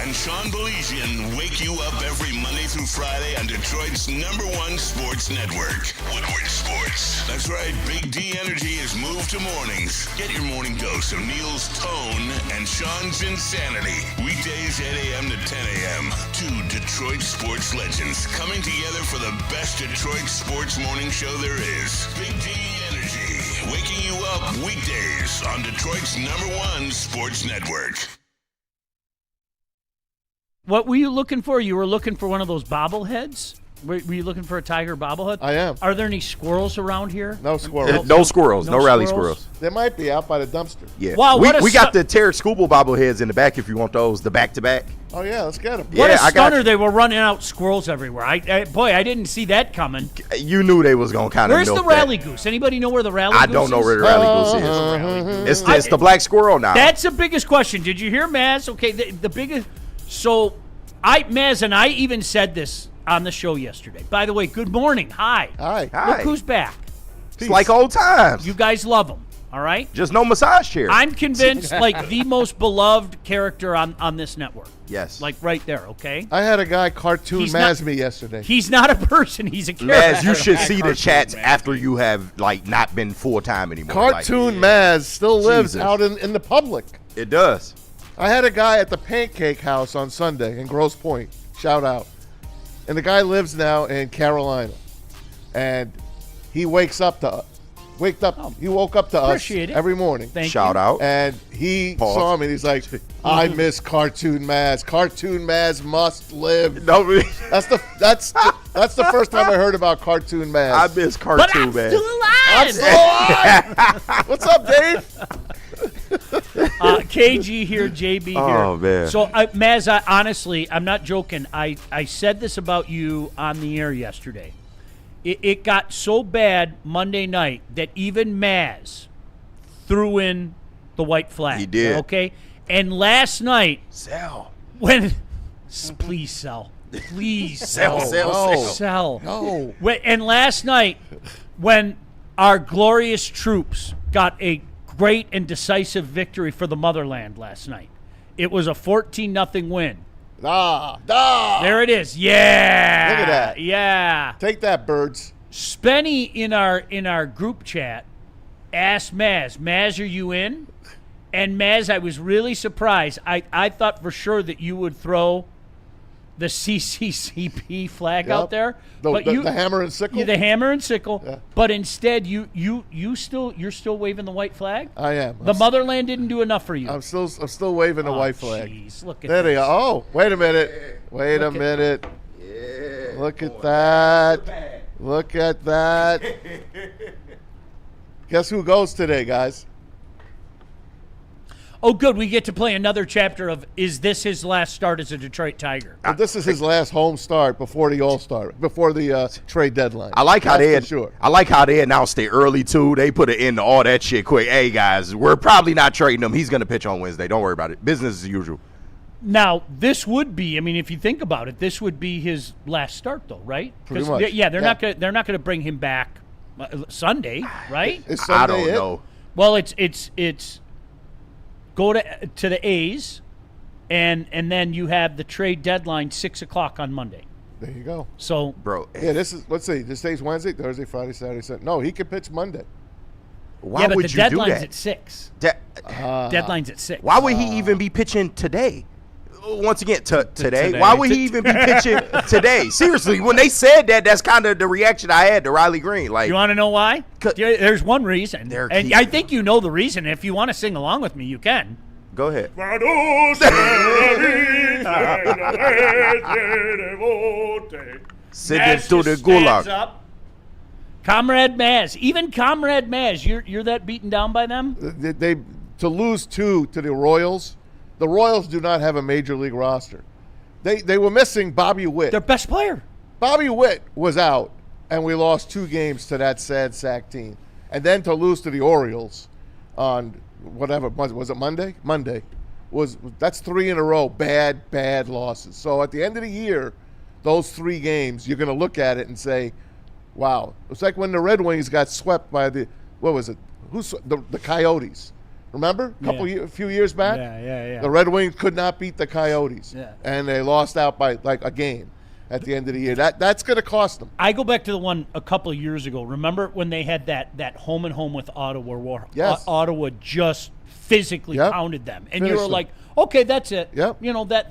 and Sean Belizian wake you up every Monday through Friday on Detroit's #1 sports network, Woodward Sports. That's right, Big D Energy has moved to mornings. Get your morning dose of Neil's tone and Sean's insanity. Weekdays 8 a.m. to 10 a.m. Two Detroit sports legends coming together for the best Detroit sports morning show there is. Big D Energy, waking you up weekdays on Detroit's #1 sports network. What were you looking for? You were looking for one of those bobbleheads? Were you looking for a tiger bobblehead? I am. Are there any squirrels around here? No squirrels. No squirrels. No rally squirrels. There might be out by the dumpster. Yeah. Wow, we got the Terry Scuba bobbleheads in the back if you want those, the back-to-back. Oh, yeah, let's get them. What Yeah, a I got stunner. you. They were running out squirrels everywhere. Boy, I didn't see that coming. You knew they was going to kind of Where's milk the rally goose? Anybody know where the rally goose is? I don't know where the rally goose is. It's the black squirrel now. That's the biggest question. Did you hear, Maz? Okay, the biggest. So, Maz and I even said this on the show yesterday. By the way, good morning. Hi. Hi. Look who's back. It's like old times. You guys love him. All right? Just no massage chair. I'm convinced, like, the most beloved character on this network. Yes. Like, right there, okay? I had a guy cartoon He's not- me yesterday. He's not a person. He's a character. Maz, you should see the chats after you have, like, not been full-time anymore. Cartoon Maz still lives Jesus. out in the public. It does. I had a guy at the Pancake House on Sunday in Grosse Pointe. Shout out. And the guy lives now in Carolina. And he wakes up to he woke up to us Appreciate it. every morning. Thank Shout you. out. And he Pause. saw me and he's like, I miss Cartoon Maz. Cartoon Maz must live. No, That's the first time I heard about Cartoon Maz. I miss But cartoon, I'm man. still I'm alive. still alive. What's up, Dave? KG here, JB here. Oh, man. So, Maz, honestly, I'm not joking. I said this about you on the air yesterday. It got so bad Monday night that even Maz threw in the white flag. He did. Okay? And last night, Sell. when please sell. Please Sell. sell. No. And last night, when our glorious troops got a great and decisive victory for the motherland last night, it was a 14-0 win. There it is. Yeah. Look at that. Yeah. Take that, birds. Spenny in our group chat asked Maz, are you in? And Maz, I was really surprised. I thought for sure that you would throw the CCCP flag out there. But The hammer and sickle? Yeah, the hammer and sickle. Yeah. But instead, you're still waving the white flag. I am. The motherland didn't do enough for you. I'm still waving the white flag. Jeez, look at There they this. go. Oh, wait a minute. Wait a minute. Look at that. Look at that. Guess who goes today, guys? Oh, good. We get to play another chapter of Is This His Last Start as a Detroit Tiger? But this is his last home start before the All-Star, before the trade deadline. I like how That's for sure. I like how they announced it early too. They put an end to all that shit quick. Hey guys, we're probably not trading him. He's gonna pitch on Wednesday. Don't worry about it. Business as usual. Now, this would be, I mean, if you think about it, this would be his last start, though, right? Pretty 'Cause much. they're not gonna bring him back Sunday, right? Is I Sunday don't it? know. Well, it's go to the A's, and then you have the trade deadline 6:00 on Monday. There you go. So Bro, Yeah, let's see. This day's Wednesday, Thursday, Friday, Saturday, Sunday. No, he could pitch Monday. why yeah, but would the you do deadline's that? at 6. Deadline's at 6. Why would he even be pitching today? Once again, today. Today. Why would he even be pitching today? Seriously, when they said that, that's kind of the reaction I had to Riley Green. Like, You want to know why? 'Cause- There's one reason, They're and keep- I think you know the reason. If you want to sing along with me, you can. go ahead. Send it Maz to the just stands gulag. up. Comrade Maz, even Comrade Maz, you're that beaten down by them? They to lose 2 to the Royals. The Royals do not have a major league roster. They were missing Bobby Witt. Their best player. Bobby Witt was out, and we lost 2 games to that sad sack team. And then to lose to the Orioles on whatever was it Monday? Monday that's 3 in a row. Bad losses. So at the end of the year, those 3 games, you're going to look at it and say, "Wow!" It's like when the Red Wings got swept by the the Coyotes. Remember? A few years back? Yeah. The Red Wings could not beat the Coyotes. Yeah. And they lost out by like a game at the end of the year. That's going to cost them. I go back to the one a couple of years ago. Remember when they had that home and home with Ottawa where Ottawa just physically pounded them. And you were like, okay, that's it. Yep.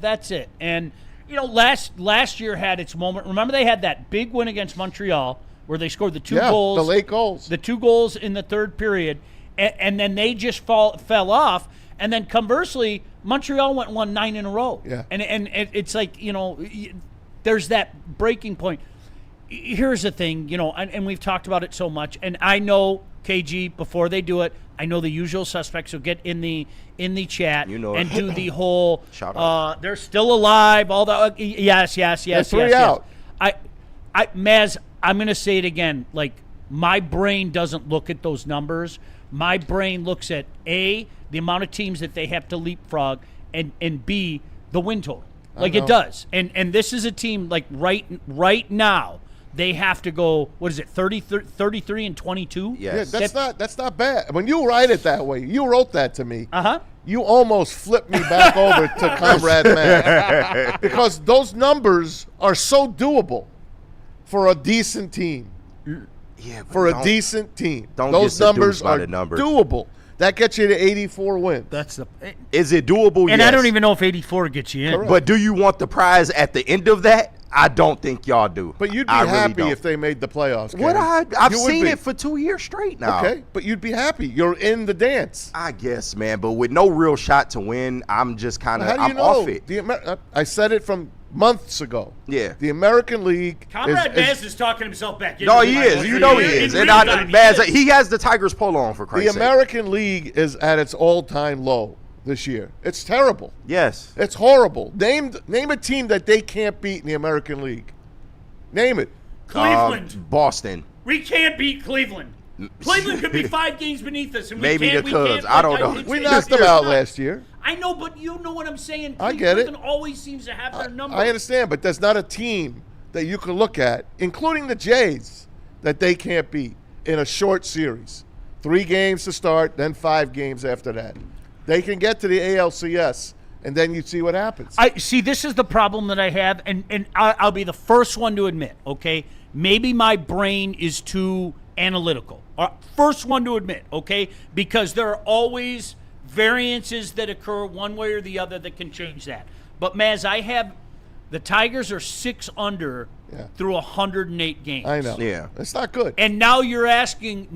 That's it. And last year had its moment. Remember they had that big win against Montreal where they scored the two goals. The late goals. The 2 goals in the third period. And then they just fell off. And then conversely, Montreal won 9 in a row. Yeah. And it's like, there's that breaking point. Here's the thing, and we've talked about it so much. And I know, KG, before they do it, I know the usual suspects will get in the chat and do the whole shout out. They're still alive, all that. Yes. Three out. Maz, I'm going to say it again. Like, my brain doesn't look at those numbers. My brain looks at A, the amount of teams that they have to leapfrog, and B, the win total. Like it does. And this is a team like right now, they have to go, what is it, 33 and 22? Yes. Yeah, that's not bad. When you write it that way, you wrote that to me. Uh-huh. You almost flipped me back over to Comrade Man. Because those numbers are so doable for a decent team. Yeah, for a decent team. Those numbers are doable. That gets you to 84 wins. Is it doable? And yes. I don't even know if 84 gets you in. Correct. But do you want the prize at the end of that? I don't think y'all do. But you'd be happy if they made the playoffs. I've seen it for 2 years straight now. Okay, but you'd be happy. You're in the dance. I guess, man. But with no real shot to win, I'm just kind of off it. I said it from months ago. Yeah. The American League. Comrade Maz is talking himself back. No, he is. You know he is. And he has the Tigers polo on, for Christ's sake. The American League is at its all-time low this year. It's terrible. Yes. It's horrible. Name a team that they can't beat in the American League. Name it. Cleveland. Boston. We can't beat Cleveland. Cleveland could be 5 games beneath us. And maybe the Cubs. I don't know. We knocked them out last year. I know, but you know what I'm saying. I get it. Cleveland always seems to have their number. I understand, but there's not a team that you can look at, including the Jays, that they can't beat in a short series. 3 games to start, then 5 games after that. They can get to the ALCS, and then you see what happens. I see. This is the problem that I have, and I'll be the first one to admit. Okay, maybe my brain is too analytical. First one to admit. Okay, because there are always variances that occur one way or the other that can change that. But Maz, I have the Tigers are 6 under through 108 games. I know. Yeah, it's not good. And now you're asking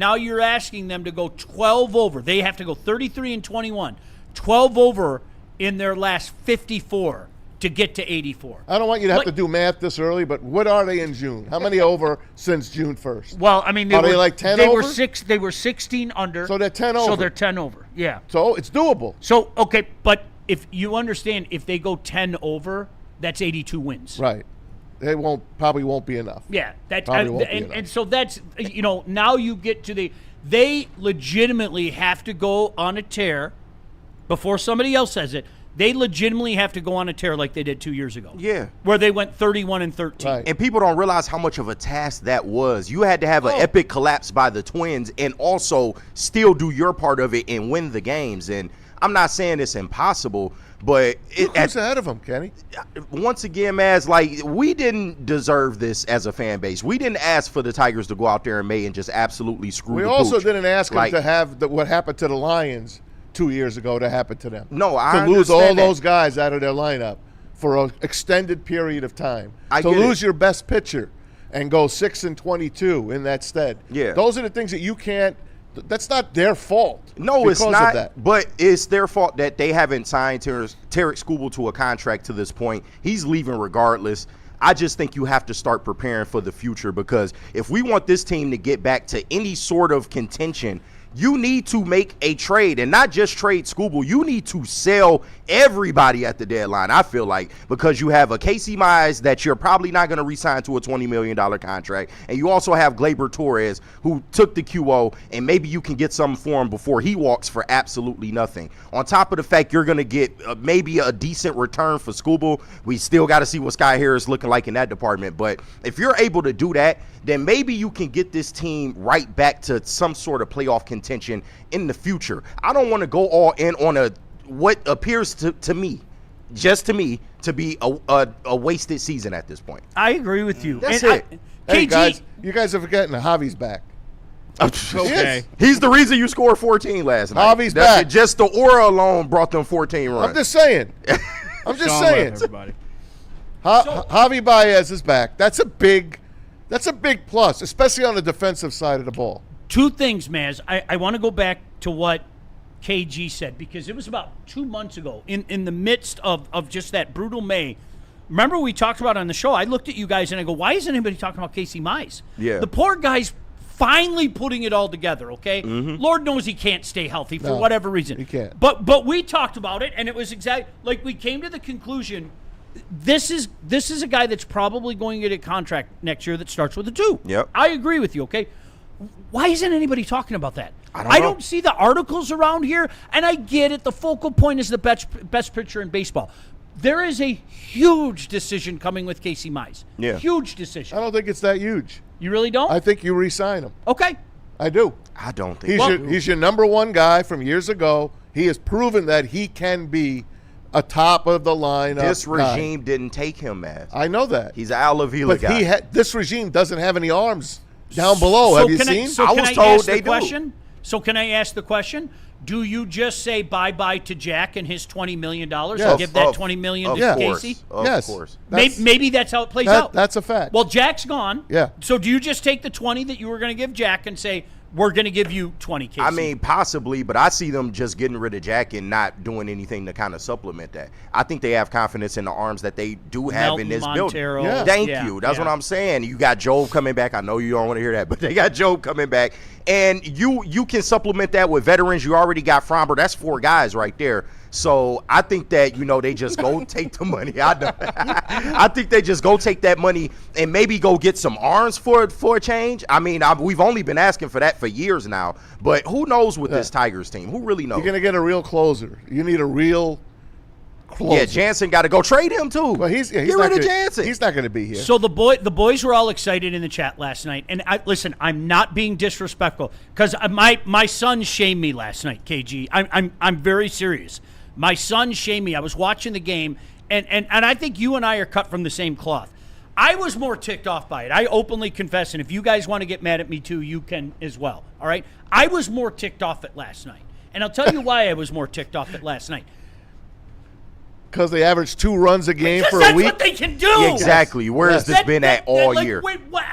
them to go 12 over. They have to go 33 and 21, 12 over in their last 54 to get to 84. I don't want you to have to do math this early, but what are they in June? How many over since June 1st? Well, I mean, they like 10 they over? They were 16 under. So they're 10 over. So they're 10 over. Yeah. So it's doable. So okay, but if you understand, if they go 10 over, that's 82 wins. Right. They probably won't be enough. Yeah, and so that's now you get to they legitimately have to go on a tear before somebody else says it. They legitimately have to go on a tear like they did 2 years ago. Yeah, where they went 31 and 13. Right. And people don't realize how much of a task that was. You had to have an epic collapse by the Twins and also still do your part of it and win the games. And I'm not saying it's impossible, but who's ahead of them, Kenny? Once again, Maz, like, we didn't deserve this as a fan base. We didn't ask for the Tigers to go out there in May and just absolutely screw the We also pooch. didn't ask them to have what happened to the Lions 2 years ago to happen to them. No, I to lose all understand that. those guys out of their lineup for an extended period of time. I to get lose it. your best pitcher and go 6 and 22 in that stead. Yeah. Those are the things that you can't. That's not their fault. No, it's because not. Of that. But it's their fault that they haven't signed Tarek Skubal to a contract to this point. He's leaving regardless. I just think you have to start preparing for the future, because if we want this team to get back to any sort of contention, you need to make a trade, and not just trade Skubal. You need to sell everybody at the deadline, I feel like, because you have a Casey Mize that you're probably not going to re-sign to a $20 million contract, and you also have Gleyber Torres, who took the QO, and maybe you can get something for him before he walks for absolutely nothing. On top of the fact you're going to get maybe a decent return for Skubal. We still got to see what Sky Harris is looking like in that department, but if you're able to do that, then maybe you can get this team right back to some sort of playoff contention contention in the future. I don't want to go all in on what appears to me, just to me, to be a wasted season at this point. I agree with you. That's And it. Hey, KG, guys, you guys are forgetting that Javi's back. Okay. He's the reason you scored 14 last night. Javi's back. Just the aura alone brought them 14 runs. I'm just saying. I'm just Sean saying. left, everybody. Javi Baez is back. That's a big plus, especially on the defensive side of the ball. two things, Maz. I want to go back to what KG said, because it was about 2 months ago in the midst of just that brutal May. Remember we talked about on the show, I looked at you guys and I go, why isn't anybody talking about Casey Mize? Yeah. The poor guy's finally putting it all together, okay? Lord knows he can't stay healthy for whatever reason. he can't. But we talked about it, and it was exactly like we came to the conclusion, this is a guy that's probably going to get a contract next year that starts with a 2. Yep. I agree with you, okay? Why isn't anybody talking about that? I don't know. don't see the articles around here, and I get it. The focal point is the best pitcher in baseball. There is a huge decision coming with Casey Mize. Yeah. Huge decision. I don't think it's that huge. You really don't? I think you re-sign him. Okay. I do. I don't think He's your number one guy from years ago. He has proven that he can be a top of the line. this guy. regime didn't take him, man. I know that. He's an Al Avila but guy. this regime doesn't have any arms down below. So Have you can seen? So I can was I told ask they the do. question? So can I ask the question? Do you just say bye-bye to Jack and his $20 million Yes. and give that Of- $20 million of to course. Casey? Of Yes. course. Maybe that's how it plays out. That's a fact. Well, Jack's gone. Yeah. So do you just take the 20 that you were going to give Jack and say, we're going to give you 20, Casey? I mean, possibly, but I see them just getting rid of Jack and not doing anything to kind of supplement that. I think they have confidence in the arms that they do have Melton, in this Montero. Yeah. building. Thank Yeah, you. That's yeah. what I'm saying. You got Job coming back. I know you don't want to hear that, but they got Job coming back. And you can supplement that with veterans. You already got Fromber. That's 4 guys right there. So I think that, they just go take the money. I think they just go take that money and maybe go get some arms for a change. I mean, we've only been asking for that for years now. But who knows with this Tigers team? Who really knows? You're going to get a real closer. You need a real closer. Yeah, Jansen got to go trade him too. Well, he's get not rid of gonna- Jansen. He's not going to be here. So the boys were all excited in the chat last night, and listen, I'm not being disrespectful because my son shamed me last night. KG, I'm very serious. My son shamed me. I was watching the game, and I think you and I are cut from the same cloth. I was more ticked off by it. I openly confess, and if you guys want to get mad at me too, you can as well. All right, I was more ticked off at last night, and I'll tell you why I was more ticked off at last night. Because they average 2 runs a game Because for that's a week. what they can do. Exactly. Where has this been at all like, year? wait, what,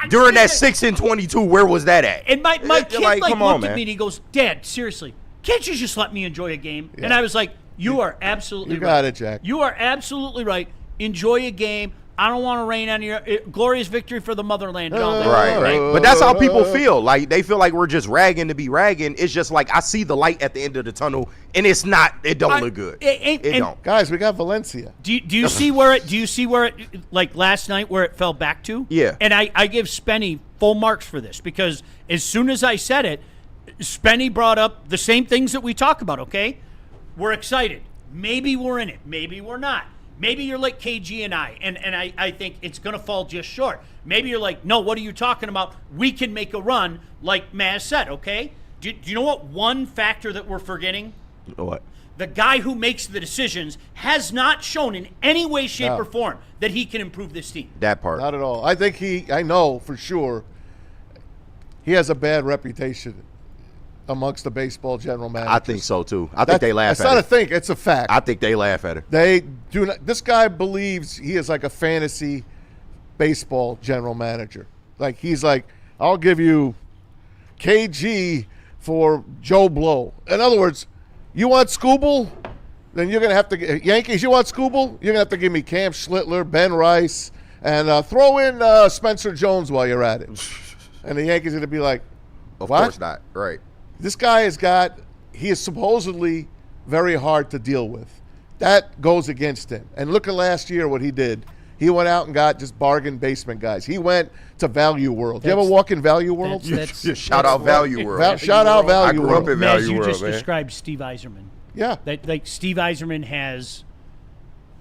During that 6-22, where was that at? And my kid Like, come on, looked at man. me and he goes, Dad, seriously, can't you just let me enjoy a game? And I was like, you are absolutely you right. got it, Jack. You are absolutely right. Enjoy a game. I don't want to rain on your glorious victory for the motherland. and all that. Right. But that's how people feel. Like, they feel like we're just ragging to be ragging. It's just like, I see the light at the end of the tunnel, and it's not. It don't look good. It don't. Guys, we got Valencia. Do you see where it like last night where it fell back to? Yeah. And I give Spenny full marks for this because as soon as I said it, Spenny brought up the same things that we talk about, okay? We're excited. Maybe we're in it. Maybe we're not. Maybe you're like KG and I think it's going to fall just short. Maybe you're like, no, what are you talking about? We can make a run like Maz said, okay? Do you know what one factor that we're forgetting? What? The guy who makes the decisions has not shown in any way, shape, No. or form that he can improve this team. That part. Not at all. I think I know for sure he has a bad reputation amongst the baseball general managers. I think so, too. I think they laugh It's at not it. a think. It's a fact. I think they laugh at it. They do not. This guy believes he is like a fantasy baseball general manager. Like he's like, I'll give you KG for Joe Blow. In other words, you want Scooble? Then you're gonna have to Yankees. You want Scooble? You're gonna have to give me Cam Schlittler, Ben Rice, and throw in Spencer Jones while you're at it. And the Yankees are gonna be like, Of what? course not. Right. This guy he is supposedly very hard to deal with. That goes against him. And look at last year what he did. He went out and got just bargain basement guys. He went to Value World. You ever walk in Value World? Shout out Value World. Shout out I Value grew up World. in Maz, Value you World, just man. described Steve Yzerman. Yeah. Like Steve Yzerman has,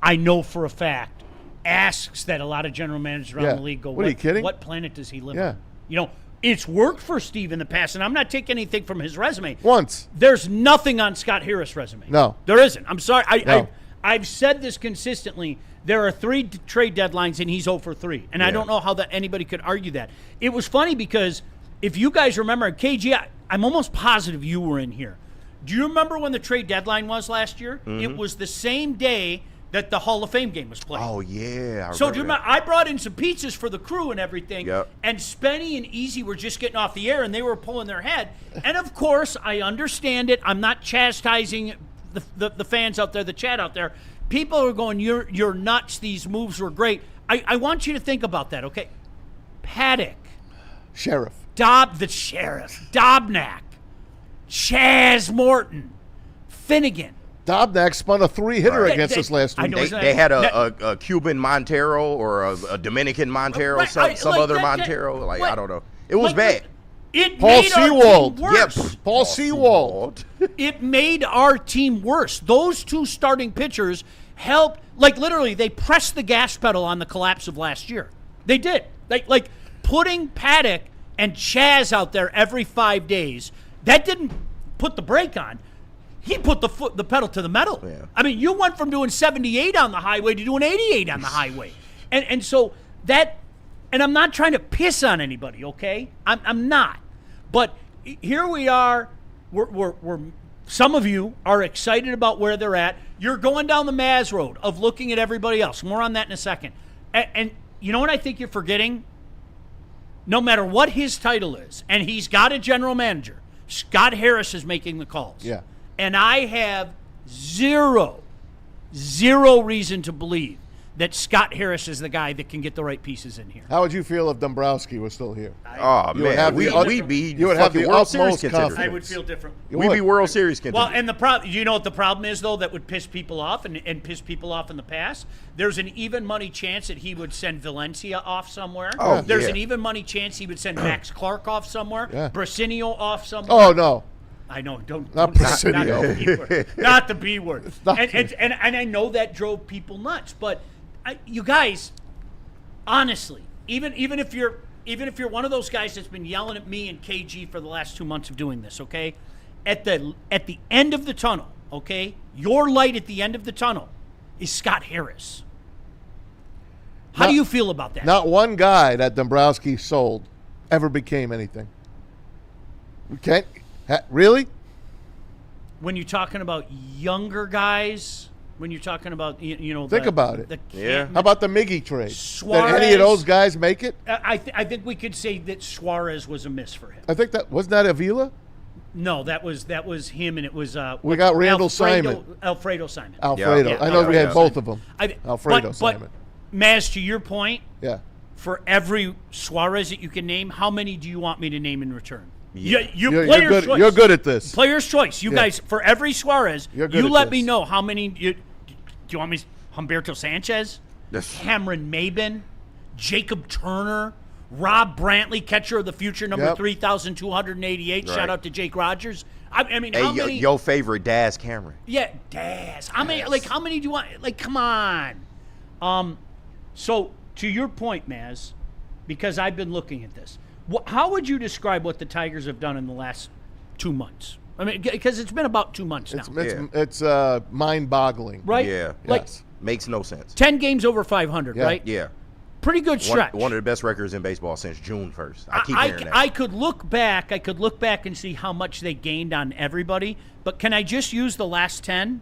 I know for a fact, asks that a lot of general managers around Yeah. the league go, What, are you kidding? What planet does he live Yeah. on? You know, it's worked for Steve in the past, and I'm not taking anything from his resume. Once. There's nothing on Scott Harris' resume. No. There isn't. I'm sorry. No. I've said this consistently. There are 3 trade deadlines, and he's 0 for 3. And I don't know how that anybody could argue that. It was funny because if you guys remember, KG, I'm almost positive you were in here. Do you remember when the trade deadline was last year? It was the same day that the Hall of Fame game was played. Oh, yeah. So do you remember, I brought in some pizzas for the crew and everything, Yep. and Spenny and Easy were just getting off the air, and they were pulling their head. And, of course, I understand it. I'm not chastising the fans out there, the chat out there. People are going, you're nuts. These moves were great. I want you to think about that, okay? Paddock. Sheriff. The Sheriff. Dobnak. Chaz Morton. Finnegan. Dobnak spun a 3-hitter Right. against us last I week. know. They had a Cuban Montero or a Dominican Montero, Right, some like other that- Montero. Like, what? I don't know. It was Like, bad. It Paul made our Sewald. team worse. Yep. Paul Sewald. It made our team worse. Those 2 starting pitchers helped. Like, literally, they pressed the gas pedal on the collapse of last year. They did. Like putting Paddock and Chaz out there every 5 days, that didn't put the brake on. He put the pedal to the metal. Yeah. I mean, you went from doing 78 on the highway to doing 88 on the highway. And so that, and I'm not trying to piss on anybody, okay? I'm not. But here we are. We're some of you are excited about where they're at. You're going down the Maz road of looking at everybody else. More on that in a second. And you know what I think you're forgetting? No matter what his title is, and he's got a general manager, Scott Harris is making the calls. Yeah. And I have zero reason to believe that Scott Harris is the guy that can get the right pieces in here. How would you feel if Dombrowski was still here? Oh, You would man. have We'd the be have the World Series utmost contenders. confidence. I would feel different. You We'd would. be World Series contenders. Well, and the problem, you know what the problem is, though, that would piss people off and piss people off in the past? There's an even money chance that he would send Valencia off somewhere. Oh, There's yeah. an even money chance he would send Max Clark off somewhere. Yeah. Brasinio off somewhere. Oh, no. I know, don't Not don't- Presidio. not the B word. Not the B word. Not And I know that drove people nuts, but you guys, honestly, even if you're one of those guys that's been yelling at me and KG for the last 2 months of doing this, okay? At the end of the tunnel, okay? Your light at the end of the tunnel is Scott Harris. How do you feel about that? Not one guy that Dombrowski sold ever became anything. We can't. Really? When you're talking about younger guys, when you're talking about Think about it. Yeah. How about the Miggy trade? Suarez. Did any of those guys make it? I think we could say that Suarez was a miss for him. I think that wasn't that Avila. No, that was him, and it was. We got Randall Simon. Alfredo Simon. Alfredo. Yeah, I know we had Alfredo both of them. I- Alfredo but, Simon. Maz, to your point, Yeah. for every Suarez that you can name, how many do you want me to name in return? Yeah. You're player's good. choice. You're good at this. Player's choice. You Yeah. guys, for every Suarez, You're good you at let this. me know how many. Do you want me? Humberto Sanchez, That's- Cameron Maben, Jacob Turner, Rob Brantley, catcher of the future, number Yep. 3,288. Shout Right. out to Jake Rogers. I mean, Hey, how many? your favorite Daz Cameron. Yeah, Daz. How many? Like, how many do you want? Like, come on. So to your point, Maz, because I've been looking at this, how would you describe what the Tigers have done in the last 2 months? I mean, because it's been about 2 months now, It's mind-boggling. right? Yeah. Like Yes. Makes no sense. 10 games over 500, Yeah. right? Yeah. Pretty good stretch. One of the best records in baseball since June 1st. I keep hearing that. I could look back. I could look back and see how much they gained on everybody. But can I just use the last 10?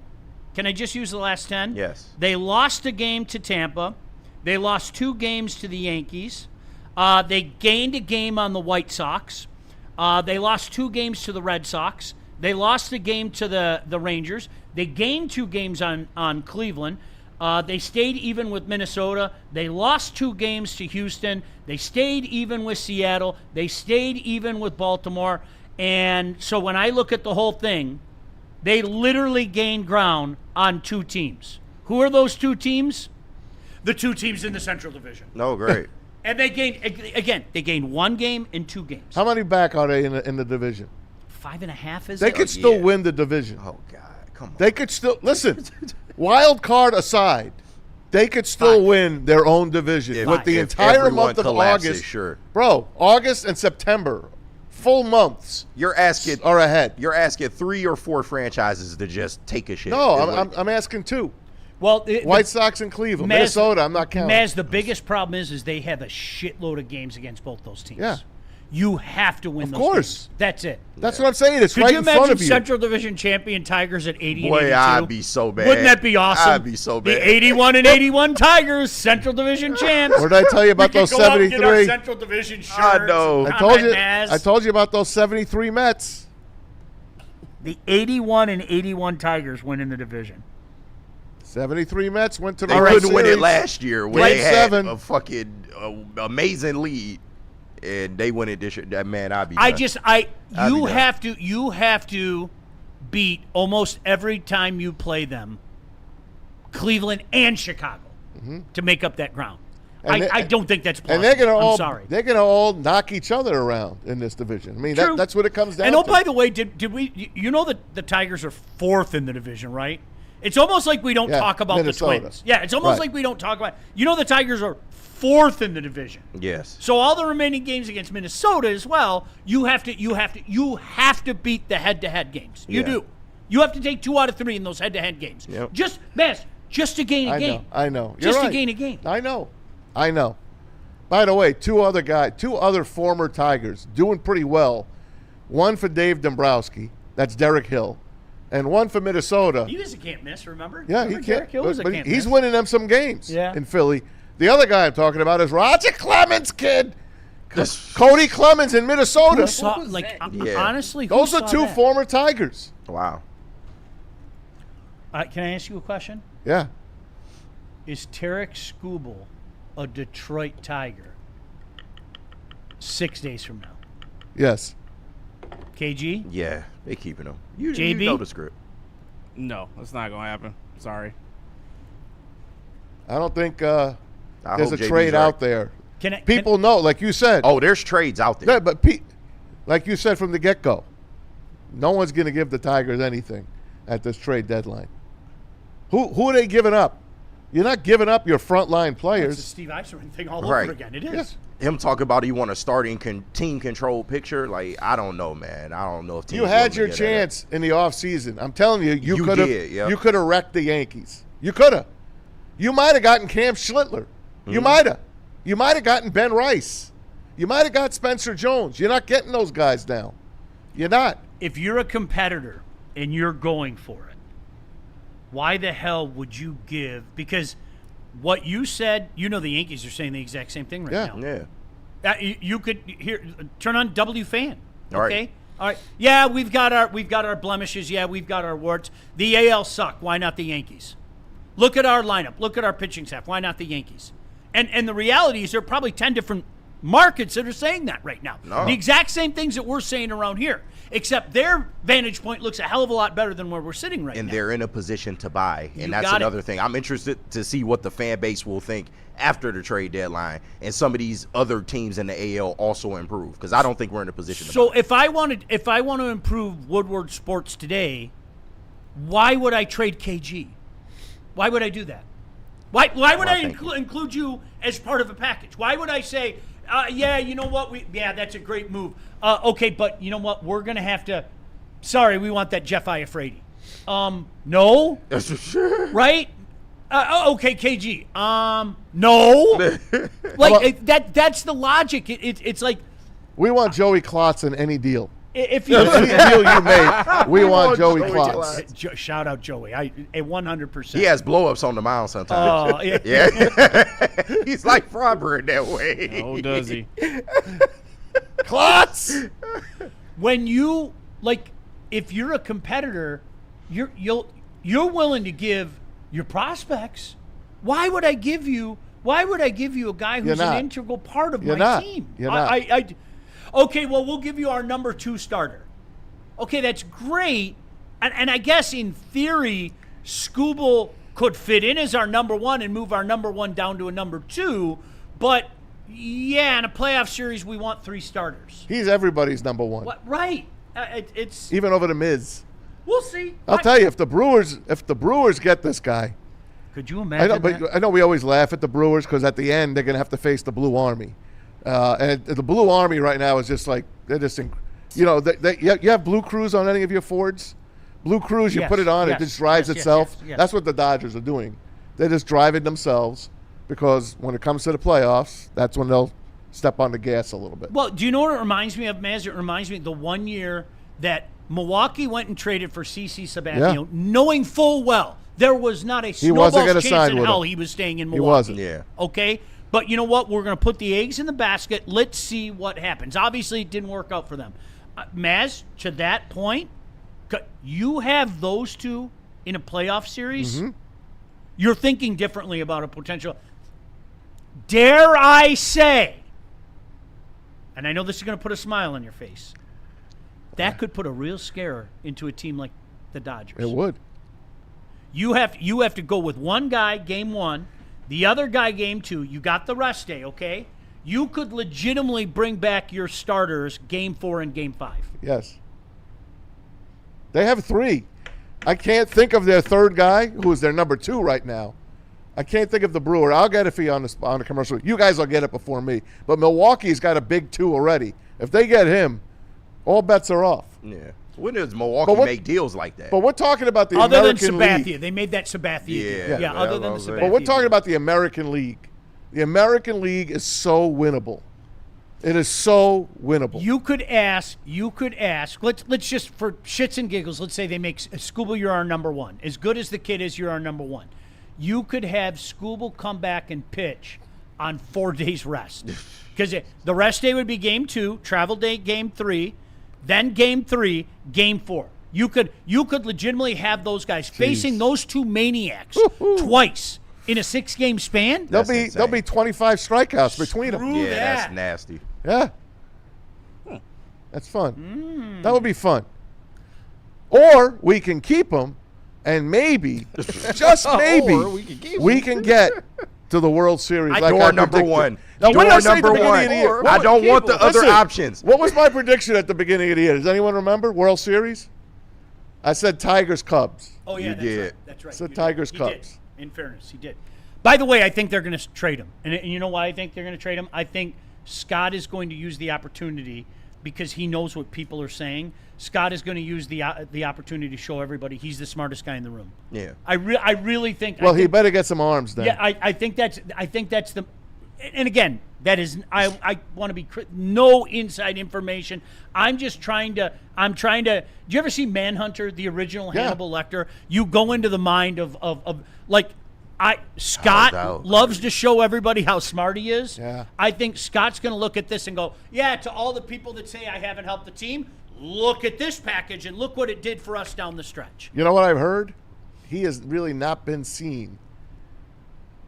Can I just use the last 10? Yes. They lost a game to Tampa. They lost 2 games to the Yankees. They gained a game on the White Sox. They lost 2 games to the Red Sox. They lost a game to the Rangers. They gained 2 games on Cleveland. They stayed even with Minnesota. They lost 2 games to Houston. They stayed even with Seattle. They stayed even with Baltimore. And so when I look at the whole thing, they literally gained ground on 2 teams. Who are those 2 teams? The 2 teams in the Central Division. No, great. And they gained 1 game in 2 games. How many back are they in the division? 5.5 is They it? could still yeah. win the division. Oh, God. Come on. They could still listen. Wild card aside, They could still win their own division with the entire month of August. Sure. Bro, August and September, full months. You're asking are ahead. You're asking 3 or 4 franchises to just take a shit. No, I'm asking 2. Well, White Sox and Cleveland. Minnesota, I'm not counting. Maz, the biggest problem is they have a shitload of games against both those teams. Yeah. You have to win those course. games. That's it. That's what I'm saying. It's Could right you in front imagine of you. Central Division champion Tigers at 80 and 82? Boy, I'd be so bad. Wouldn't that be awesome? I'd be so bad. The 81 and 81 Tigers, Central Division champs. What did I tell you about those 73? Get our Central Division shirts. I know. I told you about those 73 Mets. The 81 and 81 Tigers win in the division. 73 Mets went to the They World couldn't win it Series. last year when Game they had 7. a fucking amazing lead, and they win it this year. That man, I'd be. You have to beat almost every time you play them, Cleveland and Chicago, to make up that ground. I don't think that's plausible. And I'm sorry. they're gonna all knock each other around in this division. I mean, True. that's what it comes down And to. by the way, did we? You know that the Tigers are 4th in the division, right? It's almost like we don't talk about Minnesota. the Twins. Yeah, it's almost like we don't talk about. You know, the Tigers are 4th in the division. Yes. So all the remaining games against Minnesota as well, you have to beat the head-to-head games. You do. You have to take 2 out of 3 in those head-to-head games. Yep. Just to gain a game. I know. Just You're to gain a game. I know. By the way, 2 other former Tigers doing pretty well. One for Dave Dombrowski. That's Derek Hill. And one for Minnesota. He was a can't miss, remember? Yeah, remember he Derek can't. Hill was a But can't he's miss. winning them some games Yeah. in Philly. The other guy I'm talking about is Roger Clemens, kid. Cody Clemens in Minnesota. Who saw, honestly, who Those are saw 2 that? former Tigers. Wow. Can I ask you a question? Yeah. Is Tarek Skubal a Detroit Tiger 6 days from now? Yes. KG? Yeah, they keeping him. You JB? know the script. No, that's not going to happen. Sorry. I don't think I there's hope a JB's trade right. out there. Can I, People know, like you said. Oh, there's trades out there. Yeah, but like you said from the get-go, no one's going to give the Tigers anything at this trade deadline. Who are they giving up? You're not giving up your frontline it's a players. Steve Eiserman thing all Right. over again. It is. Him talk about he want a starting team control picture. Like, I don't know, man. I don't know if teams You had willing your to get that. chance in the offseason. I'm telling you, You could did, yeah. You could have wrecked the Yankees. You could have. You might have gotten Cam Schlittler. You Mm-hmm. might have. You might have gotten Ben Rice. You might have got Spencer Jones. You're not getting those guys now. You're not. If you're a competitor and you're going for it, why the hell would you give? Because what you said, you know the Yankees are saying the exact same thing right now. Yeah. You could turn on W Fan. All right. Okay. All right. Yeah, we've got our blemishes. Yeah, we've got our warts. The AL suck. Why not the Yankees? Look at our lineup. Look at our pitching staff. Why not the Yankees? And the reality is there are probably 10 different markets that are saying that right now. No. The exact same things that we're saying around here, except their vantage point looks a hell of a lot better than where we're sitting right And now. they're in a position to buy. You And that's got it. another thing. I'm interested to see what the fan base will think after the trade deadline and some of these other teams in the AL also improve, because I don't think we're in a position to So buy. if I want to improve Woodward Sports today, why would I trade KG? Why would I do that? Why would I include you as part of a package? Why would I say, yeah, you know what? That's a great move. Okay, but you know what? We're going to have to – sorry, we want that Jeff Iafrate. No? Right? Okay, KG. No? That's the logic. It's like – We want Joey Klotz in any deal. if you Any deal you make, we want Joey Joey Klotz. Klotz. Shout out Joey. 100%. He has blow-ups on the mound sometimes. Yeah. Yeah. He's like Fromber in that way. Oh, does he? Klotz! When you if you're a competitor, you're willing to give your prospects. Why would I give you a guy who's an integral part of my team? You're not. Okay, well, we'll give you our number 2 starter. Okay, that's great. And I guess in theory, Skubal could fit in as our number 1 and move our number 1 down to a number 2. But, yeah, in a playoff series, we want 3 starters. He's everybody's number 1. What? Right. It's Even over the Miz. we'll see. I'll tell you, if the Brewers get this guy, Could you imagine that? I know we always laugh at the Brewers because at the end they're going to have to face the Blue Army, and the Blue Army right now is just like they're just, you have Blue Cruise on any of your Fords? Blue Cruise, you Yes, put it on, yes, it just drives yes, itself. yes. That's what the Dodgers are doing. They're just driving themselves because when it comes to the playoffs, that's when they'll step on the gas a little bit. Well, do you know what it reminds me of, Maz? It reminds me of the one year that Milwaukee went and traded for CC Sabathia, knowing full well there was not a snowball's chance in hell he was staying in Milwaukee. He wasn't. Yeah. Okay? But you know what? We're going to put the eggs in the basket. Let's see what happens. Obviously, it didn't work out for them. Maz, to that point, you have those two in a playoff series. Mm-hmm. You're thinking differently about a potential. Dare I say, and I know this is going to put a smile on your face, that could put a real scare into a team like the Dodgers. It would. You have to go with one guy game one, the other guy game two. You got the rest day, okay? You could legitimately bring back your starters game 4 and game 5. Yes. They have 3. I can't think of their third guy, who is their number 2 right now. I can't think of the Brewer. I'll get it for you on the commercial. You guys will get it before me. But Milwaukee's got a big 2 already. If they get him, all bets are off. Yeah. When does Milwaukee make deals like that? But we're talking about the other American than Sabathia. League. They made that Sabathia deal. Yeah, Other than the Sabathia. But we're talking deal. about the American League. The American League is so winnable. It is so winnable. You could ask. Let's just, for shits and giggles, let's say they make Scooble, you're our number 1. As good as the kid is, you're our number 1. You could have Scooble come back and pitch on 4 days rest. Because the rest day would be game 2, travel day game 3, then game 3, game 4. You could legitimately have those guys facing those 2 maniacs twice in a 6-game span. There'll be 25 strikeouts between them. Screw Yeah, that. that's nasty. Yeah. That's fun. That would be fun. Or we can keep them, and maybe, just maybe, Or we can get to the World Series. Like Door I number predicted. 1. Now, what Door did I say at the number beginning 1. of the year? I don't want the other Listen, options. What was my prediction at the beginning of the year? Does anyone remember? World Series? I said Tigers-Cubs. Oh, yeah, You that's did. right. That's right. So You did. Tigers, He Cubs. did. In fairness, he did. By the way, I think they're going to trade him. And you know why I think they're going to trade him? I think Scott is going to use the opportunity because he knows what people are saying. Scott is going to use the opportunity to show everybody he's the smartest guy in the room. Yeah. I really think. Well, he better get some arms then. Yeah, I think that's the. And again, that is I want to be no inside information. I'm trying to. Do you ever see Manhunter, the original Hannibal Lecter? You go into the mind of like. Scott loves to show everybody how smart he is. Yeah. I think Scott's going to look at this and go, yeah, to all the people that say I haven't helped the team, look at this package and look what it did for us down the stretch. You know what I've heard? He has really not been seen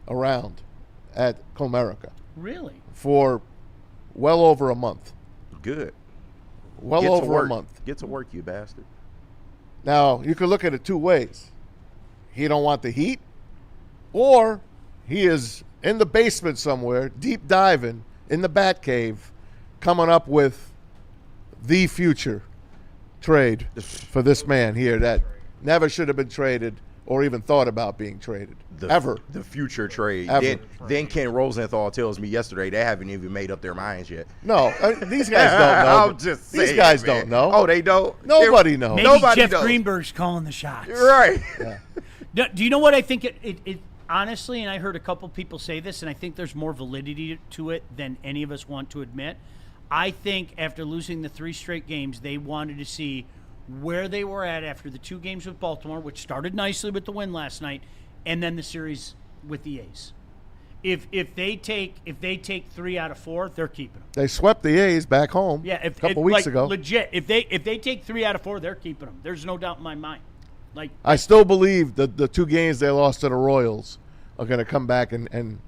around at Comerica Really? for well over a month. Good. Well Get to over a work. month. Get to work, you bastard. Now, you could look at it 2 ways. He don't want the heat, or he is in the basement somewhere, deep diving in the bat cave, coming up with the future trade for this man here that never should have been traded or even thought about being traded. Ever. The future trade. Ever. Then Ken Rosenthal tells me yesterday they haven't even made up their minds yet. No, these guys don't know. I'm just These saying, guys man. don't know. Oh, they don't? Nobody knows. Maybe Nobody Jeff knows. Greenberg's calling the shots. Right. Do you know what I think it honestly, and I heard a couple people say this, and I think there's more validity to it than any of us want to admit. I think after losing the 3 straight games, they wanted to see where they were at after the 2 games with Baltimore, which started nicely with the win last night, and then the series with the A's. If they take 3 out of 4, they're keeping them. They swept the A's back home Yeah, a couple weeks ago. Legit. If they take 3 out of 4, they're keeping them. There's no doubt in my mind. Like, I still believe that the 2 games they lost to the Royals are going to come back and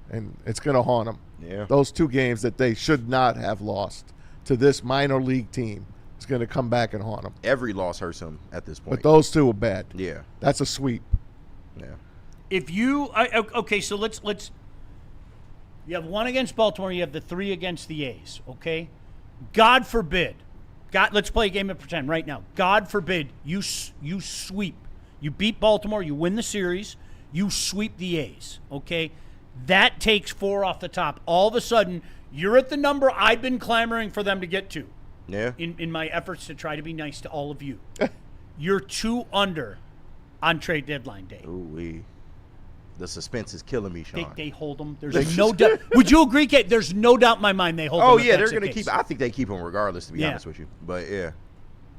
it's going to haunt them. Yeah. Those 2 games that they should not have lost to this minor league team is going to come back and haunt them. Every loss hurts him at this point. But those 2 are bad. Yeah. That's a sweep. Yeah. if you okay, so let's you have 1 against Baltimore, you have the 3 against the A's, okay? God forbid. Let's play a game of pretend right now. God forbid you sweep. You beat Baltimore, you win the series, you sweep the A's, okay? That takes 4 off the top. All of a sudden, you're at the number I've been clamoring for them to get to. Yeah. In my efforts to try to be nice to all of you. You're 2 under on trade deadline day. Ooh, the suspense is killing me, Sean. They hold them. There's no doubt. Would you agree, Kate? There's no doubt in my mind they hold them. Oh, if yeah, that's they're going the to case. keep – I think they keep them regardless, to be honest with you. But, yeah,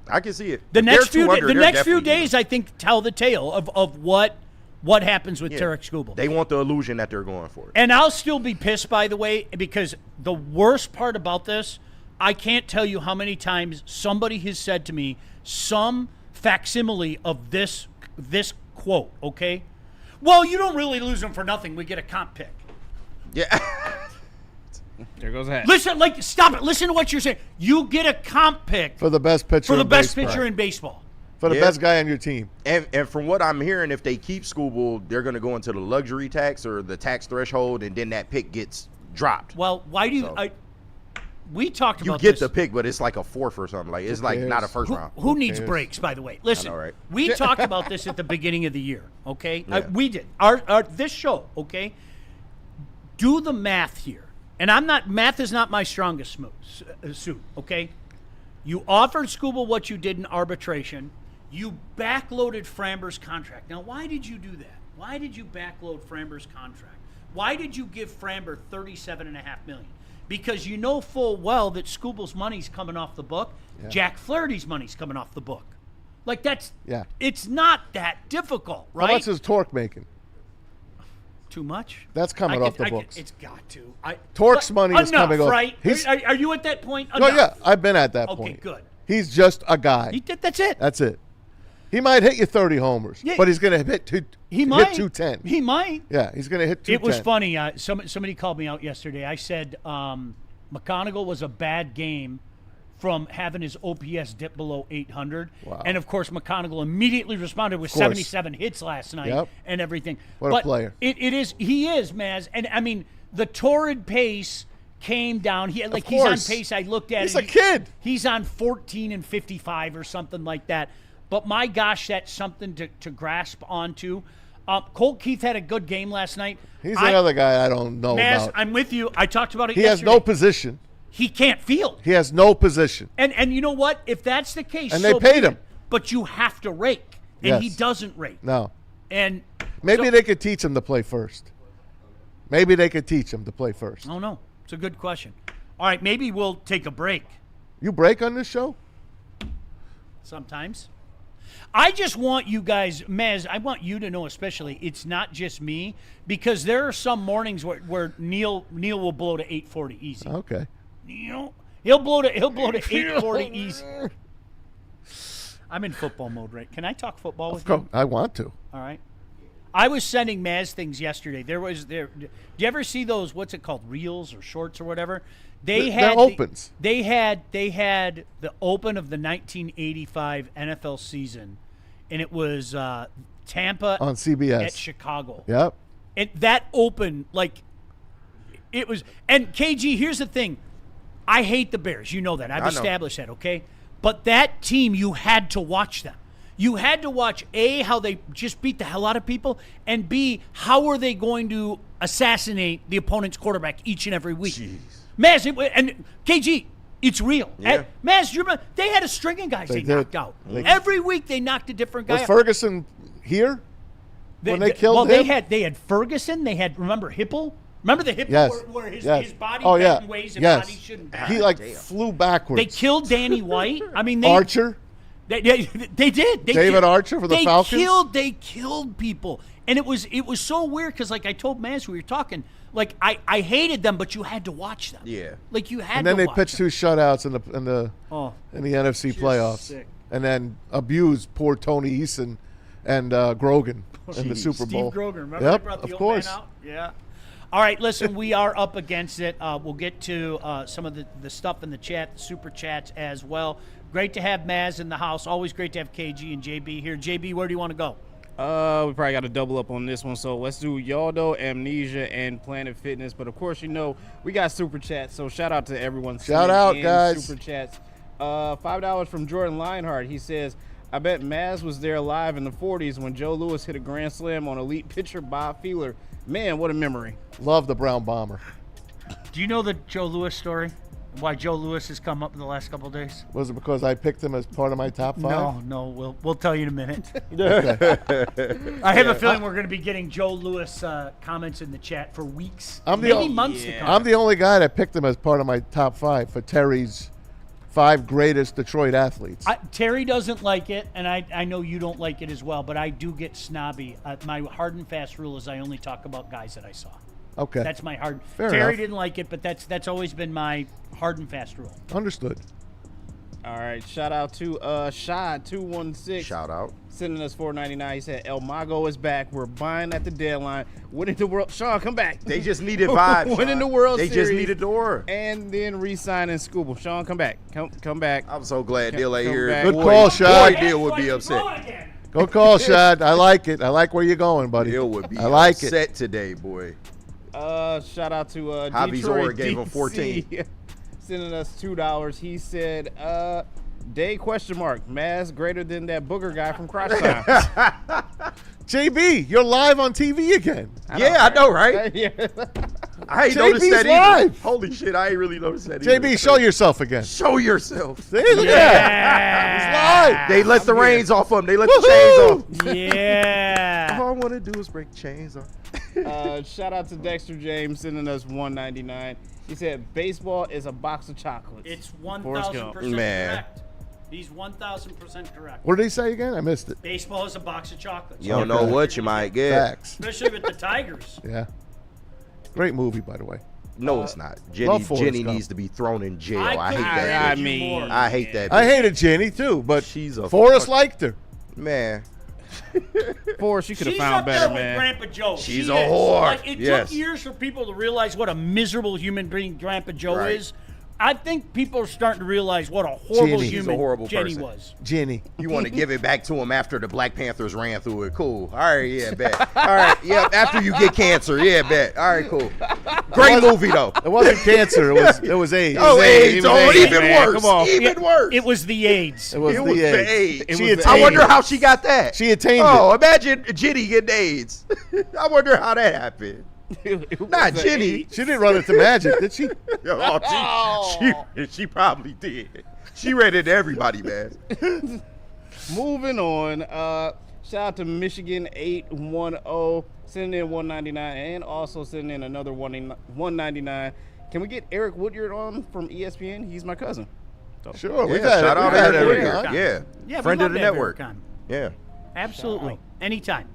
I can see it. The If next they're few 200, the they're next few definitely days, I think, tell the tale of what happens with Tarek Skubal. They want the illusion that they're going for. And I'll still be pissed, by the way, because the worst part about this, I can't tell you how many times somebody has said to me some facsimile of this quote, okay? Well, you don't really lose them for nothing. We get a comp pick. Yeah. There goes that. Listen, stop it. Listen to what you're saying. You get a comp pick For the best pitcher for the in best baseball. pitcher in baseball. For the Yeah. best guy on your team. And from what I'm hearing, if they keep Skubal, they're going to go into the luxury tax or the tax threshold, and then that pick gets dropped. Well, why do you So- we talked You about get this. the pick, but it's like a 4th or something. Like it's like cares? not a first round. Who needs cares? breaks, by the way? Listen, I know, right? we talked about this at the beginning of the year, okay? Yeah. We did. Our this show, okay? Do the math here. And math is not my strongest suit, okay? You offered Skubal what you did in arbitration. You backloaded Framber's contract. Now, why did you do that? Why did you backload Framber's contract? Why did you give Framber $37.5 million? Because you know full well that Skubal's money's coming off the book. Yeah. Jack Flaherty's money's coming off the book. Like Yeah. it's not that difficult, right? How much is Torque making? Too much? That's coming off the books. It's got to. Torque's money is enough, coming off. right? He's- Are you at that point? Oh, Enough. yeah. I've been at that Okay, point. good. He's just a guy. That's it. That's it. He might hit you 30 homers, Yeah. but he's going to hit He might. 210. He might. Yeah, he's going to hit 210. It was funny. Somebody called me out yesterday. I said McConaughey was a bad game from having his OPS dip below 800. Wow. And, of course, McConaughey immediately responded with course. 77 hits last night Yep. and everything. What a But player. He is, Maz. And, I mean, the torrid pace came down. He's on course. pace. I looked at He's it. a kid. He's on 14 and 55 or something like that. But, my gosh, that's something to grasp onto. Colt Keith had a good game last night. He's another guy I don't know Maz, about. I'm with you. I talked about it He has yesterday. no position. He can't field. He has no position. And you know what? If that's the case, And they so paid be him. it. But you have to rake. And he Yes. doesn't rake. No. And Maybe so- they could teach him to play first. Maybe they could teach him to play first. I don't know. It's a good question. All right, maybe we'll take a break You break on this show? sometimes. I just want you guys, Mez, I want you to know especially, it's not just me, because there are some mornings where Neil will blow to 840 easy. Okay. He'll blow to 840 easy. I'm in football mode, right? Can I talk football with you? I want to. All right. I was sending Maz things yesterday. Do you ever see those, what's it called, reels or shorts or whatever? They're opens. They had the open of the 1985 NFL season, and it was Tampa On CBS. at Chicago. Yep. And that open, like, it was. And KG, here's the thing. I hate the Bears. You know that. I've I know. established that, okay? But that team, you had to watch them. You had to watch, A, how they just beat the hell out of people, and B, how are they going to assassinate the opponent's quarterback each and every week. Jeez. Maz, and KG, it's real. Yeah. Maz, you remember, they had a string of guys they did. knocked out. Every week they knocked a different guy Was out. Ferguson here when they killed him? They had Ferguson. They had, remember Hipple? Remember the Hipple Yes. where his Yes. body Oh, bent yeah. in ways his Yes. body shouldn't. He like Damn. flew backwards. They killed Danny White. I mean, they Archer. They did. They David killed- Archer for the Falcons? They killed people, and it was so weird because, like I told Maz, we were talking. Like I hated them, but you had to watch them. Yeah. Like you had. And then to they watch pitched them. 2 shutouts in the NFC playoffs, sick. and then abused poor Tony Eason and Grogan in the Super Bowl. Steve Grogan, remember Yep, they brought the of old course. man out? Yeah. All right, listen, we are up against it. We'll get to some of the stuff in the chat, the super chats as well. Great to have Maz in the house. Always great to have KG and JB here. JB, where do you want to go? We probably got to double up on this one. So let's do Yaldo, Amnesia, and Planet Fitness. But, of course, we got Super Chats. So shout out to everyone. Shout sending out, in guys. Super Chats. $5 from Jordan Lionheart. He says, I bet Maz was there live in the 40s when Joe Louis hit a grand slam on elite pitcher Bob Feeler. Man, what a memory. Love the Brown Bomber. Do you know the Joe Louis story? Why Joe Louis has come up in the last couple of days? Was it because I picked him as part of my top 5? No, we'll tell you in a minute. Okay. I have a feeling we're going to be getting Joe Louis comments in the chat for weeks, I'm the maybe o- months to come. I'm the only guy that picked him as part of my top 5 for Terry's 5 greatest Detroit athletes. Terry doesn't like it, and I know you don't like it as well, but I do get snobby. My hard and fast rule is I only talk about guys that I saw. Okay. That's my hard. Fair Terry enough. didn't like it, but that's always been my hard and fast rule. Understood. All right, shout out to Shad216. Shout out. Sending us $4.99. He said, El Mago is back. We're buying at the deadline. Winning the world. Sean, come back. They just needed vibes. Winning the World They Series. just needed the order. And then re-signing Scuba. Sean, come back. Come back. I'm so glad Dill ain't Come here. back. Good Boy, call, Shad. Boy, Dill would be upset. Go call, Shad. I like it. I like where you're going, buddy. Dill would be I like it. upset today, boy. Shout out to Javi Detroit Zora gave him DC. 14. Sending us $2. He said, Day question mark. Maz greater than that booger guy from Crotch Time. JB, you're live on TV again. I know, right? Yeah. I ain't JB's noticed that either. live. Holy shit, I ain't really noticed that either. JB, show yourself again. Show yourself. See, look at that. He's live. They let the reins off him. They let the chains off. Yeah. All I want to do is break the chains off. Shout out to Dexter James sending us $1.99. He said, baseball is a box of chocolates. It's Forrest Gump. 1,000% Man. correct. He's 1,000% correct. What did he say again? I missed it. Baseball is a box of chocolates. You don't know what you might get. Facts. Especially with the Tigers. Yeah. Great movie, by the way. No, it's not. love Forrest Jenny Gump. needs to be thrown in jail. I I hate couldn't that. agree with you mean, more. I hate that. I bitch. hated Jenny, too, but She's a Forrest fuck- liked her. Man. Forrest, you could have She's found up better, there with man. Grandpa Joe. She's She a is. whore. Like, it Yes. took years for people to realize what a miserable human being Grandpa Joe Right. is. I think people are starting to realize what a horrible Jenny. She's a human horrible Jenny person. was. Jenny. You want to give it back to him after the Black Panthers ran through it. Cool. All right, yeah, bet. All right, yeah, after you get cancer. Yeah, bet. All right, cool. Great movie, though. It wasn't cancer. It was AIDS. Oh, AIDS. It was Oh, AIDS, even man. worse. Come on. Even worse. It was the AIDS. It was It the was AIDS. the AIDS. It She was the attained I wonder it. how she got that. She attained Oh, it. imagine Jenny getting AIDS. I wonder how that happened. It was Not a- Jenny. She didn't run into magic, did she? She probably did. She read it to everybody, man. Moving on. Shout out to Michigan 810 sending in $1.99 and also sending in another $1.99. Can we get Eric Woodward on from ESPN? He's my cousin. Sure. We've Yeah, had shout out Eric Eric on. Woodward. Yeah. Yeah, Friend we of love the to have network. Eric on. Yeah. Absolutely. Anytime.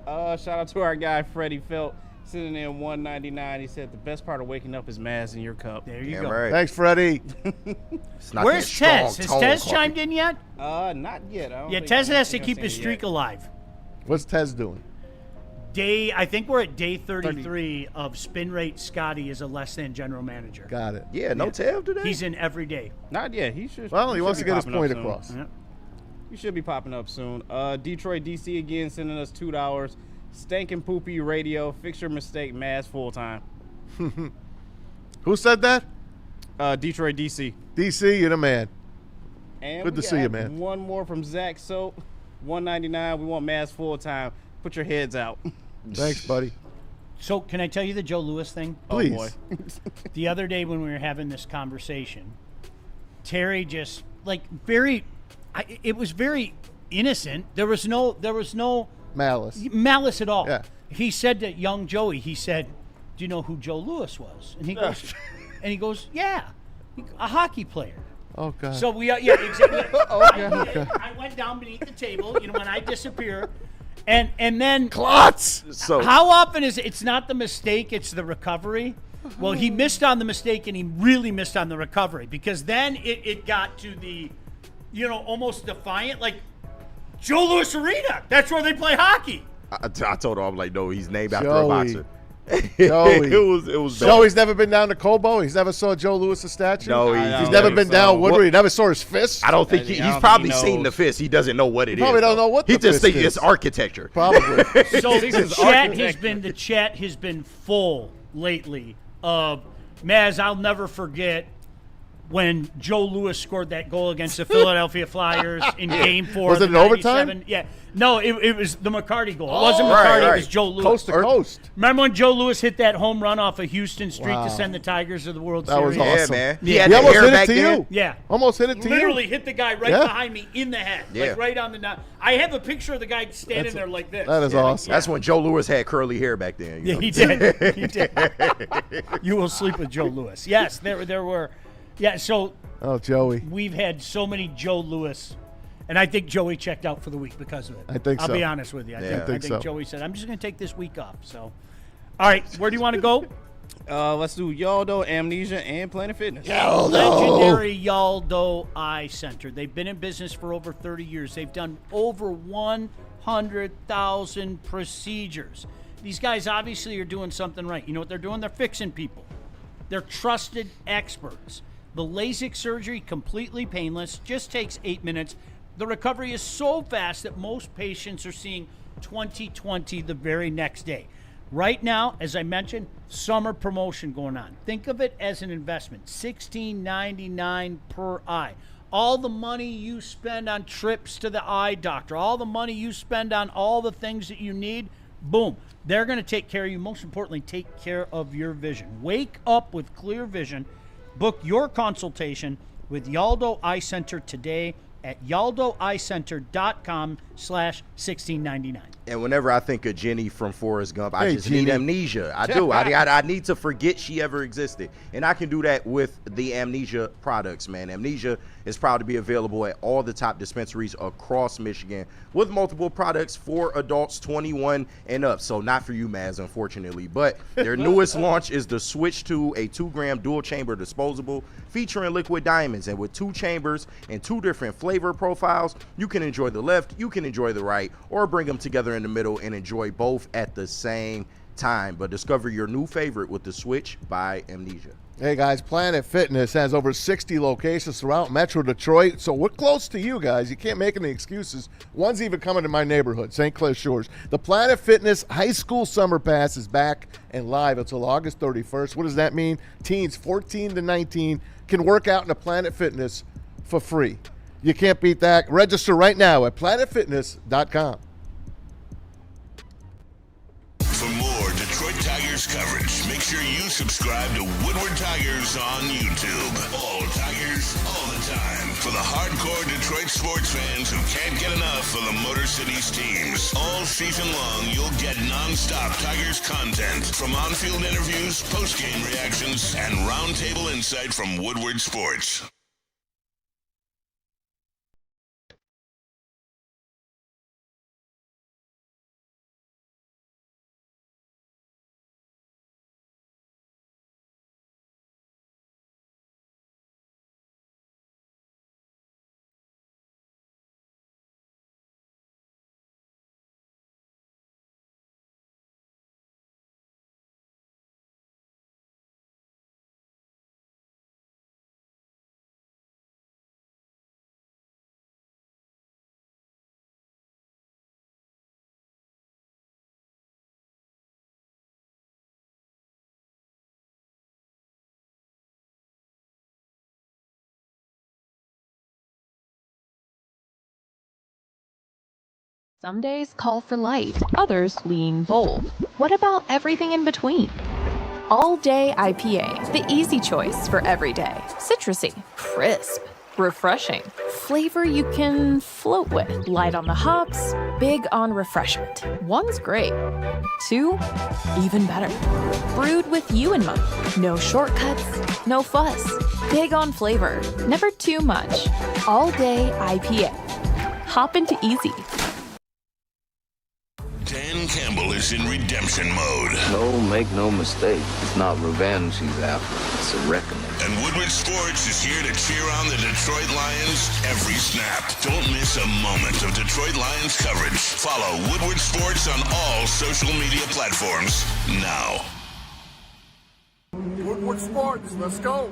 Shout out to our guy Freddie Felt sending in $1.99. He said the best part of waking up is Maz in your cup. There you Damn go. right. Thanks, Freddie. It's not Where's that strong Tez? Has tone Tez coffee. chimed in yet? Not yet. Yeah, Tez has to keep his streak alive. What's Tez doing? I think we're at day 33 of Spin Rate Scotty is a less than general manager. Got it. Yeah, no Tev today? He's in every day. Not yet. He should. Well, he should wants be to get his popping up point soon. across. Yeah. You should be popping up soon. Detroit DC again sending us $2. Stankin' Poopy Radio. Fix your mistake. Maz full time. Who said that? Detroit DC. DC, you're the man. And Good we to see you, got man. One more from Zach Soap. $1.99. We want Maz full time. Put your heads out. Thanks, buddy. So can I tell you the Joe Louis thing? Please. Oh boy. The other day when we were having this conversation, Terry just it was very innocent. There was no Malice. malice at all. Yeah. He said to young Joey, he said, "Do you know who Joe Louis was?" And he goes, "Yeah, a hockey player." Oh, God. So we, yeah, exactly. Okay. I went down beneath the table, when I disappear, and then Klotz! So how often is it's not the mistake, it's the recovery? Well, he missed on the mistake, and he really missed on the recovery because then it got to the, almost defiant, like Joe Louis Arena. That's where they play hockey. I told him, I'm like, no, he's named after a Joey. boxer. Joey. it was bad. Joey's never been down to Cobo. He's never saw Joe Louis' statue. No, He's never been down Woodward. He never saw his fist. I don't think I he's don't think probably he seen the knows. fist. He doesn't know what it is. Probably don't know what he the just fist thinks is. it's architecture. Probably. So Season's the chat has been full lately of Maz. I'll never forget when Joe Louis scored that goal against the Philadelphia Flyers in Game 4. Was it of the in overtime? 97 Yeah. No, it was the McCarty goal. It wasn't McCarty. It was Joe Louis. Coast to coast. Remember when Joe Louis hit that home run off of Houston Street Wow. to send the Tigers to the World That was Series? awesome. Yeah, man. Yeah. had He the almost hair hit it back to then. you. Yeah. Almost hit it to Literally you. hit the guy right Yeah. behind me in the head. Yeah. Like right on the nut. I have a picture of the guy standing there like this. That is awesome. That's when Joe Louis had curly hair back then. Yeah, he did. He did. You will sleep with Joe Louis. Yes, there were. Yeah, so Oh, Joey. we've had so many Joe Louis, and I think Joey checked out for the week because of it. I think I'll so. be honest with you. I Yeah. think so. Joey said, I'm just going to take this week off. So, all right, where do you want to go? Let's do Yaldo, Amnesia, and Planet Fitness. Legendary Yaldo Eye Center. They've been in business for over 30 years. They've done over 100,000 procedures. These guys obviously are doing something right. You know what they're doing? They're fixing people. They're trusted experts. The LASIK surgery, completely painless, just takes 8 minutes. The recovery is so fast that most patients are seeing 20/20 the very next day. Right now, as I mentioned, summer promotion going on. Think of it as an investment, $16.99 per eye. All the money you spend on trips to the eye doctor, all the money you spend on all the things that you need, boom, they're going to take care of you. Most importantly, take care of your vision. Wake up with clear vision. Book your consultation with Yaldo Eye Center today at yaldoeyecenter.com/1699. And whenever I think of Jenny from Forrest Gump, I Hey, just Jenny. need amnesia. I do. I need to forget she ever existed. And I can do that with the Amnesia products, man. Amnesia is proud to be available at all the top dispensaries across Michigan with multiple products for adults 21 and up. So not for you, Maz, unfortunately. But their newest launch is the Switch to a 2-gram dual-chamber disposable featuring liquid diamonds. And with 2 chambers and 2 different flavor profiles, you can enjoy the left, you can enjoy the right, or bring them together in the middle and enjoy both at the same time. But discover your new favorite with the Switch by Amnesia. Hey, guys, Planet Fitness has over 60 locations throughout Metro Detroit, so we're close to you guys. You can't make any excuses. One's even coming to my neighborhood, St. Clair Shores. The Planet Fitness High School Summer Pass is back and live until August 31st. What does that mean? Teens 14 to 19 can work out in a Planet Fitness for free. You can't beat that. Register right now at planetfitness.com. For more Detroit Tigers coverage, make sure you subscribe to Woodward Tigers on YouTube. All Tigers, all the time. For the hardcore Detroit sports fans who can't get enough of the Motor City's teams. All season long, you'll get nonstop Tigers content from on-field interviews, post-game reactions, and roundtable insight from Woodward Sports. Some days call for light, others lean bold. What about everything in between? All Day IPA, the easy choice for every day. Citrusy, crisp, refreshing. Flavor you can float with. Light on the hops, big on refreshment. One's great. 2, even better. Brewed with you in mind. No shortcuts, no fuss. Big on flavor, never too much. All Day IPA. Hop into easy. Dan Campbell is in redemption mode. No, make no mistake. It's not revenge he's after. It's a reckoning. And Woodward Sports is here to cheer on the Detroit Lions every snap. Don't miss a moment of Detroit Lions coverage. Follow Woodward Sports on all social media platforms now. Woodward Sports, let's go.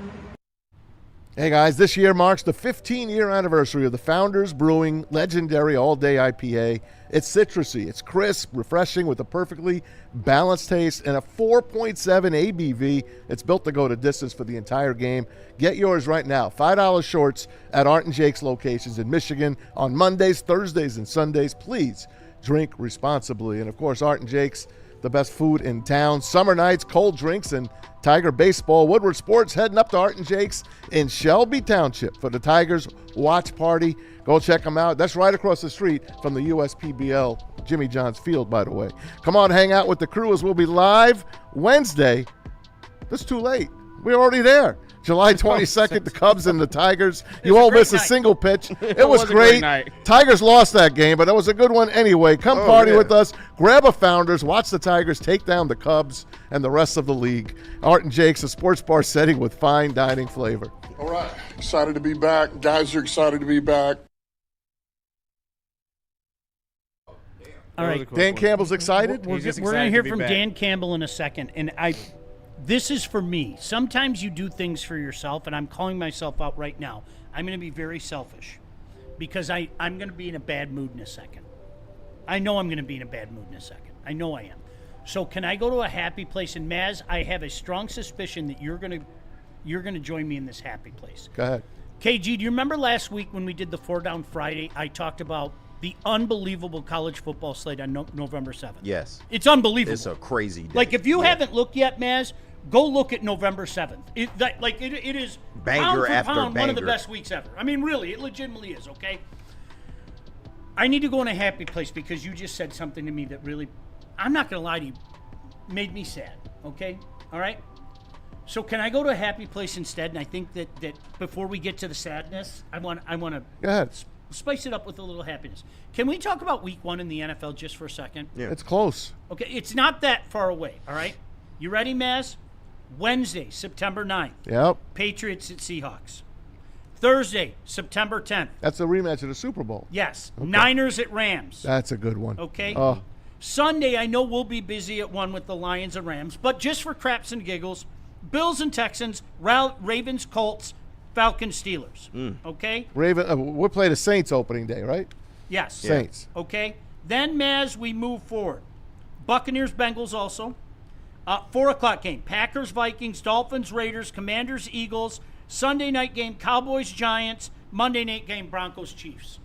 Hey guys, this year marks the 15-year anniversary of the Founders Brewing legendary all-day IPA It's citrusy, it's crisp, refreshing with a perfectly balanced taste and a 4.7 ABV. It's built to go the distance for the entire game. Get yours right now. $5 shorts at Art and Jake's locations in Michigan on Mondays, Thursdays, and Sundays. Please drink responsibly. And, of course, Art and Jake's, the best food in town. Summer nights, cold drinks, and Tiger baseball. Woodward Sports heading up to Art and Jake's in Shelby Township for the Tigers watch party. Go check them out. That's right across the street from the USPBL Jimmy John's Field, by the way. Come on, hang out with the crew as we'll be live Wednesday. That's too late. We're already there. July 22nd, the Cubs and the Tigers. You won't miss a single pitch. It was great. Tigers lost that game, but it was a good one anyway. Come party with us. Grab a Founders. Watch the Tigers take down the Cubs and the rest of the league. Art and Jake's, a sports bar setting with fine dining flavor. All right. Excited to be back. Guys are excited to be back. All right. Dan Campbell's excited? We're going to hear from Dan Campbell in a second. And this is for me. Sometimes you do things for yourself, and I'm calling myself out right now. I'm going to be very selfish because I'm going to be in a bad mood in a second. I know I'm going to be in a bad mood in a second. I know I am. So can I go to a happy place? And Maz, I have a strong suspicion that you're going to join me in this happy place. Go ahead. KG, do you remember last week when we did the 4 Down Friday, I talked about the unbelievable college football slate on November 7th? Yes. It's unbelievable. It's a crazy day. Like, if you haven't looked yet, Maz, go look at November 7th. It is banger pound for after pound one of the banger. best weeks ever. I mean, really, it legitimately is, okay? I need to go in a happy place because you just said something to me that really, I'm not going to lie to you, made me sad, okay? All right? So can I go to a happy place instead? And I think that before we get to the sadness, I want to Go ahead. spice it up with a little happiness. Can we talk about week 1 in the NFL just for a second? Yeah. It's close. Okay, it's not that far away, all right? You ready, Maz? Wednesday, September 9th. Yep. Patriots at Seahawks. Thursday, September 10th. That's a rematch of the Super Bowl. Yes. Okay. Niners at Rams. That's a good one. Okay. Oh. Sunday, I know we'll be busy at 1 with the Lions and Rams, but just for craps and giggles, Bills and Texans, Ravens, Colts, Falcons, Steelers. Okay? We'll play the Saints opening day, right? Yes. Saints. Okay. Then, Maz, we move forward. Buccaneers, Bengals also. 4 o'clock game. Packers, Vikings, Dolphins, Raiders, Commanders, Eagles. Sunday night game, Cowboys, Giants. Monday night game, Broncos, Chiefs.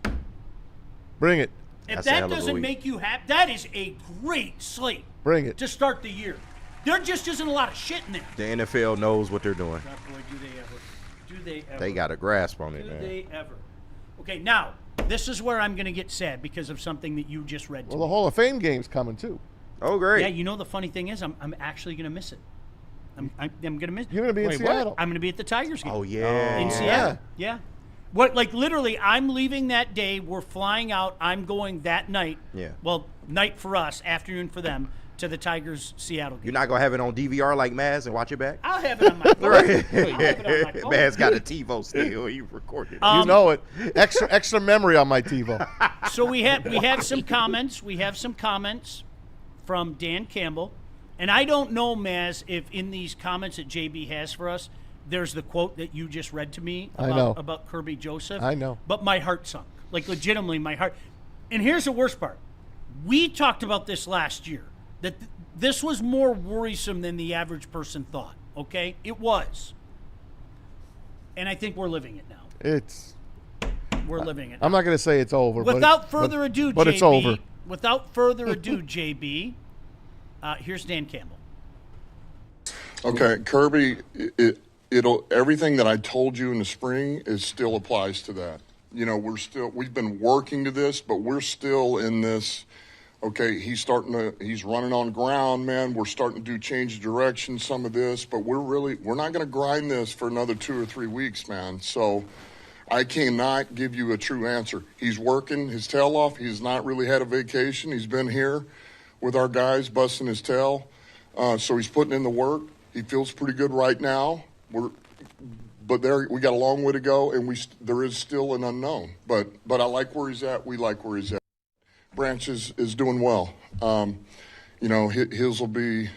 Bring it. If That's a hell that of a doesn't week. make you happy, that is a great slate. Bring it. To start the year. There just isn't a lot of shit in there. The NFL knows what they're doing. God, boy, do they ever. Do they ever. They got a grasp on it, Do man. they ever. Okay, now, this is where I'm going to get sad because of something that you just read to Well, the me. Hall of Fame game's coming, too. Oh, great. Yeah, you know the funny thing is, I'm actually going to miss it. I'm going to miss it. You're going to be in Wait, Seattle. what? I'm going to be at the Tigers game. Oh, yeah. In Seattle. Yeah. What? Like, literally, I'm leaving that day. We're flying out. I'm going that night. Yeah. Well, night for us, afternoon for them, to the Tigers Seattle game. You're not going to have it on DVR like Maz and watch it back? I'll have it on my phone. Right. I'll have it on my phone. Man's got a TiVo still. He recorded it. You know it. Extra memory on my TiVo. So we have some comments. We have some comments from Dan Campbell. And I don't know, Maz, if in these comments that JB has for us, there's the quote that you just read to me about Kirby Joseph. I know. But my heart sunk. Like, legitimately, my heart. And here's the worst part. We talked about this last year, that this was more worrisome than the average person thought, okay? It was. And I think we're living it now. We're living it now. I'm not going to say it's over. Without further ado, but JB. it's over. Without further ado, JB, here's Dan Campbell. Okay, Kirby, it'll everything that I told you in the spring still applies to that. You know, we've been working to this, but we're still in this. Okay, he's running on ground, man. We're starting to change of direction, some of this, but we're not going to grind this for another 2 or 3 weeks, man. So I cannot give you a true answer. He's working his tail off. He's not really had a vacation. He's been here with our guys, busting his tail. So he's putting in the work. He feels pretty good right now. But we got a long way to go, and there is still an unknown. But I like where he's at. We like where he's at. Branch is doing well. You know, his will be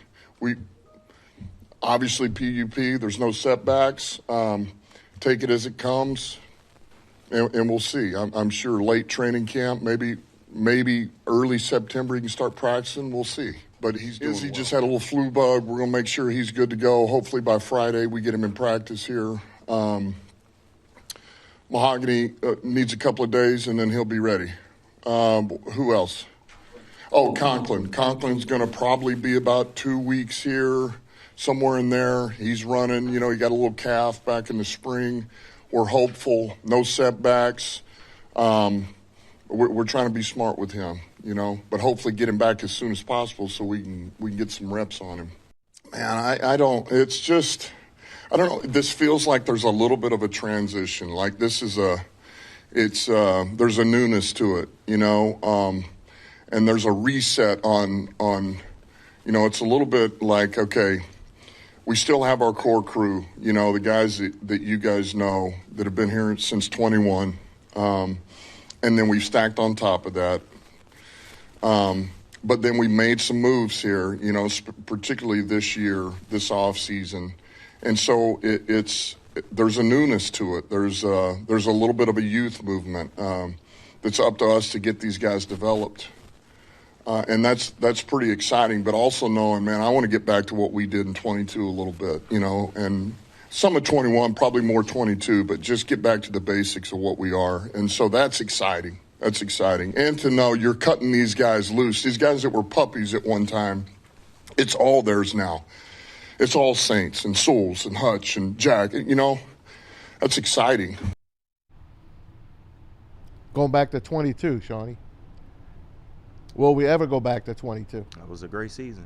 obviously PUP. There's no setbacks. Take it as it comes, and we'll see. I'm sure late training camp, maybe maybe early September he can start practicing. We'll see. But he just had a little flu bug. We're going to make sure he's good to go. Hopefully by Friday we get him in practice here. Mahogany needs a couple of days, and then he'll be ready. Who else? Oh, Conklin. Conklin's going to probably be about 2 weeks here, somewhere in there. He's running. He got a little calf back in the spring. We're hopeful. No setbacks. We're trying to be smart with him, but hopefully get him back as soon as possible so we can get some reps on him. Man, I don't – it's just – I don't know. This feels like there's a little bit of a transition. Like this is there's a newness to it, and there's a reset on, it's a little bit like, okay, we still have our core crew, the guys that you guys know that have been here since 21. And then we've stacked on top of that. But then we made some moves here, particularly this year, this off season. And so there's a newness to it. There's a little bit of a youth movement that's up to us to get these guys developed, and that's pretty exciting. But also knowing, man, I want to get back to what we did in 22 a little bit, and some of 21, probably more 22, but just get back to the basics of what we are. And so that's exciting. That's exciting. And to know you're cutting these guys loose, these guys that were puppies at one time, it's all theirs now. It's all Saints and Souls and Hutch and Jack. That's exciting. Going back to 22, Shawnee. Will we ever go back to 22? That was a great season.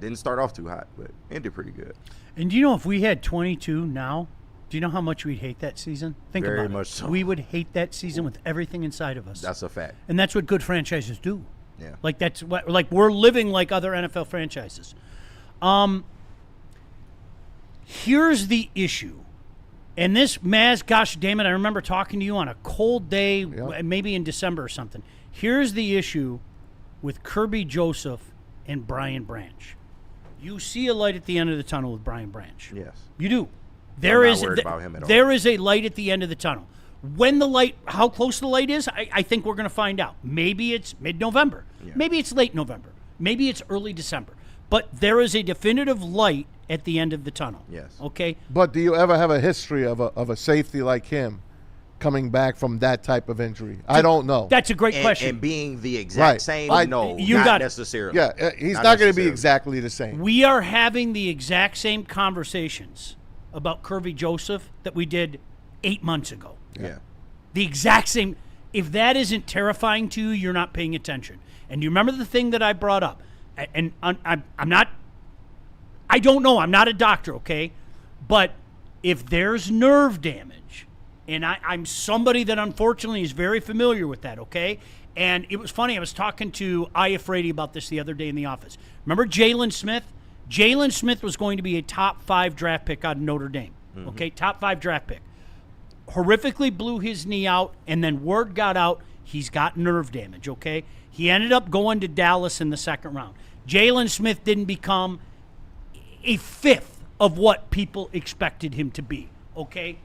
Didn't start off too hot, but ended pretty good. And if we had 22 now, do you know how much we'd hate that season? Think about it. Very much so. We would hate that season with everything inside of us. That's a fact. And that's what good franchises do. Yeah. Like we're living like other NFL franchises. Here's the issue. And this, Maz, gosh damn it, I remember talking to you on a cold day, maybe in December or something. Here's the issue with Kirby Joseph and Brian Branch. You see a light at the end of the tunnel with Brian Branch. Yes. You do. I'm not worried about him at all. There is a light at the end of the tunnel. When the light, how close the light is, I think we're going to find out. Maybe it's mid-November. Yeah. Maybe it's late November. Maybe it's early December. But there is a definitive light at the end of the tunnel. Yes. Okay? But do you ever have a history of a safety like him coming back from that type of injury? I don't know. That's a great question. And being the exact same? No, not necessarily. Yeah, he's not going to be exactly the same. We are having the exact same conversations about Kirby Joseph that we did 8 months ago. Yeah. The exact same. If that isn't terrifying to you, you're not paying attention. And you remember the thing that I brought up? And I'm not, I don't know, I'm not a doctor, okay? But if there's nerve damage, and I'm somebody that unfortunately is very familiar with that, okay? And it was funny, I was talking to Frady about this the other day in the office. Remember Jalen Smith? Jalen Smith was going to be a top 5 draft pick out of Notre Dame, okay? Top 5 draft pick. Horrifically blew his knee out, and then word got out he's got nerve damage, okay? He ended up going to Dallas in the second round. Jalen Smith didn't become a fifth of what people expected him to be, okay?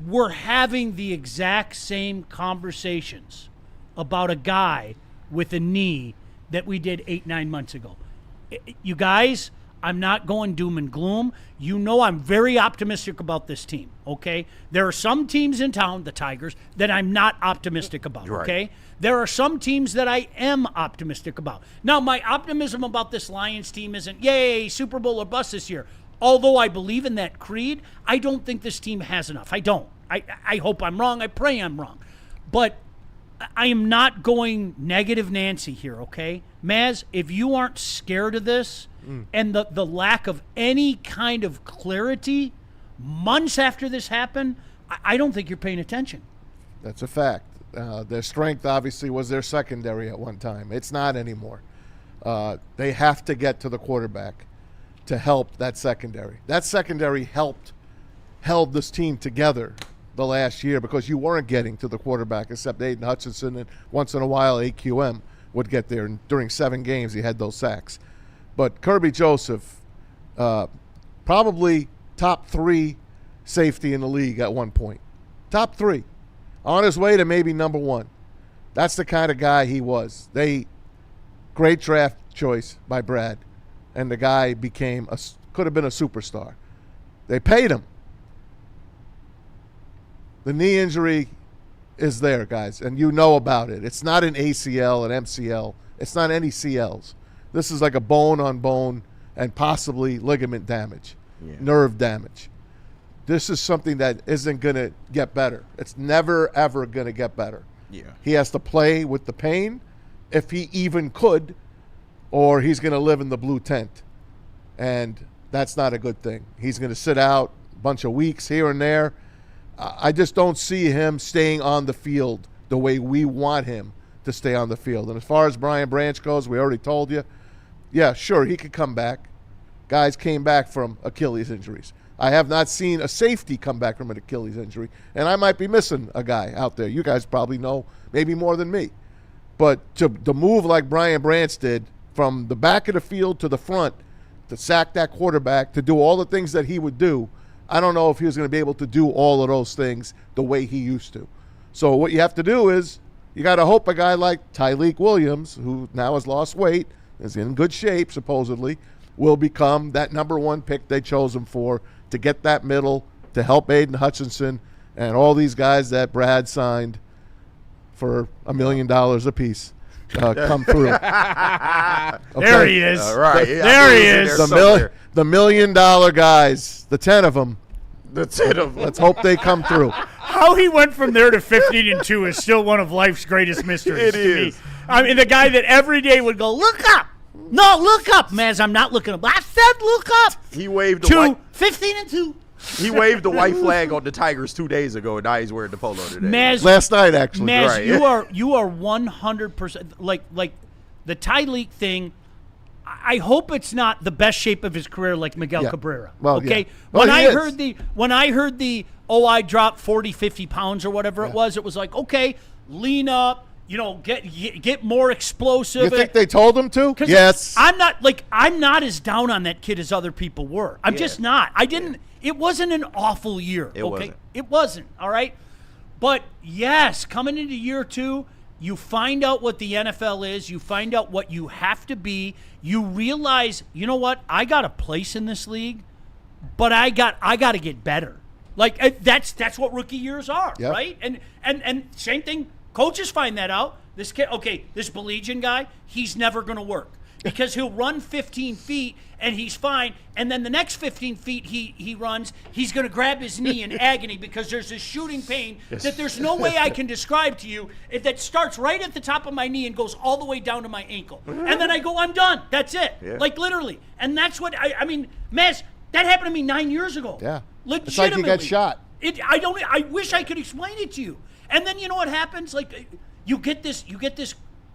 We're having the exact same conversations about a guy with a knee that we did 8-9 months ago. You guys, I'm not going doom and gloom. You know I'm very optimistic about this team, okay? There are some teams in town, the Tigers, that I'm not optimistic about, okay? Right. There are some teams that I am optimistic about. Now, my optimism about this Lions team isn't, yay, Super Bowl or bust this year. Although I believe in that creed, I don't think this team has enough. I don't. I hope I'm wrong. I pray I'm wrong. But I am not going negative Nancy here, okay? Maz, if you aren't scared of this and the lack of any kind of clarity months after this happened, I don't think you're paying attention. That's a fact. Their strength, obviously, was their secondary at one time. It's not anymore. They have to get to the quarterback to help that secondary. That secondary held this team together the last year because you weren't getting to the quarterback except Aiden Hutchinson, and once in a while AQM would get there. And during 7 games, he had those sacks. But Kirby Joseph, probably top 3 safety in the league at one point. Top 3. On his way to maybe number 1. That's the kind of guy he was. Great draft choice by Brad, and the guy could have been a superstar. They paid him. The knee injury is there, guys, and you know about it. It's not an ACL, an MCL. It's not any CLs. This is like a bone-on-bone and possibly ligament damage, nerve damage. This is something that isn't going to get better. It's never, ever going to get better. Yeah. He has to play with the pain, if he even could, or he's going to live in the blue tent. And that's not a good thing. He's going to sit out a bunch of weeks here and there. I just don't see him staying on the field the way we want him to stay on the field. And as far as Brian Branch goes, we already told you, yeah, sure, he could come back. Guys came back from Achilles injuries. I have not seen a safety come back from an Achilles injury, and I might be missing a guy out there. You guys probably know maybe more than me. But to move like Brian Branch did from the back of the field to the front, to sack that quarterback, to do all the things that he would do, I don't know if he was going to be able to do all of those things the way he used to. So what you have to do is you got to hope a guy like Tyleik Williams, who now has lost weight, is in good shape supposedly, will become that number one pick they chose him for, to get that middle, to help Aiden Hutchinson and all these guys that Brad signed for $1 million apiece come through. Okay? There he is. Right. There he is. The $1 million guys, the 10 of them. The 10 of them. Let's hope they come through. How he went from there to 15-2 is still one of life's greatest mysteries. It to is. Me. I mean, the guy that every day would go, look up. No, look up, Maz. I'm not looking up. I said look up. He waved the to white 15-2. He waved the white flag on the Tigers 2 days ago, and now he's wearing the polo today. Maz, last night actually. Maz, Right. you are 100% like the Tyleik thing. I hope it's not the best shape of his career like Miguel Cabrera. Well, okay. yeah. Well, When he I heard the I dropped 40, 50 pounds or whatever it was like, okay, lean up, get more explosive. You think they told him to? Yes. I'm not as down on that kid as other people were. I'm just not. It wasn't an awful year. It wasn't. All right. But yes, coming into year 2, you find out what the NFL is. You find out what you have to be. You realize, you know what? I got a place in this league, but I got to get better. Like that's what rookie years are, right? And same thing. Coaches find that out. This kid, this Belegian guy, he's never going to work because he'll run 15 feet and he's fine. And then the next 15 feet he runs, he's going to grab his knee in agony because there's this shooting pain that there's no way I can describe to you that starts right at the top of my knee and goes all the way down to my ankle. And then I go, I'm done. That's it. Yeah. Like literally. And that's what I mean, Maz, that happened to me 9 years ago. Yeah. Legitimately. It's like you got shot. I wish I could explain it to you. And then you know what happens? Like you get this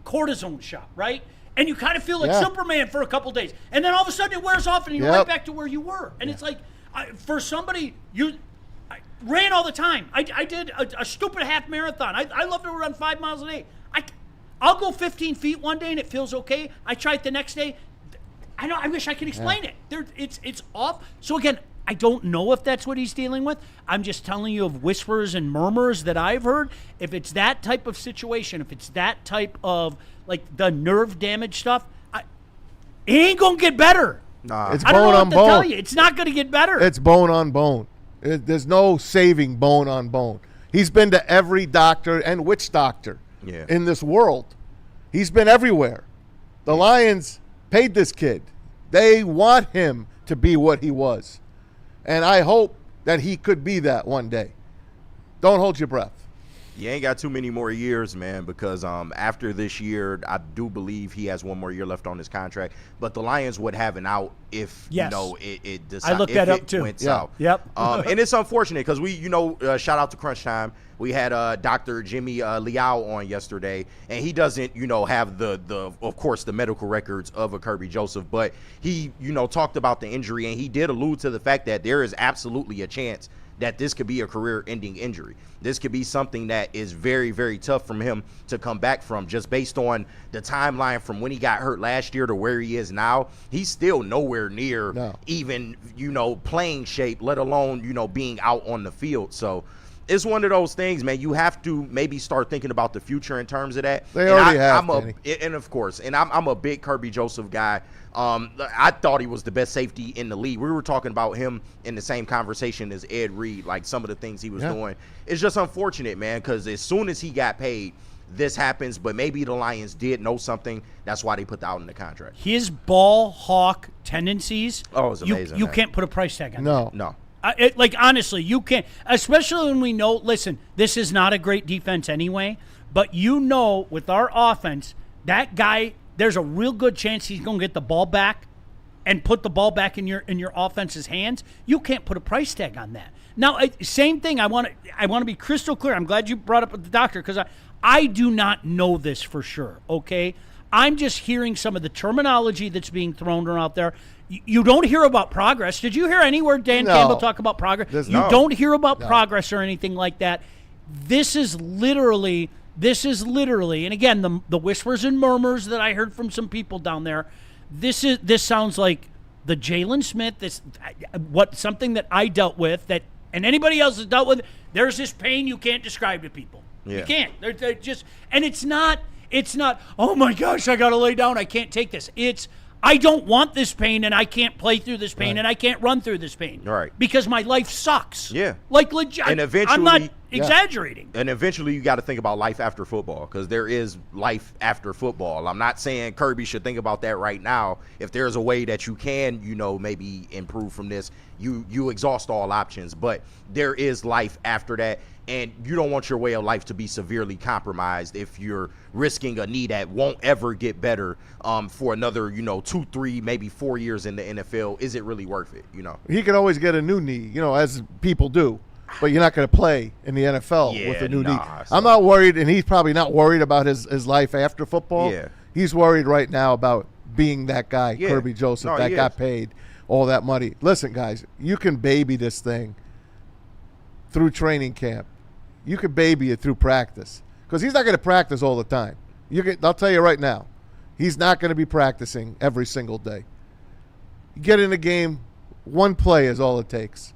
cortisone shot, right? And you kind of feel like Superman for a couple days. And then all of a sudden it wears off and you're right back to where you were. And it's like, for somebody, I ran all the time. I did a stupid half marathon. I love to run 5 miles a day. I'll go 15 feet one day and it feels okay. I try it the next day. I wish I could explain it. It's off. So again, I don't know if that's what he's dealing with. I'm just telling you of whispers and murmurs that I've heard. If it's that type of situation, if it's that type of like the nerve damage stuff, it ain't gonna get better. Nah, it's I don't bone know on what to bone. tell you. It's not gonna get better. It's bone on bone. There's no saving bone on bone. He's been to every doctor and witch doctor in this world. He's been everywhere. The Lions paid this kid. They want him to be what he was. And I hope that he could be that one day. Don't hold your breath. You ain't got too many more years, man, because after this year, I do believe he has one more year left on his contract. But the Lions would have an out if it decided. I looked that up too. Went south. Yep. And it's unfortunate because we, shout out to Crunch Time. We had Dr. Jimmy Liao on yesterday, and he doesn't, have the of course the medical records of a Kirby Joseph, but he, talked about the injury, and he did allude to the fact that there is absolutely a chance that this could be a career-ending injury. This could be something that is very, very tough for him to come back from, just based on the timeline from when he got hurt last year to where he is now. He's still nowhere near even, playing shape, let alone, being out on the field. So it's one of those things, man. You have to maybe start thinking about the future in terms of that. They already have, and of course, I'm a big Kirby Joseph guy. I thought he was the best safety in the league. We were talking about him in the same conversation as Ed Reed, like some of the things he was doing. It's just unfortunate, man, because as soon as he got paid, this happens. But maybe the Lions did know something. That's why they put that out in the contract. His ball hawk tendencies. Oh, it's amazing. You can't put a price tag on No. No. Like, honestly, you can't. Especially when we know, listen, this is not a great defense anyway. But you know, with our offense, that guy, there's a real good chance he's going to get the ball back and put the ball back in your offense's hands. You can't put a price tag on that. Now, same thing. I want to be crystal clear. I'm glad you brought up the doctor because I do not know this for sure, okay? I'm just hearing some of the terminology that's being thrown around there. You don't hear about progress. Did you hear anywhere Dan Campbell talk about progress? You don't hear about progress or anything like that. This is literally, and again, the whispers and murmurs that I heard from some people down there, this sounds like the Jalen Smith, something that I dealt with, that and anybody else has dealt with. There's this pain you can't describe to people. Yeah. You can't. They're just, and it's not, oh my gosh, I got to lay down. I can't take this. It's, I don't want this pain, and I can't play through this pain, and I can't run through this pain. Right. Because my life sucks. Yeah. Like, legit. And eventually, I'm not exaggerating. And eventually you got to think about life after football, because there is life after football. I'm not saying Kirby should think about that right now. If there's a way that you can, maybe improve from this, you exhaust all options. But there is life after that. And you don't want your way of life to be severely compromised if you're risking a knee that won't ever get better for another, 2, 3, maybe 4 years in the NFL. Is it really worth it? He could always get a new knee, as people do. But you're not going to play in the NFL with a new knee. I'm not worried, and he's probably not worried about his life after football. Yeah. He's worried right now about being that guy, Kirby Joseph, that got paid all that money. Listen, guys, you can baby this thing through training camp. You could baby it through practice because he's not going to practice all the time. I'll tell you right now, he's not going to be practicing every single day. You get in a game, one play is all it takes.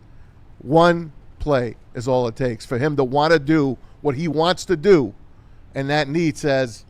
One play is all it takes for him to want to do what he wants to do, and that knee says,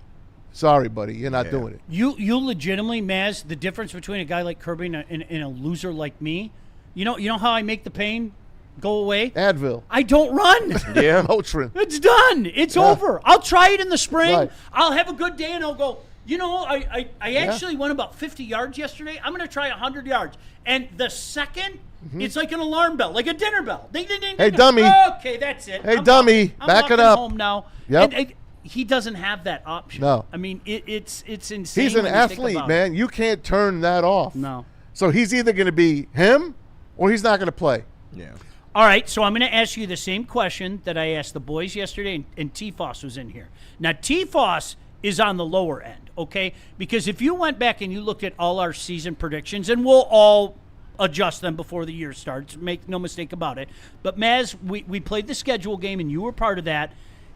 sorry, buddy, you're not doing it. You legitimately, Maz, the difference between a guy like Kirby and a loser like me, you know how I make the pain go away? Advil. I don't run. Yeah. Motrin. It's done. It's over. I'll try it in the spring. Right. I'll have a good day, and I'll go, I actually went about 50 yards yesterday. I'm going to try 100 yards. And the second, it's like an alarm bell, like a dinner bell. Ding, ding, ding, Hey, ding. dummy. Okay, that's it. Hey, dummy. I'm Back it walking up. home now. Yep. And he doesn't have that option. No. I mean, it's insane. He's an when you think athlete, about man. You can't turn that off. No. So he's either going to be him or he's not going to play. Yeah. All right, so I'm going to ask you the same question that I asked the boys yesterday, and T-Foss was in here. Now, T-Foss is on the lower end, okay? Because if you went back and you looked at all our season predictions, and we'll all adjust them before the year starts, make no mistake about it. But, Maz, we played the schedule game, and you were part of that.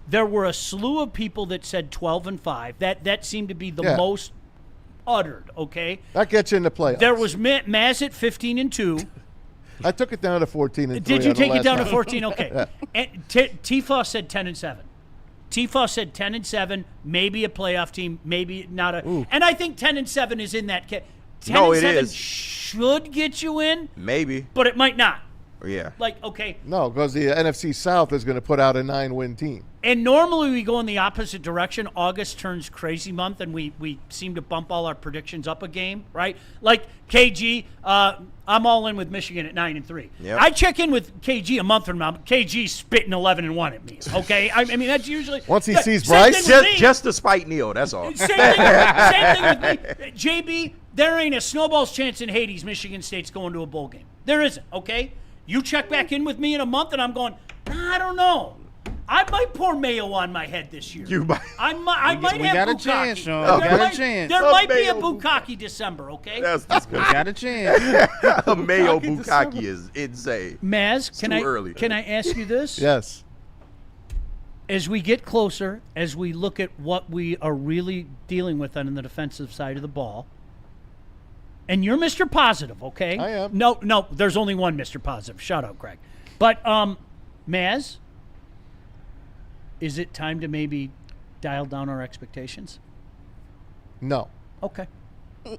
There were a slew of people that said 12-5. That seemed to be the most uttered, okay? That gets you in the playoffs. There was Maz at 15-2. I took it down to 14-3. Did you take it down to 14? time. Okay. And T-Foss said 10-7. T-Foss said 10-7, maybe a playoff team, maybe not a. Ooh. And I think 10-7 is in that. 10-7 should get you in, Maybe. but it might not. Yeah. Like, okay. No, because the NFC South is going to put out a 9-win team. And normally we go in the opposite direction. August turns crazy month, and we seem to bump all our predictions up a game, right? Like KG, I'm all in with Michigan at 9-3. Yep. I check in with KG a month from now. KG's spitting 11-1 at me. Okay, I mean that's usually once he sees same Bryce. thing with me. Just to spite Neil, that's all. Same thing with me. JB, there ain't a snowball's chance in Hades Michigan State's going to a bowl game. There isn't. Okay, you check back in with me in a month, and I'm going, I don't know. I might pour mayo on my head this year. You might. I might We have got a bukkake. chance, Sean. We got a chance. There A might be a mayo bukkake December, okay? That's We got a chance. a mayo bukkake is insane. Maz, too early. can I ask you this? Yes. As we get closer, as we look at what we are really dealing with on the defensive side of the ball, and you're Mr. Positive, okay? I am. No, there's only one Mr. Positive. Shout out, Greg. But, Maz, is it time to maybe dial down our expectations? No. Okay.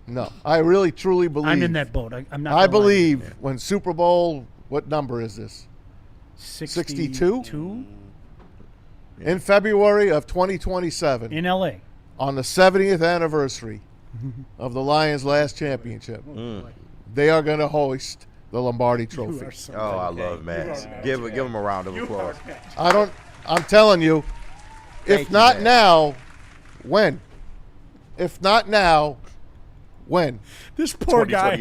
No. I really, truly believe. I'm in that boat. I'm not. I believe when Super Bowl, what number is this? 62? In February of 2027. In L.A. On the 70th anniversary of the Lions' last championship, they are going to hoist the Lombardi Trophy. I love Maz. Give him a round of applause. I'm telling you, Thank if you, not man. now, when? If not now, when? This poor guy.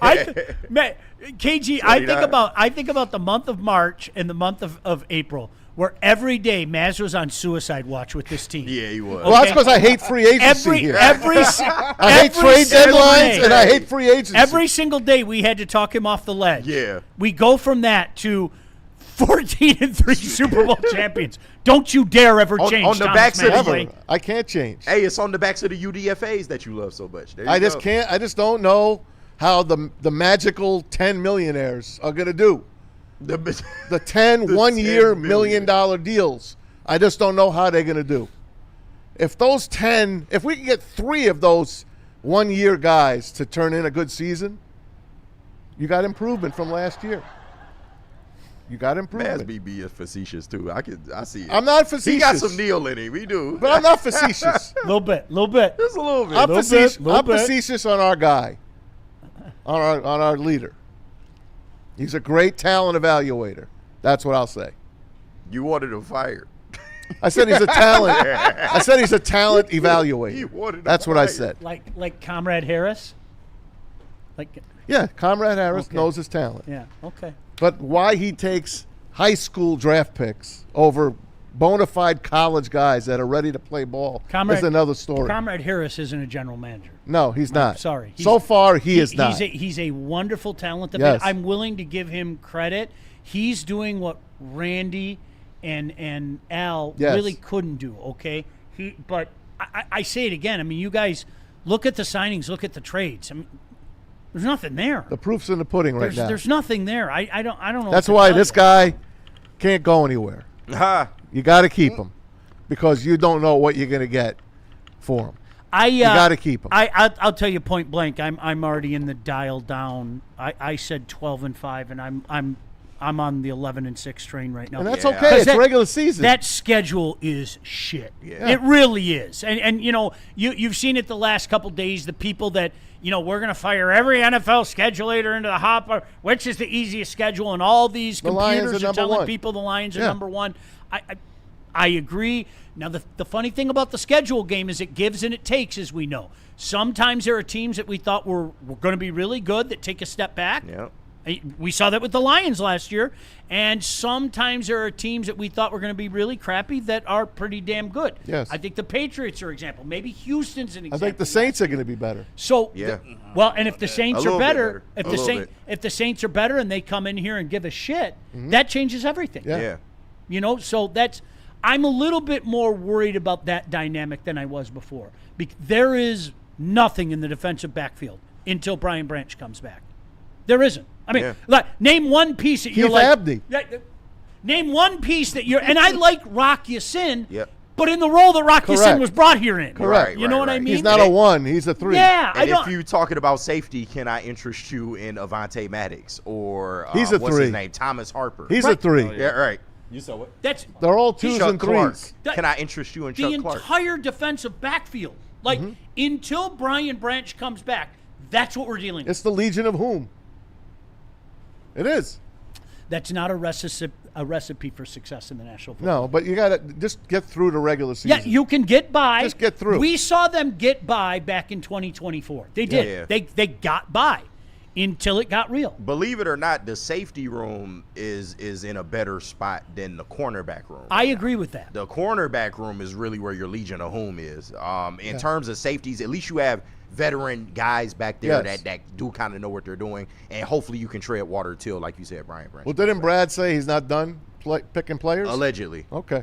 2028. Man, KG, I think about the month of March and the month of April, where every day Maz was on suicide watch with this team. Yeah, he was. Well, that's because I hate free agency here. I hate trade deadlines and I hate free agency. Every single day we had to talk him off the ledge. Yeah. We go from that to 14-3 Super Bowl champions. Don't you dare ever change. On the Thomas backs of the Mattingly. I can't change. Hey, it's on the backs of the UDFAs that you love so much. There you I just go. can't. I just don't know how the magical 10 millionaires are going to do. The 10 The one-year $10 million deals. I just don't know how they're going to do. If those 10, if we can get 3 of those one-year guys to turn in a good season, you got improvement from last year. You got improvement. Maz BB is facetious too. I see it. I'm not facetious. He got some Neil in him. We do. But I'm not facetious. Little bit. Just a little bit. I'm Little bit. facetious on our guy, on our leader. He's a great talent evaluator. That's what I'll say. You wanted him fired. I said he's a talent. I said he's a talent evaluator. You wanted him That's what I fired. said. Like Comrade Harris? Yeah, Comrade Harris Okay. knows his talent. Yeah, okay. But why he takes high school draft picks over bona fide college guys that are ready to play ball is another story. Comrade Harris isn't a general manager. No, he's not. Sorry. So far, he is not. He's a wonderful talent. Yes. I'm willing to give him credit. He's doing what Randy and Al Yes. really couldn't do, okay? But I say it again. I mean, you guys look at the signings, look at the trades. I mean, there's nothing there. The proof's in the pudding right now. There's nothing there. I don't know. That's what to why tell this you. guy can't go anywhere. Ha. You got to keep him because you don't know what you're going to get for him. You got to keep him. I'll tell you point blank. I'm already in the dial down. I said 12-5, and I'm on the 11-6 train right now. And that's Yeah. okay. It's regular season. That schedule is shit. Yeah. It really is. And you know, you've seen it the last couple days. The people that, you know, we're going to fire every NFL schedulator into the hopper, which is the easiest schedule, and all these The Lions computers are are number telling one. people the Lions are Yeah. number one. I agree. Now, the funny thing about the schedule game is it gives and it takes, as we know. Sometimes there are teams that we thought were going to be really good that take a step back. Yeah. We saw that with the Lions last year. And sometimes there are teams that we thought were going to be really crappy that are pretty damn good. Yes. I think the Patriots are an example. Maybe Houston's an I example. think the Saints are going to be better. So, Yeah. well, and if the Saints A little are bit better, better. if the Saints are better and they come in here and give a shit, that changes everything. Yeah. Yeah. You know, so I'm a little bit more worried about that dynamic than I was before. There is nothing in the defensive backfield until Brian Branch comes back. There isn't. I mean, like, name one piece that you're Keith like. Abney. Name one piece that you're. And I like Rock Ya-Sin, Yep. but in the role that Rock Ya-Sin Correct. was brought here in. Correct. You know what I Right. mean? He's not a 1. He's a 3. Yeah, I And don't. if you're talking about safety, can I interest you in Avonte Maddox or He's a what's 3. his name? Thomas Harper. He's a 3. yeah, right. You saw what? That's They're all 2s Chuck and Clark. 3s. Can I interest you in the Chuck Clark? entire defensive backfield. Like, until Brian Branch comes back, that's what we're dealing with. It's the Legion of whom? It is. That's not a recipe for success in the National Football. No, but you got to just get through the regular season. Yeah, you can get by. Just get through. We saw them get by back in 2024. They did. Yeah. They got by until it got real. Believe it or not, the safety room is in a better spot than the cornerback room. I agree with that. The cornerback room is really where your Legion of Whom is. In terms of safeties, at least you have veteran guys back there Yes. that do kind of know what they're doing, and hopefully you can tread water till, like you said, Brian Branch. Well, didn't Brad say he's not done picking players? Allegedly. Okay.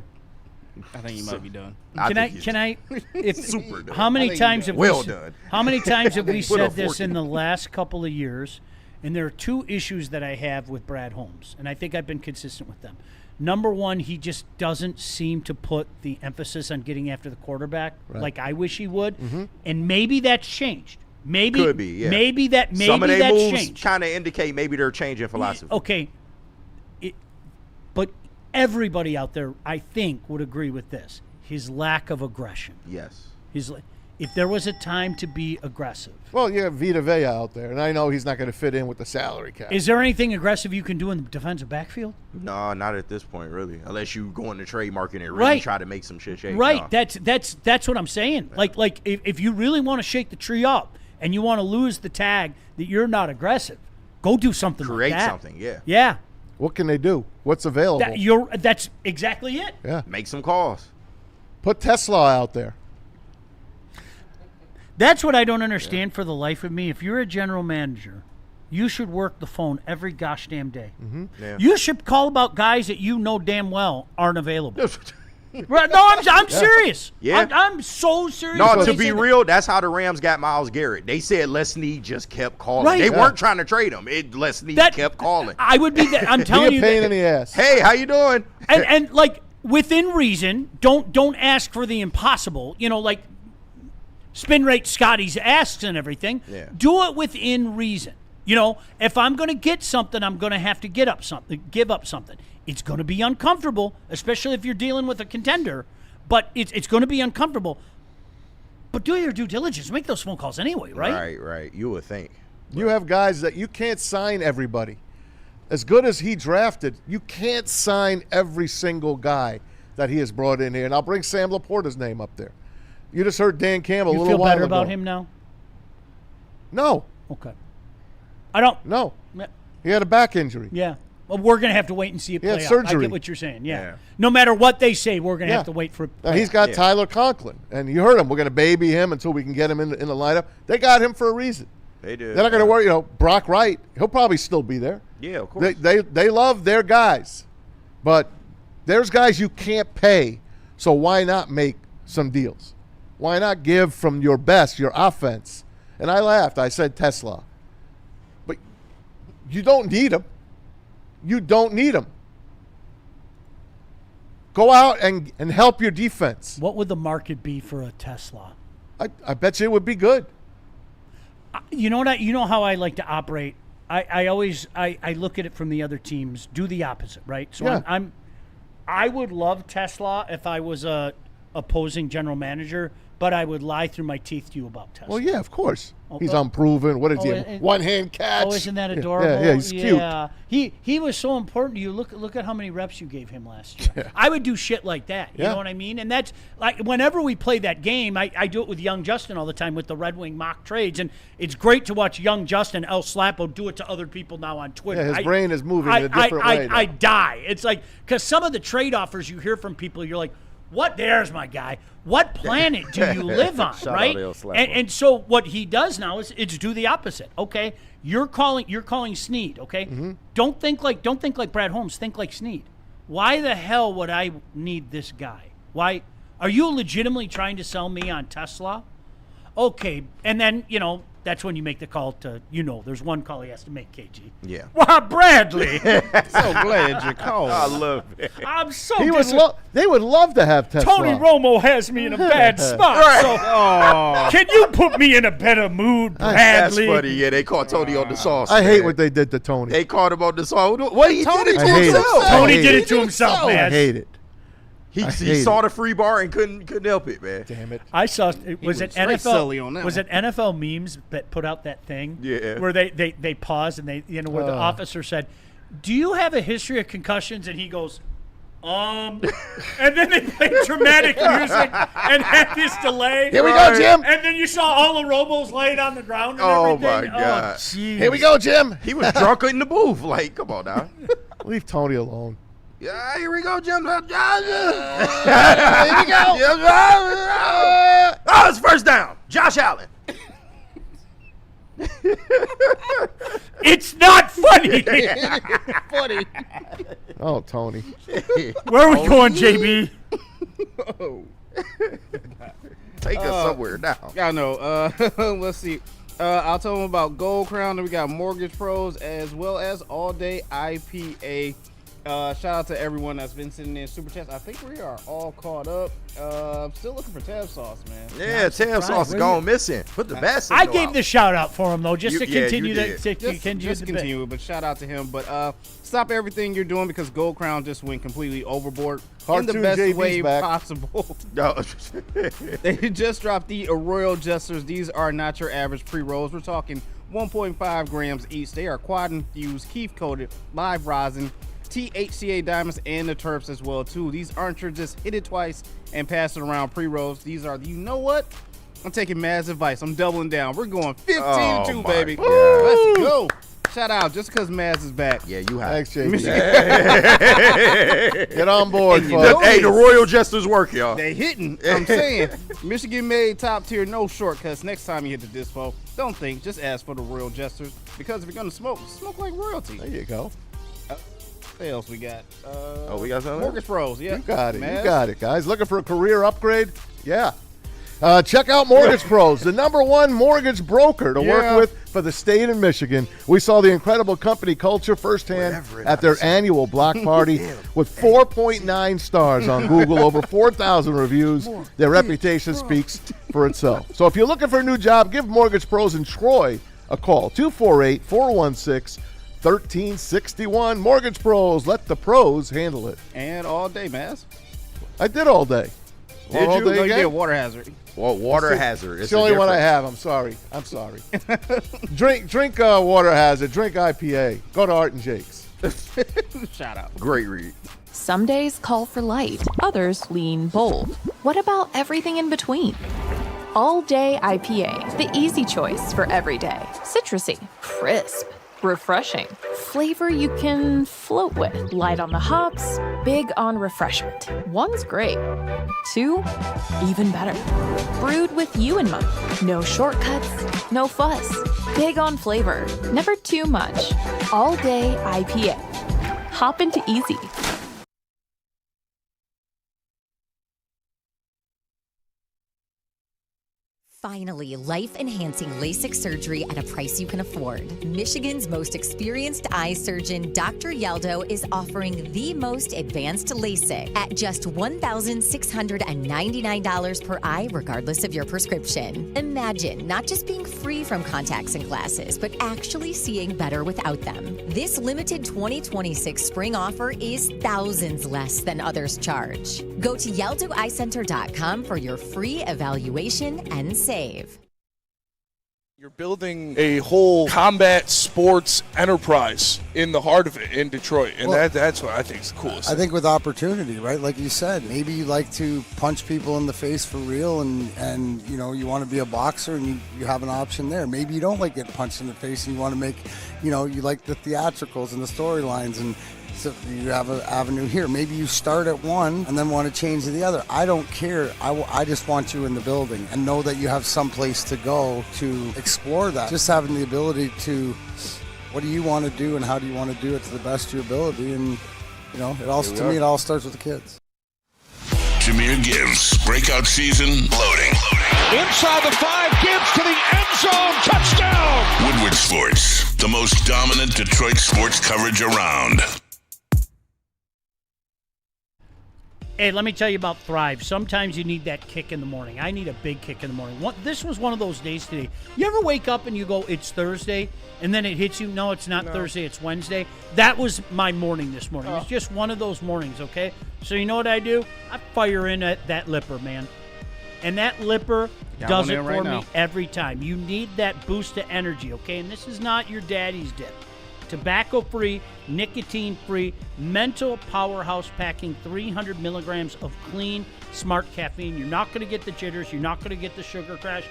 I think he might be done. Can I? If, Super done. How many I think times you have Well we, done. How many times have we Put a said this fork in in the last couple of years? And there are two issues that I have with Brad Holmes, and I think I've been consistent with them. Number one, he just doesn't seem to put the emphasis on getting after the quarterback like I wish he would. And maybe that's changed. Maybe Could be, yeah. Maybe Some of their that's moves changed. kind of indicate maybe they're changing philosophy. Okay. But everybody out there, I think, would agree with this. His lack of aggression. Yes. If there was a time to be aggressive. Well, you have Vita Vea out there, and I know he's not going to fit in with the salary cap. Is there anything aggressive you can do in the defensive backfield? No, not at this point, really. Unless you go in the trade market and really try to make some shit shake. Right. No. That's what I'm saying. Like if you really want to shake the tree up and you want to lose the tag that you're not aggressive, go do something Create like that. something, yeah. Yeah. What can they do? What's available? That's exactly it. Yeah. Make some calls. Put Tesla out there. That's what I don't understand for the life of me. If you're a general manager, you should work the phone every gosh damn day. Yeah. You should call about guys that you know damn well aren't available. Right, no, I'm serious. Yeah. I'm so serious. No, when to they be say that. real, that's how the Rams got Myles Garrett. They said Les Snead just kept calling. Right. They Yeah. weren't trying to trade him. Les Snead kept calling. I would be. I'm Be telling a you. pain that- in the ass. Hey, how you doing? and like within reason, don't ask for the impossible. like spin rate Scotty's asks and everything. Yeah. Do it within reason. If I'm going to get something, I'm going to have to give up something. It's going to be uncomfortable, especially if you're dealing with a contender. But it's going to be uncomfortable. But do your due diligence. Make those phone calls anyway, right? Right. You would think. You have guys that you can't sign everybody. As good as he drafted, you can't sign every single guy that he has brought in here. And I'll bring Sam Laporta's name up there. You just heard Dan Campbell a You little feel while better ago. about him now? No, Okay. I don't. no. He had a back injury. Yeah. Well, we're going to have to wait and see it He had play out. I surgery. get what you're saying. Yeah. Yeah. No matter what they say, we're going to Yeah. have to wait for it. Now, he's got Yeah. Tyler Conklin, and you heard him. We're going to baby him until we can get him in the lineup. They got him for a reason. They did. They're not going to worry. Brock Wright, he'll probably still be there. Yeah, of course. They love their guys, but there's guys you can't pay. So why not make some deals? Why not give from your best, your offense? And I laughed. I said Tesla, but you don't need him. You don't need him. Go out and help your defense. What would the market be for a Tesla? I bet you it would be good. You know what? You know how I like to operate. I always look at it from the other teams. Do the opposite, right? So Yeah. I would love Tesla if I was a opposing general manager, but I would lie through my teeth to you about Tesla. Well, yeah, of course. He's oh. unproven. What is he? and- One-hand catch. Oh, isn't that Yeah, adorable? Yeah, he's cute. Yeah, he was so important to you. Look at how many reps you gave him last year. I would do shit like that. You Yeah. know what I mean? And that's like whenever we play that game, I do it with young Justin all the time with the Red Wing mock trades, and it's great to watch young Justin El Slapo do it to other people now on Twitter. Yeah, his brain is moving in a different way now. I die. It's like because some of the trade offers you hear from people, you're like, what? There's my guy. What planet do you live on, Shout right? out El Slapo. And so what he does now is it's do the opposite. Okay, you're calling Snead. Okay, don't think like Brad Holmes. Think like Snead. Why the hell would I need this guy? Why are you legitimately trying to sell me on Tesla? Okay, and then that's when you make the call to there's one call he has to make, KG. Yeah. Wow, Bradley. So glad you called. I love it. I'm so They would love to have Tesla. Tony Romo has me in a bad spot. So can you put me in a better mood, That's Bradley? funny. Yeah, they caught Tony on the sauce. I hate man. what they did to Tony. They caught him on the sauce. What he did it to I hate it. himself. Tony I did hate it to himself, I man. hate it. He hate saw it. the free bar and couldn't help it, man. Damn it. I saw was it went straight Sully on NFL that was one. it NFL memes that put out that thing Yeah. where they paused and they where the officer said, "Do you have a history of concussions?" and he goes, and then they played dramatic music and had this delay. Here we go, Jim. And then you saw all the Robos laid on the ground and Oh, everything. my God. jeez. Here we go, Jim. He was drunk in the booth. Like, come on now. Leave Tony alone. Yeah, here we go, Jim. Here we go. Oh, it's first down. Josh Allen. It's not funny. Funny. Oh, Tony. Where are we going, JB? Take us somewhere now. I know. Let's see. I'll tell them about Gold Crown. And we got Mortgage Pros as well as All Day IPA. Shout out to everyone that's been sending in super chats. I think we are all caught up. Still looking for tab sauce, man. Yeah, tab sauce is gone missing. Put the best. I gave the shout out for him though, just to continue Just continue, but shout out to him. But stop everything you're doing because Gold Crown just went completely overboard in the best JV's way back. possible. No. They just dropped the Royal Jesters. These are not your average pre-rolls. We're talking 1.5 grams each. They are quad infused, keef coated, live rosin, THCA diamonds, and the terps as well too. These aren't your just hit it twice and pass it around pre-rolls. These are, you know what? I'm taking Maz's advice. I'm doubling down. We're going 15-2, baby. Let's go. Shout out just because Maz is back. Yeah, you have. Thanks, JV. Get on board, folks. Hey, the Royal Jesters work, y'all. They hitting. I'm saying, Michigan made top tier, no shortcuts. Next time you hit the dispo, don't think, just ask for the Royal Jesters. Because if you're gonna smoke like royalty. There you go. What else we got? We got something? Mortgage Pros. Yeah, You got it. Maz? You got it, guys. Looking for a career upgrade? Yeah. Check out Mortgage Pros, the #1 mortgage broker to work with for the state of Michigan. We saw the incredible company culture firsthand at their annual block party with 4.9 stars on Google, over 4,000 reviews. Their reputation speaks for itself. So if you're looking for a new job, give Mortgage Pros in Troy a call, 248-416-1361. Mortgage Pros, let the pros handle it. And all day, Maz. I did all day. Did All you? day No, you again? did water hazard. Well, water hazard. It's the only one I have. I'm sorry. Drink Water Hazard. Drink IPA. Go to Art and Jake's. Shout out. Great read. Some days call for light, others lean bold. What about everything in between? All Day IPA, the easy choice for every day. Citrusy, crisp, refreshing. Flavor you can float with. Light on the hops, big on refreshment. One's great. 2, even better. Brewed with you in mind. No shortcuts, no fuss. Big on flavor, never too much. All Day IPA. Hop into easy. Finally, life-enhancing LASIK surgery at a price you can afford. Michigan's most experienced eye surgeon, Dr. Yaldo, is offering the most advanced LASIK at just $1,699 per eye, regardless of your prescription. Imagine not just being free from contacts and glasses, but actually seeing better without them. This limited 2026 spring offer is thousands less than others charge. Go to YaldoEyeCenter.com for your free evaluation and save. You're building a whole combat sports enterprise in the heart of it in Detroit, and that's what I think is the coolest. I think with opportunity, right? Like you said, maybe you like to punch people in the face for real, and you know you want to be a boxer, and you have an option there. Maybe you don't like getting punched in the face, and you want to make, you like the theatricals and the storylines, and so you have an avenue here. Maybe you start at one and then want to change to the other. I don't care. I just want you in the building and know that you have some place to go to explore that. Just having the ability to, what do you want to do and how do you want to do it to the best of your ability? And, it all starts with the kids. Jameer Gibbs, breakout season, loading. Inside the 5, Gibbs to the end zone, touchdown! Woodward Sports, the most dominant Detroit sports coverage around. Hey, let me tell you about Thrive. Sometimes you need that kick in the morning. I need a big kick in the morning. This was one of those days today. You ever wake up and you go, it's Thursday, and then it hits you, no, it's not Thursday, it's Wednesday? That was my morning this morning. It's just one of those mornings, okay? So you know what I do? I fire in that lipper, man. And that lipper does it for me every time. You need that boost of energy, okay? And this is not your daddy's dip. Tobacco-free, nicotine-free, mental powerhouse packing 300 milligrams of clean, smart caffeine. You're not going to get the jitters. You're not going to get the sugar crash.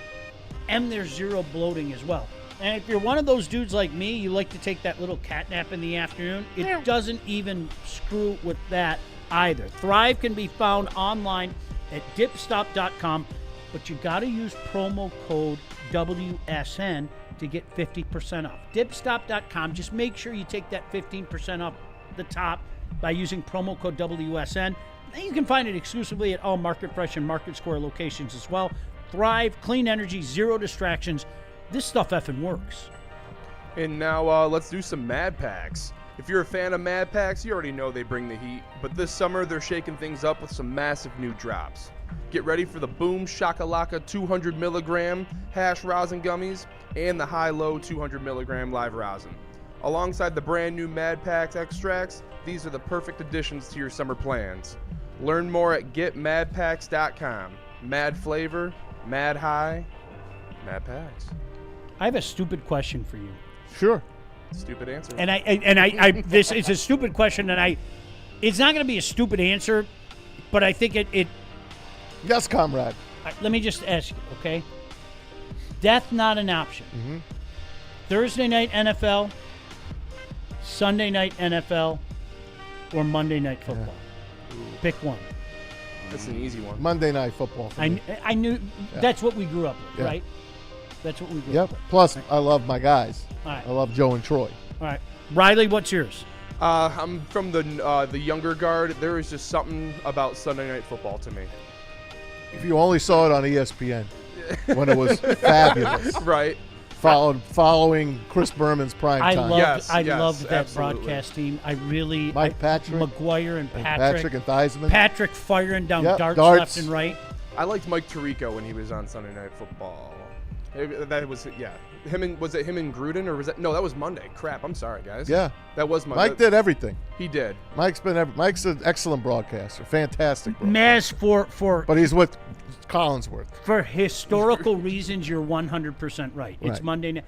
And there's zero bloating as well. And if you're one of those dudes like me, you like to take that little cat nap in the afternoon, it doesn't even screw with that either. Thrive can be found online at dipstop.com, but you got to use promo code WSN to get 50% off. Dipstop.com. Just make sure you take that 15% off the top by using promo code WSN. And you can find it exclusively at all Market Fresh and Market Square locations as well. Thrive, clean energy, zero distractions. This stuff effing works. And now let's do some Mad Packs. If you're a fan of Mad Packs, you already know they bring the heat, but this summer they're shaking things up with some massive new drops. Get ready for the Boom Shakalaka 200 milligram hash rosin gummies and the High-Low 200 milligram live rosin. Alongside the brand new Mad Packs extracts, these are the perfect additions to your summer plans. Learn more at getmadpacks.com. Mad flavor, mad high, Mad Packs. I have a stupid question for you. Sure. Stupid answer. And I this is a stupid question, and it's not going to be a stupid answer, but I think it. Yes, comrade. Let me just ask you, okay? Death not an option. Mm-hmm. Thursday night NFL, Sunday night NFL, or Monday night football. Ooh. Pick one. That's an easy one. Monday night football. For me. I knew that's what we grew up with, right? That's what we grew up with. Plus, I love my guys. All right. I love Joe and Troy. All right. Riley, what's yours? I'm from the younger guard. There is just something about Sunday night football to me. If you only saw it on ESPN when it was fabulous. Right. Following Chris Berman's prime time. I loved that broadcast team. I really Mike Patrick, McGuire and Patrick and Theismann. Patrick firing down darts left and right. I liked Mike Tirico when he was on Sunday Night Football. That was him and Gruden, or was that that was Monday? Crap, I'm sorry guys. Yeah, that was Monday. Mike did everything. He did. Mike's an excellent broadcaster, fantastic broadcaster. Maz but he's with Collinsworth. For historical reasons, you're 100% right. It's Monday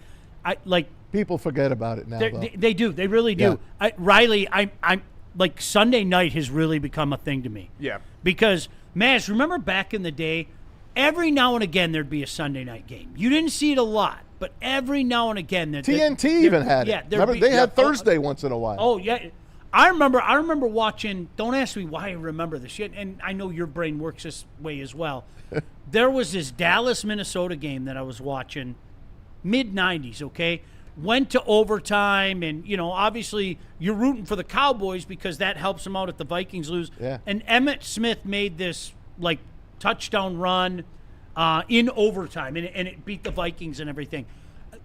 night. People forget about it now. They do. They really do. Yeah. Riley, I'm like Sunday night has really become a thing to me. Yeah. Because Maz, remember back in the day, every now and again there'd be a Sunday night game. You didn't see it a lot, but every now and again TNT even had it. Remember they had Thursday once in a while. Oh yeah. I remember watching. Don't ask me why I remember this shit, and I know your brain works this way as well. There was this Dallas, Minnesota game that I was watching, mid '90s. Okay, went to overtime, and obviously you're rooting for the Cowboys because that helps them out if the Vikings lose. Yeah. And Emmitt Smith made this touchdown run in overtime, and it beat the Vikings and everything.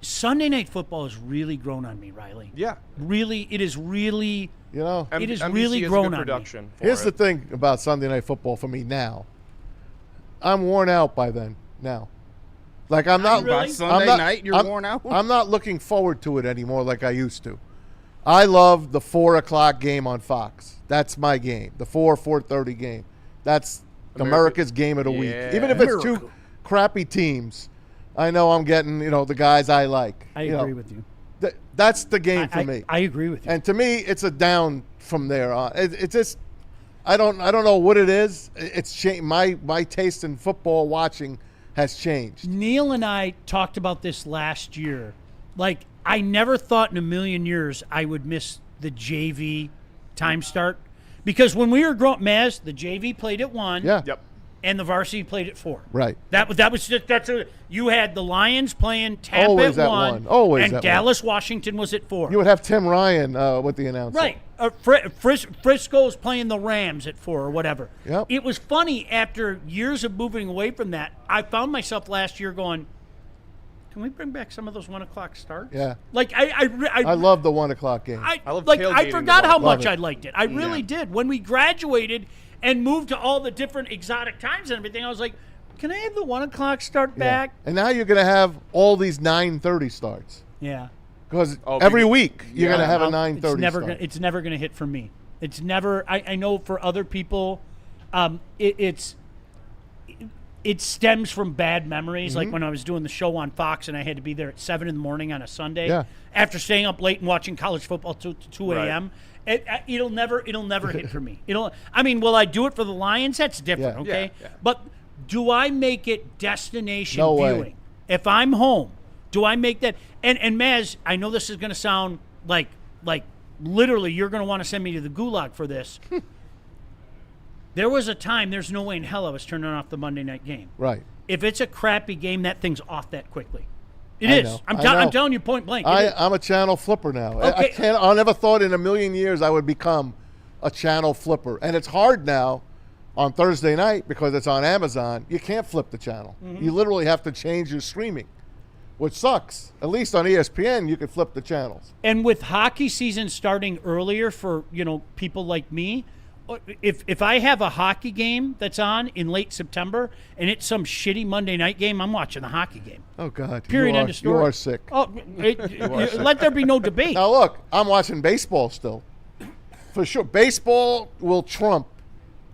Sunday night football has really grown on me, Riley. Yeah. Really, it is really. It is NBC really has grown good on production me. Here's the thing about Sunday night football for me now. I'm worn out by then now. Like I'm not by Sunday night. You're worn out. I'm not looking forward to it anymore like I used to. I love the 4:00 game on Fox. That's my game. The 4:30 game. That's America's game of the week. Even if it's two crappy teams, I know I'm getting the guys I like. I agree with you. That's the game for me. I agree with you. And to me, it's a down from there on. It's just I don't know what it is. It's changed. My taste in football watching has changed. Neil and I talked about this last year. I never thought in a million years I would miss the JV time start. Because when we were growing up, Maz, the JV played at 1. Yeah. Yep. And the varsity played at 4. Right. That was just you had the Lions playing Tampa Always at at 1. one. Always and at Dallas, Washington was at 4. You would have Tim Ryan with the announcer. Right. Frisco's playing the Rams at 4 or whatever. Yep. It was funny after years of moving away from that. I found myself last year going, can we bring back some of those 1:00 starts? Yeah. I love the 1:00 game. I tailgating forgot the how one. much Love I it. liked it. I really did. When we graduated and moved to all the different exotic times and everything, I was like, can I have the 1:00 start back? And now you're going to have all these 9:30 starts. Yeah. Because every week you're going to have a Well, 9:30 start. It's never going to hit for me. It's never. I know for other people, it stems from bad memories. Like when I was doing the show on Fox and I had to be there at 7 in the morning on a Sunday. Yeah. After staying up late and watching college football till 2 a.m. It'll never hit for me. Will I do it for the Lions? That's different. Yeah. Okay. Yeah. But do I make it destination No way. viewing? If I'm home, do I make that? And Maz, I know this is going to sound like literally you're going to want to send me to the gulag for this. There was a time, there's no way in hell I was turning off the Monday night game. Right. If it's a crappy game, that thing's off that quickly. It I is. know. I'm telling you point blank. I'm a channel flipper now. Okay. I never thought in a million years I would become a channel flipper. And it's hard now on Thursday night because it's on Amazon. You can't flip the channel. You literally have to change your streaming. which sucks. At least on ESPN, you could flip the channels. And with hockey season starting earlier for, people like me, if I have a hockey game that's on in late September and it's some shitty Monday night game, I'm watching the hockey game. Oh, God. Period, end of story. You are sick. Oh, let there be no debate. Now, look, I'm watching baseball still. For sure. Baseball will trump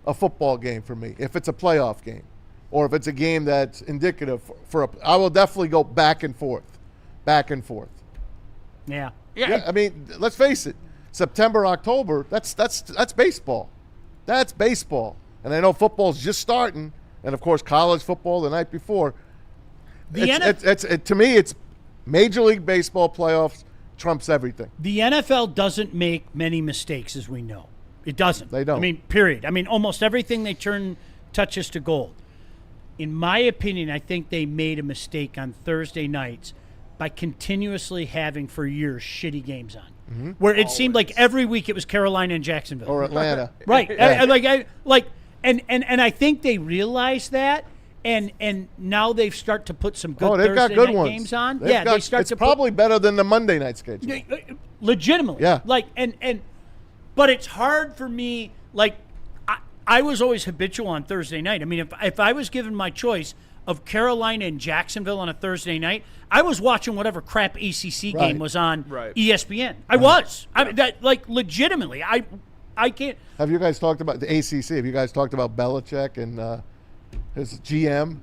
a football game for me if it's a playoff game or if it's a game that's indicative I will definitely go back and forth. Yeah. I mean, let's face it. September, October, that's baseball. That's baseball. And I know football's just starting, and of course college football the night before. To me, it's Major League Baseball playoffs trumps everything. The NFL doesn't make many mistakes, as we know. It doesn't. They don't. I mean, period. I mean, almost everything they turn touches to gold. In my opinion, I think they made a mistake on Thursday nights by continuously having for years shitty games on. Mm-hmm. Where it seemed like every week it was Carolina and Jacksonville. Or Atlanta. Right. Yeah. And I think they realized that. And now they've started to put some good they've got Thursday good night ones. games on. It's probably better than the Monday night schedule. Legitimately. Yeah. But it's hard for me. Like, I was always habitual on Thursday night. I mean, if I was given my choice of Carolina and Jacksonville on a Thursday night, I was watching whatever crap ACC game was on ESPN. I was. I mean, legitimately. I can't. Have you guys talked about the ACC? Have you guys talked about Belichick and his GM?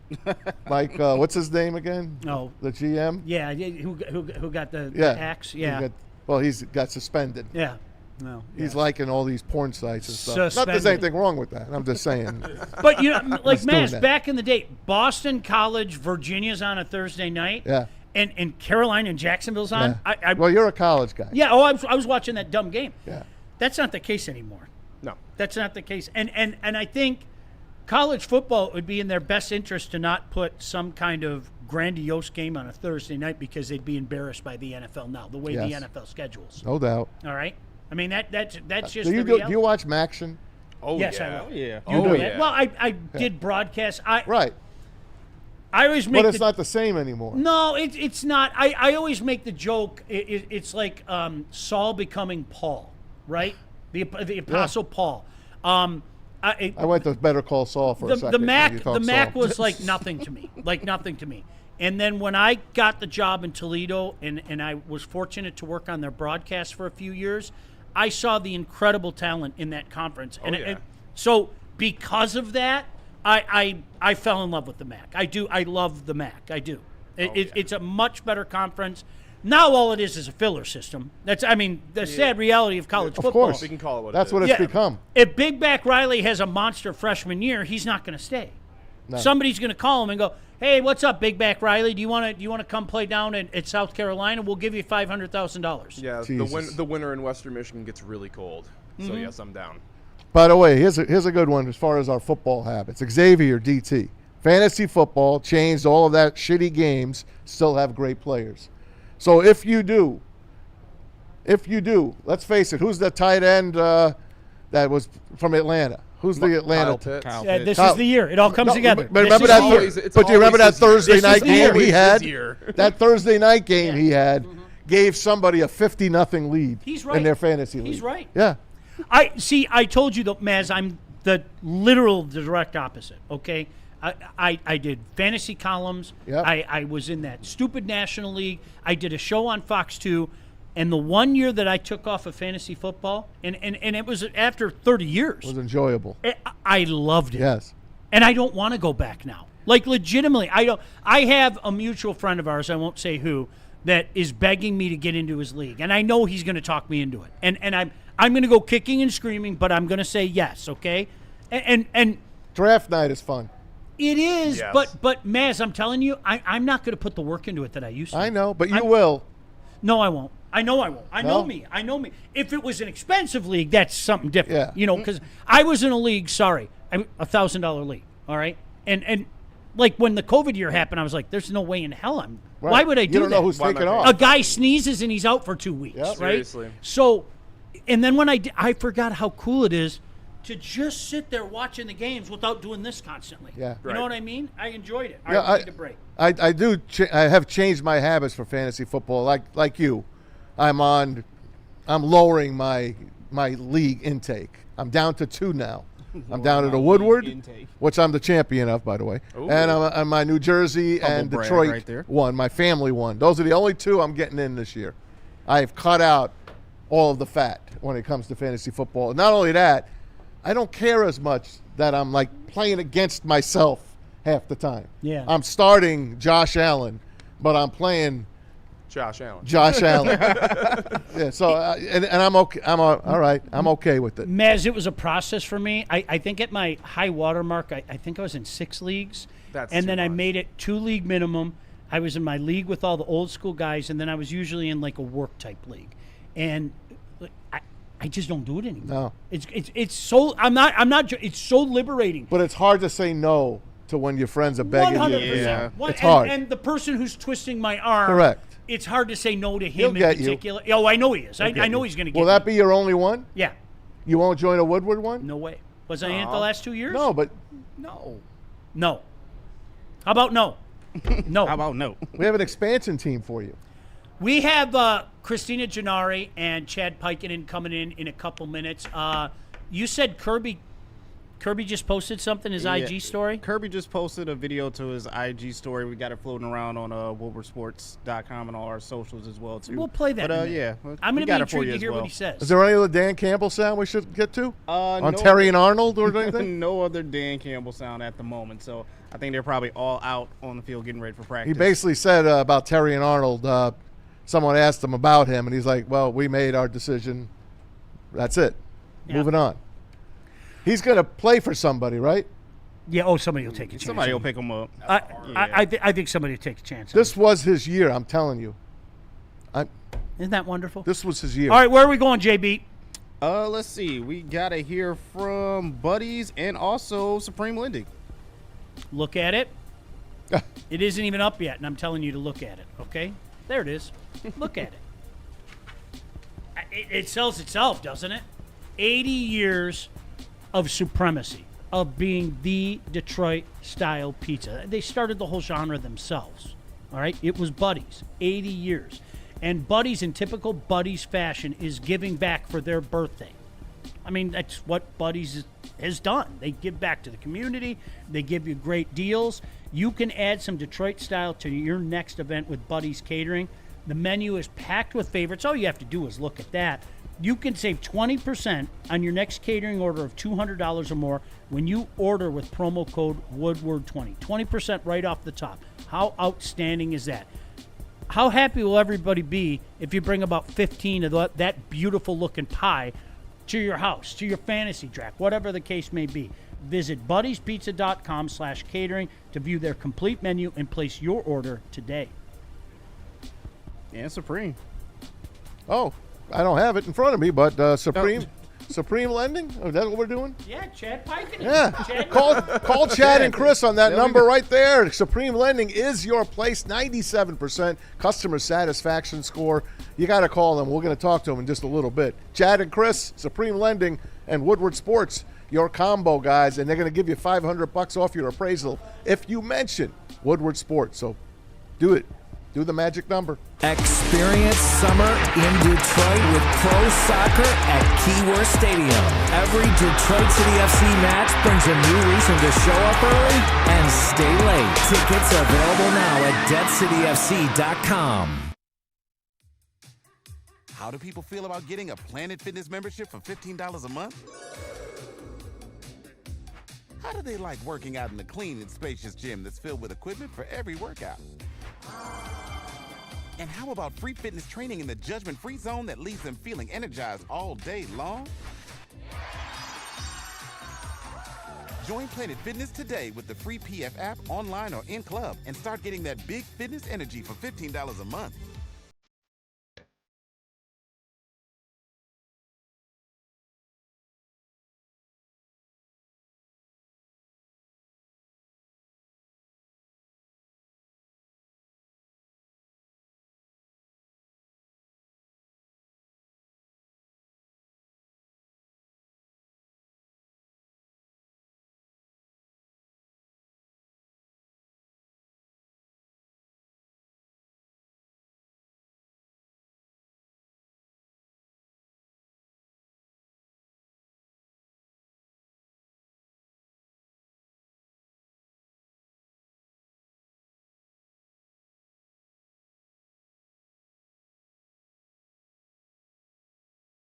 Like, what's his name again? Oh. The GM? Yeah, who got the axe? Yeah. He's got suspended. Yeah. No, he's liking all these porn sites and stuff. Not that there's anything wrong with that. I'm just saying. But, like, Mass, back in the day, Boston College, Virginia's on a Thursday night. Yeah. And Carolina and Jacksonville's on. Yeah. Well, you're a college guy. Yeah. Oh, I was watching that dumb game. Yeah. That's not the case anymore. No. That's not the case. And I think college football would be in their best interest to not put some kind of grandiose game on a Thursday night because they'd be embarrassed by the NFL now, the way the NFL schedules. No doubt. All right? I mean, that's just do do you watch Maction? Oh, yes, yeah. I will. Oh, yeah. You do that? Well, I did broadcast. Right. I always make But it's not the same anymore. No, it's not. I always make the joke. It's like Saul becoming Paul, right? The Apostle Paul. I went to Better Call Saul for a second. The Mac was like nothing to me. And then when I got the job in Toledo and I was fortunate to work on their broadcast for a few years, I saw the incredible talent in that conference. And so because of that, I fell in love with the Mac. I do. I love the Mac. I do. It's a much better conference. Now all it is a filler system. That's the sad reality of college football. Of course. We can call it what That's it is. what it's become. If Big Back Riley has a monster freshman year, he's not going to stay. No. Somebody's going to call him and go, "Hey, what's up, Big Back Riley? Do you want to come play down at South Carolina? We'll give you $500,000." Yeah, the winter in Western Michigan gets really cold. So yes, I'm down. By the way, here's a good one as far as our football habits. Xavier DT. Fantasy football changed all of that shitty games, still have great players. So if you do, let's face it, who's the tight end that was from Atlanta? Who's the Atlanta? Kyle Pitts. This is the year. It all comes together. But remember that? Do you remember that Thursday night game he had? Year. That Thursday night game he had gave somebody a 50-0 lead He's right. in their fantasy league. He's right. Yeah. I told you, though, Maz, I'm the direct opposite, okay? I did fantasy columns. Yep. I was in that stupid National League. I did a show on Fox 2. And the 1 year that I took off of fantasy football, and it was after 30 years. It was enjoyable. I loved it. Yes. And I don't want to go back now. Like, legitimately, I don't. I have a mutual friend of ours, I won't say who, that is begging me to get into his league. And I know he's going to talk me into it. And I'm going to go kicking and screaming, but I'm going to say yes, okay? And draft night is fun. It is, yes. but Maz, I'm telling you, I'm not going to put the work into it that I used to. I know, but you will. No, I won't. I know I won't. I know me. If it was an expensive league, that's something different. Yeah. Because I was in a league, $1,000 league, all right? And like when the COVID year happened, I was like, there's no way in hell Right. Why would I do that? You don't know who's taking off. A guy sneezes and he's out for 2 weeks, Yep. right? Seriously. So, and then when I forgot how cool it is to just sit there watching the games without doing this constantly. Yeah. You know what I mean? I enjoyed it. Yeah, I need a break. I do. I have changed my habits for fantasy football. Like you, I'm lowering my league intake. I'm down to 2 now. I'm down to the Woodward, which I'm the champion of, by the way. Ooh. And I'm my New Jersey Humble and brag Detroit right there. one. My family one. Those are the only 2 I'm getting in this year. I've cut out all of the fat when it comes to fantasy football. Not only that, I don't care as much that I'm like playing against myself half the time. Yeah. I'm starting Josh Allen, but I'm playing Josh Allen. Yeah. So and I'm okay. All right. I'm okay with it. Maz, it was a process for me. I think at my high water mark, I think I was in 6 leagues. And then I made it 2 league minimum. I was in my league with all the old school guys, and then I was usually in like a work type league. And I just don't do it anymore. No. It's so it's so liberating. But it's hard to say no to when your friends are begging 100%. you. Yeah. It's hard. And the person who's twisting my arm. Correct. It's hard to say no to He'll him get in you. particular. Oh, I know he is. I know you. he's going to get Will me. that be your only one? Yeah. You won't join a Woodward one? No way. Was I in it the last 2 years? No, but No. No. How about no? No. How about no? we have an expansion team for you. We have Christina Gennari and Chad Pikinen coming in a couple minutes. You said Kirby just posted something, his IG story? Kirby just posted a video to his IG story. We got it floating around on woodwardsports.com and all our socials as well, too. We'll play that. But, in a minute. yeah. I'm going to be got it for intrigued you to as hear well. what he says. Is there any other Dan Campbell sound we should get to? On no- Terry and Arnold or anything? No other Dan Campbell sound at the moment. So I think they're probably all out on the field getting ready for practice. He basically said about Terry and Arnold, someone asked him about him, and he's like, well, we made our decision. That's it. Yeah. Moving on. He's going to play for somebody, right? Yeah, somebody will take a chance. Somebody will pick him up. I think somebody will take a chance. This was his year, I'm telling you. Isn't that wonderful? This was his year. All right, where are we going, JB? Let's see. We got to hear from Buddies and also Supreme Lending. Look at it. It isn't even up yet, and I'm telling you to look at it, okay? There it is. Look at it. It sells itself, doesn't it? 80 years of supremacy, of being the Detroit-style pizza. They started the whole genre themselves, all right? It was Buddies, 80 years. And Buddies, in typical Buddies fashion, is giving back for their birthday. I mean, that's what Buddies has done. They give back to the community. They give you great deals. You can add some Detroit style to your next event with Buddies Catering. The menu is packed with favorites. All you have to do is look at that. You can save 20% on your next catering order of $200 or more when you order with promo code Woodward20. 20% right off the top. How outstanding is that? How happy will everybody be if you bring about 15 of that beautiful looking pie to your house, to your fantasy draft, whatever the case may be? Visit buddiespizza.com/catering to view their complete menu and place your order today. And Supreme. Oh, I don't have it in front of me, but Supreme Lending? Oh, is that what we're doing? Yeah, Chad Pikinen. Yeah. Chad Call Chad and Chris on that number right there. Supreme Lending is your place. 97% customer satisfaction score. You got to call them. We're going to talk to them in just a little bit. Chad and Chris, Supreme Lending, and Woodward Sports, your combo guys, and they're going to give you $500 off your appraisal if you mention Woodward Sports. So do it. Do the magic number. Experience summer in Detroit with pro soccer at Keyworth Stadium. Every Detroit City FC match brings a new reason to show up early and stay late. Tickets available now at deadcityfc.com. How do people feel about getting a Planet Fitness membership for $15 a month? How do they like working out in a clean and spacious gym that's filled with equipment for every workout? And how about free fitness training in the judgment-free zone that leaves them feeling energized all day long? Join Planet Fitness today with the free PF app, online or in club, and start getting that big fitness energy for $15 a month.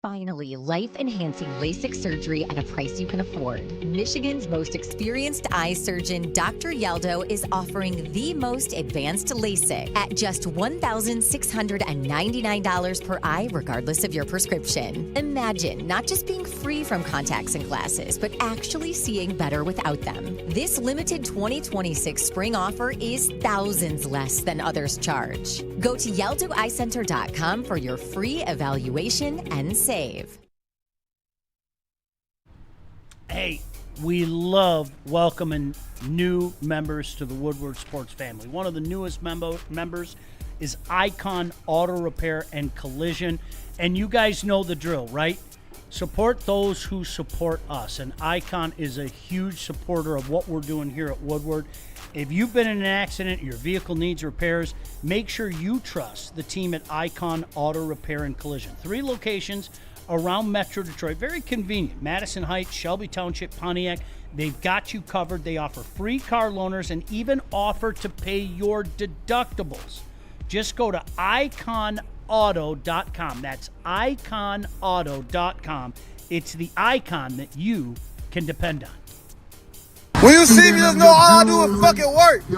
Finally, life-enhancing LASIK surgery at a price you can afford. Michigan's most experienced eye surgeon, Dr. Yaldo, is offering the most advanced LASIK at just $1,699 per eye, regardless of your prescription. Imagine not just being free from contacts and glasses, but actually seeing better without them. This limited 2026 spring offer is thousands less than others charge. Go to YaldoEyeCenter.com for your free evaluation and save. Hey, we love welcoming new members to the Woodward Sports family. One of the newest members is Icon Auto Repair and Collision. And you guys know the drill, right? Support those who support us. And Icon is a huge supporter of what we're doing here at Woodward. If you've been in an accident, your vehicle needs repairs, make sure you trust the team at Icon Auto Repair and Collision. 3 locations around Metro Detroit. Very convenient. Madison Heights, Shelby Township, Pontiac. They've got you covered. They offer free car loaners and even offer to pay your deductibles. Just go to iconauto.com. That's iconauto.com. It's the icon that you can depend on. When you see me, just know all I do is fucking work. I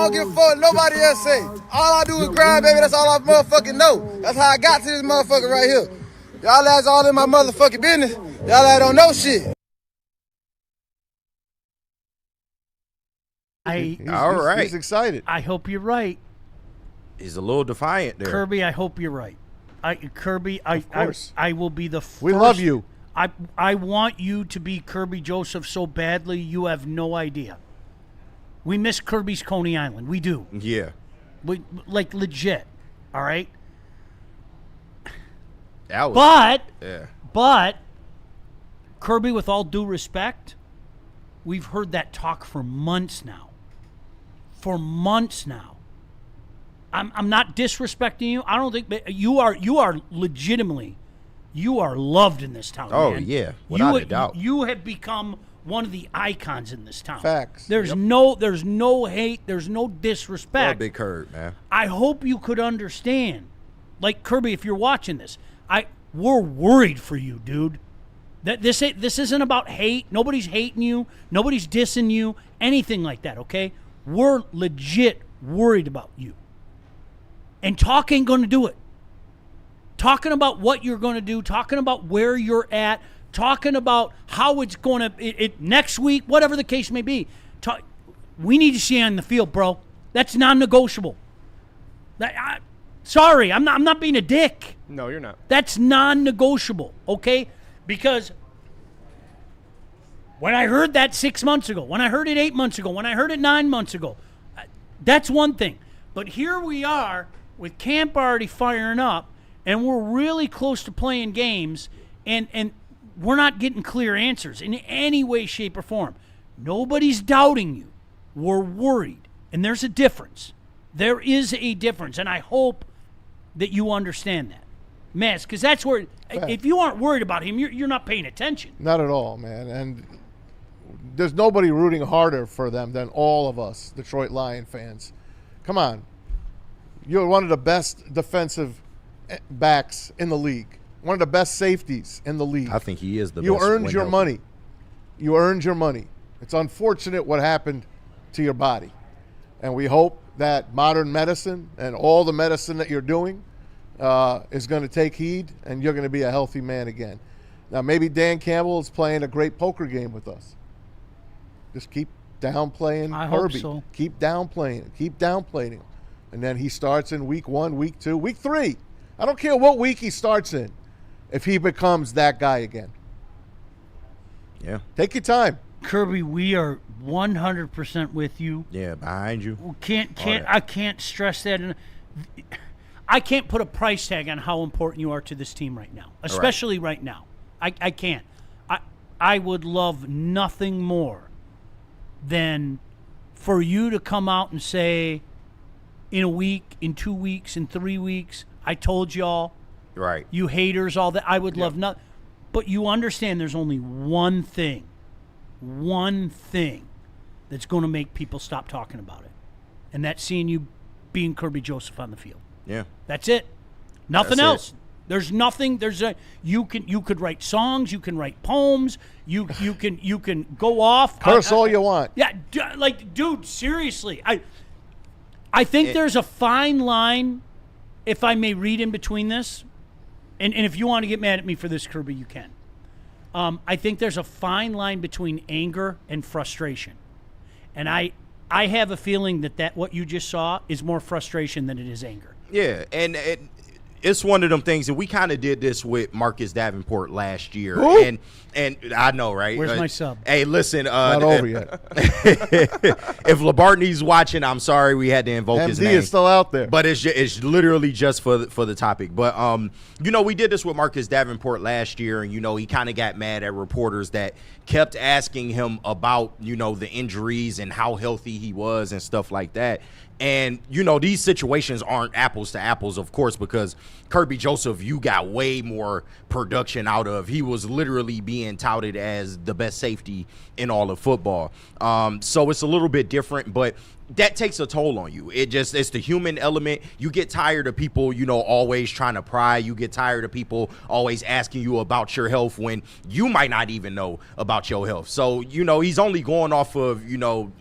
don't give a fuck what nobody else say. All I do is grind, baby. That's all I motherfucking know. That's how I got to this motherfucker right here. Y'all ass all in my motherfucking business. Y'all ass don't know shit. He's excited. I hope you're right. He's a little defiant there. Kirby, I hope you're right. Of course. I will be the first. We love you. I want you to be Kirby Joseph so badly you have no idea. We miss Kirby's Coney Island. We do. Yeah. We like legit. All right. Yeah. But Kirby, with all due respect, we've heard that talk for months now. I'm not disrespecting you. I don't think you are legitimately. You are loved in this town. Oh, man. yeah, without a doubt. You have become one of the icons in this town. Facts. There's no hate. There's no disrespect. Well, Big Kurt, man. I hope you could understand. Like, Kirby, if you're watching this, we're worried for you, dude. This isn't about hate. Nobody's hating you. Nobody's dissing you. Anything like that, okay? We're legit worried about you. And talk ain't going to do it. Talking about what you're going to do, talking about where you're at, talking about how it's going to next week, whatever the case may be. We need to see you on the field, bro. That's non-negotiable. Sorry, I'm not being a dick. No, you're not. That's non-negotiable, okay? Because when I heard that 6 months ago, when I heard it 8 months ago, when I heard it 9 months ago, that's one thing. But here we are with camp already firing up, and we're really close to playing games, and we're not getting clear answers in any way, shape, or form. Nobody's doubting you. We're worried, and there's a difference. There is a difference, and I hope that you understand that. Mess, because that's where, if you aren't worried about him, you're not paying attention. Not at all, man. And there's nobody rooting harder for them than all of us, Detroit Lion fans. Come on. You're one of the best defensive backs in the league. One of the best safeties in the league. I think he is the best. You earned your money. You earned your money. It's unfortunate what happened to your body. And we hope that modern medicine and all the medicine that you're doing is going to take heed, and you're going to be a healthy man again. Now, maybe Dan Campbell is playing a great poker game with us. Just keep downplaying Kirby. Hope so. Keep downplaying him. And then he starts in week 1, week 2, week 3. I don't care what week he starts in if he becomes that guy again. Yeah. Take your time. Kirby, we are 100% with you. Yeah, behind you. I can't stress that. I can't put a price tag on how important you are to this team right now, especially right now. I can't. I would love nothing more than for you to come out and say, in a week, in 2 weeks, in 3 weeks, I told y'all, right? You haters, all that. I would love nothing. But you understand there's only one thing that's going to make people stop talking about it. And that's seeing you being Kirby Joseph on the field. Yeah. That's it. Nothing else. There's nothing. You could write songs. You can write poems. You can go off. Curse all you want. Yeah, dude, seriously. I think there's a fine line, if I may read in between this, and if you want to get mad at me for this, Kirby, you can. I think there's a fine line between anger and frustration. And I have a feeling that what you just saw is more frustration than it is anger. Yeah, and it's one of them things, and we kind of did this with Marcus Davenport last year. Who? And I know, right? Where's my sub? Hey, listen. Not over yet. If Labartney's watching, I'm sorry we had to invoke his MD name. is still out there. But it's literally just for the topic. But, we did this with Marcus Davenport last year, and, he kind of got mad at reporters that kept asking him about, the injuries and how healthy he was and stuff like that. And, these situations aren't apples to apples, of course, because Kirby Joseph, you got way more production out of. He was literally being touted as the best safety in all of football. So it's a little bit different, but that takes a toll on you. It's the human element. You get tired of people, always trying to pry. You get tired of people always asking you about your health when you might not even know about your health. So, he's only going off of,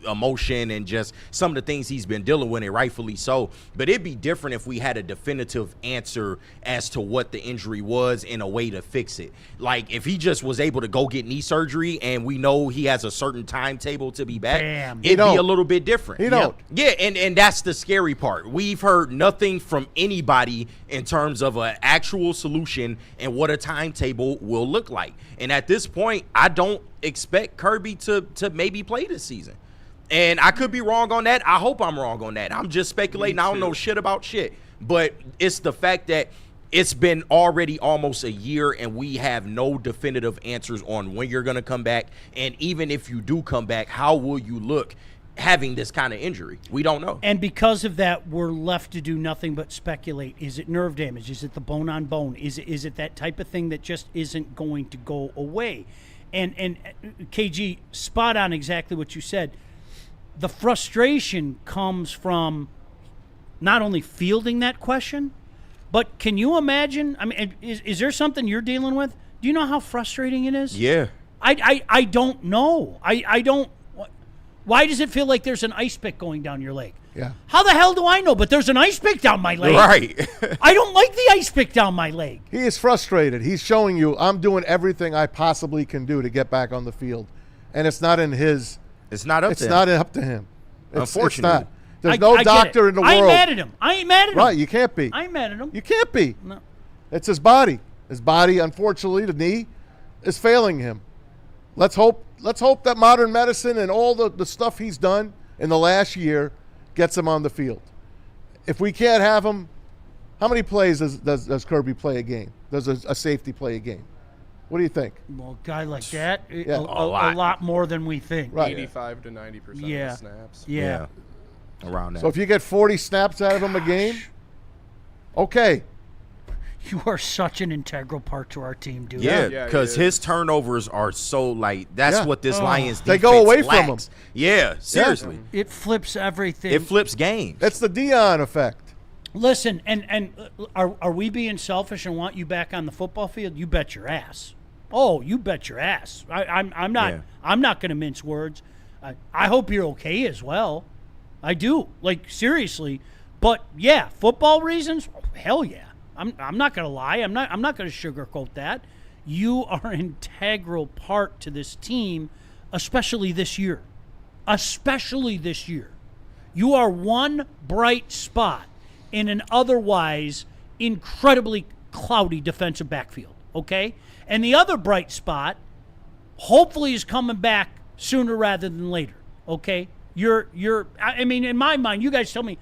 emotion and just some of the things he's been dealing with, and rightfully so. But it'd be different if we had a definitive answer as to what the injury was and a way to fix it. Like, if he just was able to go get knee surgery and we know he has a certain timetable to be back, it'd be a little bit different. He don't. Yeah, and that's the scary part. We've heard nothing from anybody in terms of an actual solution and what a timetable will look like. And at this point, I don't expect Kirby to maybe play this season. And I could be wrong on that. I hope I'm wrong on that. I'm just speculating. I don't know shit about shit. But it's the fact that it's been already almost a year and we have no definitive answers on when you're going to come back. And even if you do come back, how will you look having this kind of injury? We don't know. And because of that, we're left to do nothing but speculate. Is it nerve damage? Is it the bone on bone? Is it that type of thing that just isn't going to go away? And KG, spot on exactly what you said. The frustration comes from not only fielding that question, but can you imagine? I mean, is there something you're dealing with? Do you know how frustrating it is? Yeah. I don't know. I don't. Why does it feel like there's an ice pick going down your leg? Yeah. How the hell do I know? But there's an ice pick down my leg. Right. I don't like the ice pick down my leg. He is frustrated. He's showing you, I'm doing everything I possibly can do to get back on the field. And it's not in his. It's not up to him. It's not up to him. Unfortunately. It's not. There's no doctor in the world. I ain't mad at him. I ain't mad at him. Right, you can't be. I ain't mad at him. You can't be. No. It's his body. His body, unfortunately, the knee is failing him. Let's hope that modern medicine and all the stuff he's done in the last year gets him on the field. If we can't have him, how many plays does Kirby play a game? Does a safety play a game? What do you think? Well, a guy like that, Yeah. a lot more than we think. Right. 85 to 90% of Yeah. the snaps. Yeah. Around that. So if you get 40 snaps out of him a game, okay. You are such an integral part to our team, dude. Yeah, because his turnovers are so that's what this Lions defense they go away lacks. from him. Yeah, seriously. It flips everything. It flips games. It's the Dion effect. Listen, and are we being selfish and want you back on the football field? You bet your ass. Oh, you bet your ass. I'm not. Yeah. I'm not going to mince words. I hope you're okay as well. I do. Like, seriously. But yeah, football reasons. Hell yeah. I'm not going to lie. I'm not going to sugarcoat that. You are an integral part to this team, especially this year. Especially this year. You are one bright spot in an otherwise incredibly cloudy defensive backfield, okay? And the other bright spot hopefully is coming back sooner rather than later, okay? I mean, in my mind, you guys tell me,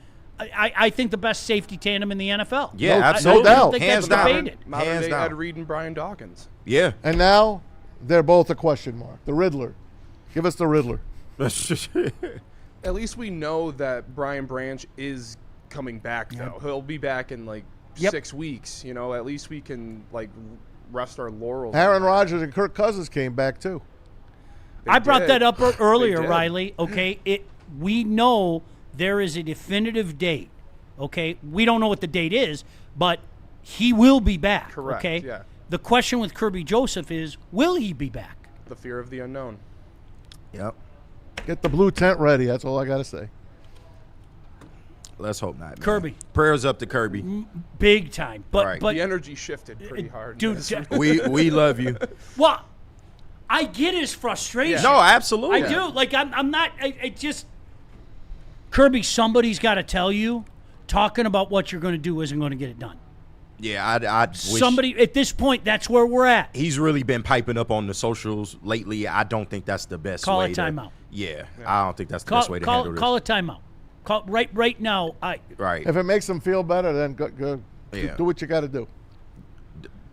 I think the best safety tandem in the NFL. Yeah, No absolutely. doubt. I don't think Hands that's down. debated. Modern Hands day down. Ed Reed and Brian Dawkins. Yeah. And now they're both a question mark. The Riddler. Give us the Riddler. At least we know that Brian Branch is coming back, though. He'll be back in 6 weeks. At least we can rest our laurels. Aaron Rodgers and Kirk Cousins came back too. I brought that up earlier, They did. Riley. Okay, we know there is a definitive date. Okay, we don't know what the date is, but he will be back. Correct, Okay. yeah. The question with Kirby Joseph is, will he be back? The fear of the unknown. Yep. Get the blue tent ready. That's all I got to say. Let's hope not, man. Kirby. Prayers up to Kirby. Big time. But Right. but The energy shifted pretty hard. dude, We love you. Well, I get his frustration. No, absolutely. I do. Like I'm not. I just Kirby. Somebody's got to tell you. Talking about what you're going to do isn't going to get it done. Yeah, I wish Somebody at this point. That's where we're at. he's really been piping up on the socials lately. I don't think that's the best Call way a timeout. Yeah, I don't think that's the best way to handle this. Call a timeout. Call right now. Right. If it makes them feel better, then go Yeah. do what you got to do.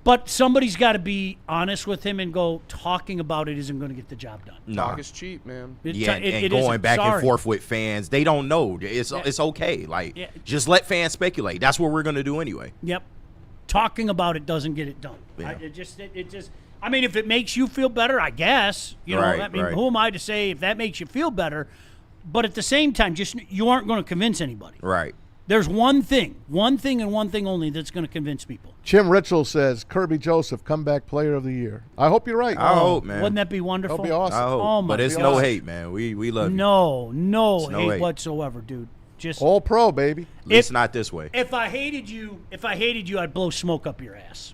But somebody's got to be honest with him and go. Talking about it isn't going to get the job done. Talk is cheap, man. Yeah, and it going isn't. back and Sorry. forth with fans, they don't know. It's okay. Like, just let fans speculate. That's what we're gonna do anyway. Yep. Talking about it doesn't get it done. Yeah. It just. I mean, if it makes you feel better, I guess. You know. Right, I mean, right. who am I to say if that makes you feel better? But at the same time, just you aren't going to convince anybody. Right. There's one thing and one thing only that's going to convince people. Jim Ritchell says Kirby Joseph, comeback player of the year. I hope you're right. I hope, man. Wouldn't that be wonderful? That'll be awesome. I hope. Oh my but it's God. no hate, man. We love you. No It's no hate hate. whatsoever, dude. Just All pro, baby. At least not this way. if I hated you, I'd blow smoke up your ass.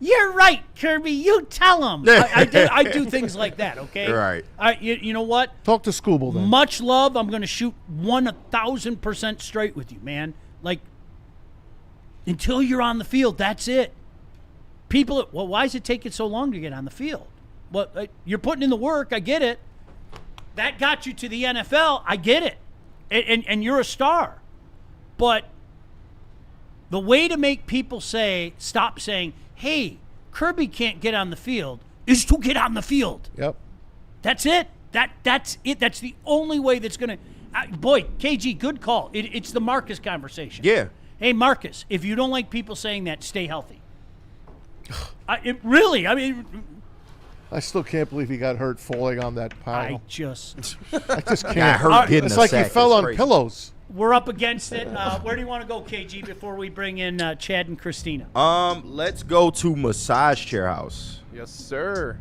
You're right, Kirby. You tell him. I do things like that. Okay. Right. You know what? Talk to Scooble then. Much love. I'm going to shoot 1,000% straight with you, man. Like until you're on the field, that's it. People, well, why is it taking so long to get on the field? Well, you're putting in the work. I get it. That got you to the NFL. I get it. And you're a star. But the way to make people stop saying, hey, Kirby can't get on the field is to get on the field. Yep. That's it. That's it. That's the only way that's going to. Boy, KG, good call. It's the Marcus conversation. Yeah. Hey, Marcus, if you don't like people saying that, stay healthy. I still can't believe he got hurt falling on that pile. I just can't. Got hurt getting it's a like sack. he fell That's on crazy. pillows. We're up against it. Where do you want to go, KG, before we bring in Chad and Christina? Let's go to Massage Chair House. Yes, sir.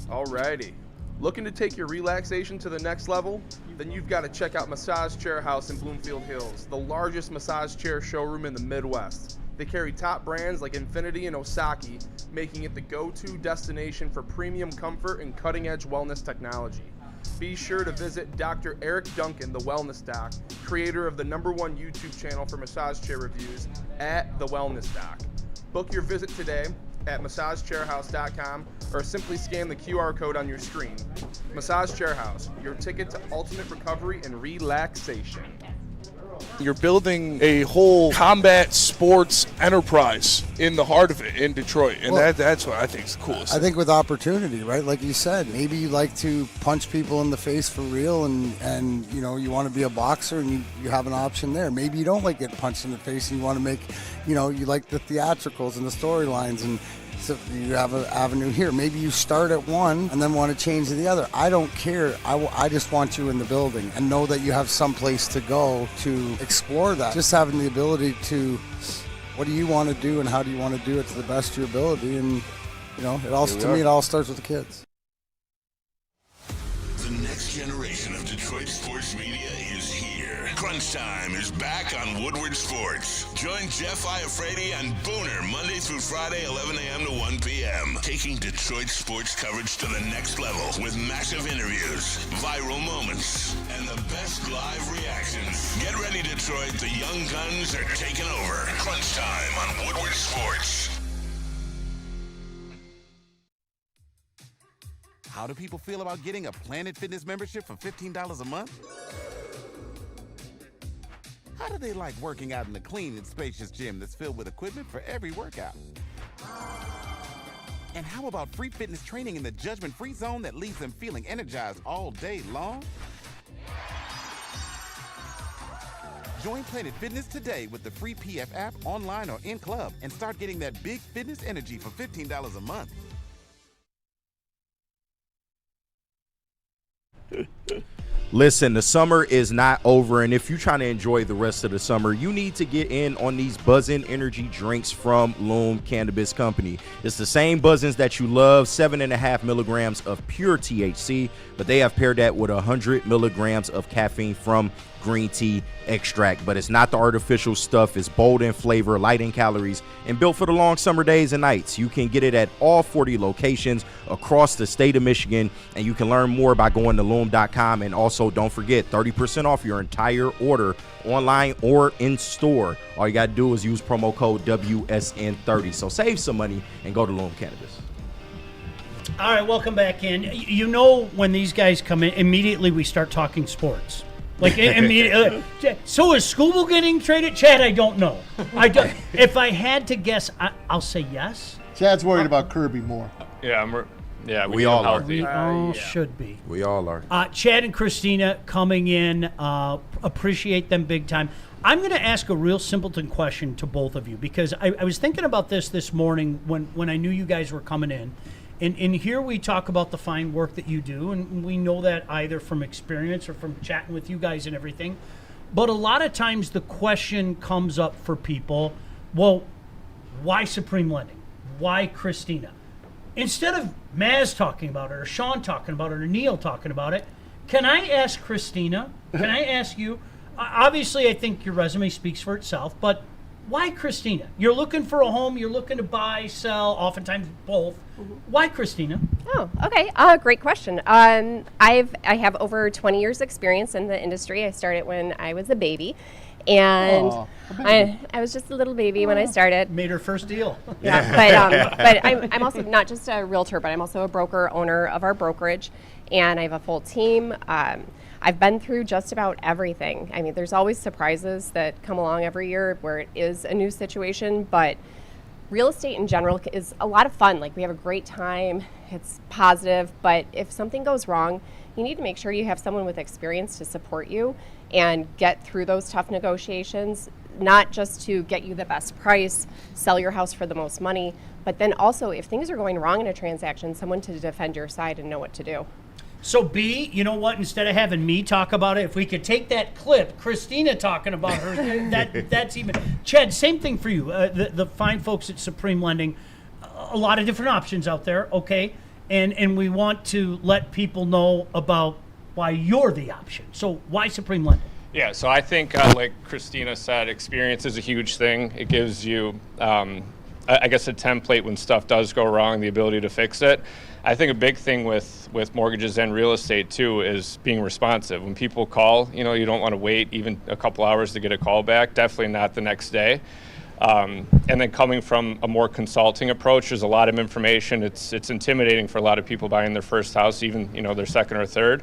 Alrighty. Looking to take your relaxation to the next level? Then you've got to check out Massage Chair House in Bloomfield Hills, the largest massage chair showroom in the Midwest. They carry top brands like Infinity and Osaki, making it the go-to destination for premium comfort and cutting-edge wellness technology. Be sure to visit Dr. Eric Duncan, the Wellness Doc, creator of the #1 YouTube channel for massage chair reviews, at The Wellness Doc. Book your visit today at massagechairhouse.com or simply scan the QR code on your screen. Massage Chair House, your ticket to ultimate recovery and relaxation. You're building a whole combat sports enterprise in the heart of it in Detroit, and that's what I think is the coolest. I think with opportunity, right? Like you said, maybe you like to punch people in the face for real, and you know you want to be a boxer, and you have an option there. Maybe you don't like getting punched in the face, and you want to make, you like the theatricals and the storylines, and so you have an avenue here. Maybe you start at one and then want to change to the other. I don't care. I just want you in the building and know that you have some place to go to explore that. Just having the ability to, what do you want to do and how do you want to do it to the best of your ability? And, it all starts with the kids. The next generation of Detroit sports media is here. Crunch Time is back on Woodward Sports. Join Jeff Iafrate and Booner Monday through Friday, 11 a.m. to 1 p.m. Taking Detroit sports coverage to the next level with massive interviews, viral moments, and the best live reactions. Get ready, Detroit. The young guns are taking over. Crunch Time on Woodward Sports. How do people feel about getting a Planet Fitness membership for $15 a month? How do they like working out in a clean and spacious gym that's filled with equipment for every workout? And how about free fitness training in the judgment-free zone that leaves them feeling energized all day long? Join Planet Fitness today with the free PF app, online or in club, and start getting that big fitness energy for $15 a month. Listen, the summer is not over, and if you're trying to enjoy the rest of the summer, you need to get in on these Buzzin' energy drinks from Loom Cannabis Company. It's the same Buzzins that you love, 7.5 milligrams of pure THC, but they have paired that with 100 milligrams of caffeine from green tea extract. But it's not the artificial stuff. It's bold in flavor, light in calories, and built for the long summer days and nights. You can get it at all 40 locations across the state of Michigan, and you can learn more by going to loom.com. And also, don't forget, 30% off your entire order online or in store. All you got to do is use promo code WSN30. So save some money and go to Loom Cannabis. All right, welcome back in. You know, when these guys come in, immediately we start talking sports. Like immediately. So is Scooble getting traded? Chad, I don't know. If I had to guess, I'll say yes. Chad's worried about Kirby more. Yeah, we all are. We all should be. We all are. Chad and Christina coming in, appreciate them big time. I'm going to ask a real simpleton question to both of you because I was thinking about this morning when I knew you guys were coming in. And here we talk about the fine work that you do, and we know that either from experience or from chatting with you guys and everything. But a lot of times the question comes up for people, well, why Supreme Lending? Why Christina? Instead of Maz talking about it, or Sean talking about it, or Neil talking about it, can I ask Christina? Can I ask you? Obviously, I think your resume speaks for itself, but why Christina? You're looking for a home, you're looking to buy, sell, oftentimes both. Why Christina? Oh, okay. Great question. I have over 20 years experience in the industry. I started when I was a baby. And I was just a little baby when I started. Made her first deal. Yeah, but I'm also not just a realtor, but I'm also a broker, owner of our brokerage, and I have a full team. I've been through just about everything. I mean, there's always surprises that come along every year where it is a new situation, but real estate in general is a lot of fun. Like, we have a great time, it's positive, but if something goes wrong, you need to make sure you have someone with experience to support you and get through those tough negotiations, not just to get you the best price, sell your house for the most money, but then also if things are going wrong in a transaction, someone to defend your side and know what to do. So B, you know what? Instead of having me talk about it, if we could take that clip, Christina talking about her, that's even. Chad, same thing for you. The fine folks at Supreme Lending, a lot of different options out there, okay? And we want to let people know about why you're the option. So why Supreme Lending? Yeah, so I think, like Christina said, experience is a huge thing. It gives you, I guess, a template when stuff does go wrong, the ability to fix it. I think a big thing with mortgages and real estate, too, is being responsive. When people call, you don't want to wait even a couple hours to get a call back, definitely not the next day. And then coming from a more consulting approach, there's a lot of information. It's intimidating for a lot of people buying their first house, even their second or third.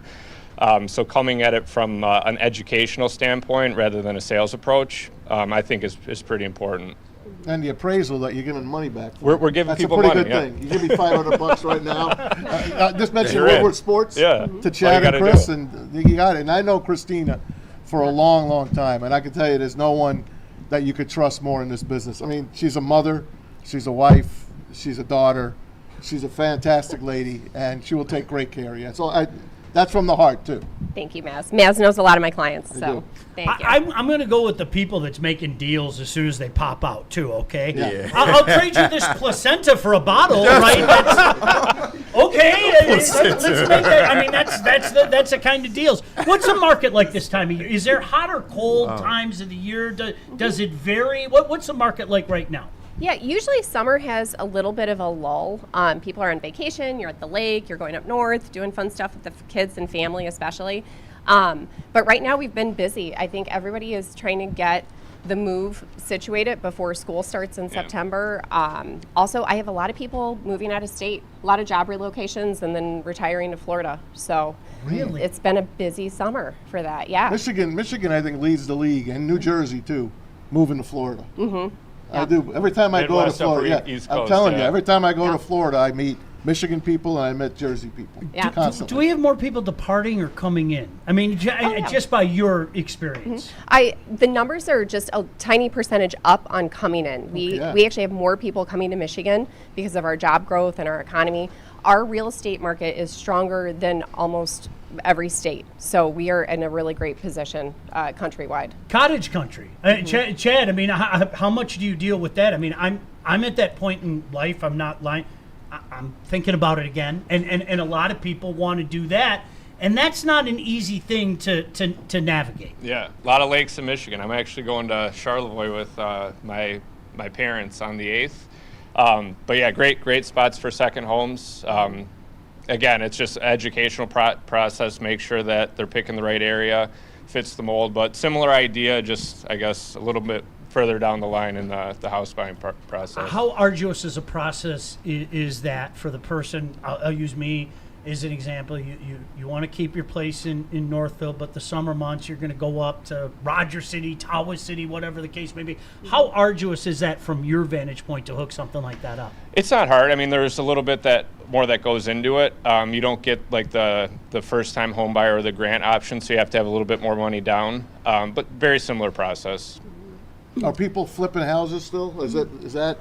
So coming at it from an educational standpoint rather than a sales approach, I think is pretty important. And the appraisal that you're giving money back We're for. giving That's people a pretty money. good thing. You give me $500 right now. Just mention You're in. Woodward Sports to Chad and Chris, and you got it. And I know Christina for a long, long time, and I can tell you there's no one that you could trust more in this business. I mean, she's a mother, she's a wife, she's a daughter, she's a fantastic lady, and she will take great care of you. So that's from the heart, too. Thank you, Maz. Maz knows a lot of my clients, so thank you. I'm going to go with the people that's making deals as soon as they pop out, too, okay? Yeah. I'll trade you this placenta for a bottle, right? Okay, let's make that. I mean, that's the kind of deals. What's the market like this time of year? Is there hot or cold times of the year? Does it vary? What's the market like right now? Yeah, usually summer has a little bit of a lull. People are on vacation, you're at the lake, you're going up north, doing fun stuff with the kids and family especially. But right now we've been busy. I think everybody is trying to get the move situated before school starts in September. Also, I have a lot of people moving out of state, a lot of job relocations and then retiring to Florida. So really, it's been a busy summer for that, yeah. Michigan, I think, leads the league, and New Jersey, too, moving to Florida. Mm-hmm. I do. Every time I go to Florida, East I'm Coast, telling you, every time I go to Florida, I meet Michigan people and I met Jersey people. Yeah. Constantly. Do we have more people departing or coming in? I mean, just by your experience. The numbers are just a tiny percentage up on coming in. We actually have more people coming to Michigan because of our job growth and our economy. Our real estate market is stronger than almost every state. So we are in a really great position countrywide. Cottage country. Chad, I mean, how much do you deal with that? I mean, I'm at that point in life, I'm not lying. I'm thinking about it again. And a lot of people want to do that. And that's not an easy thing to navigate. Yeah, a lot of lakes in Michigan. I'm actually going to Charlevoix with my parents on the 8th. But yeah, great spots for second homes. Again, it's just educational process. Make sure that they're picking the right area, fits the mold. But similar idea, just I guess a little bit further down the line in the house buying process. How arduous is a process is that for the person? I'll use me as an example. You want to keep your place in Northville, but the summer months you're going to go up to Roger City, Tawas City, whatever the case may be. How arduous is that from your vantage point to hook something like that up? It's not hard. I mean, there's a little bit more that goes into it. You don't get like the first-time home buyer or the grant option, so you have to have a little bit more money down. But very similar process. Are people flipping houses still? Is that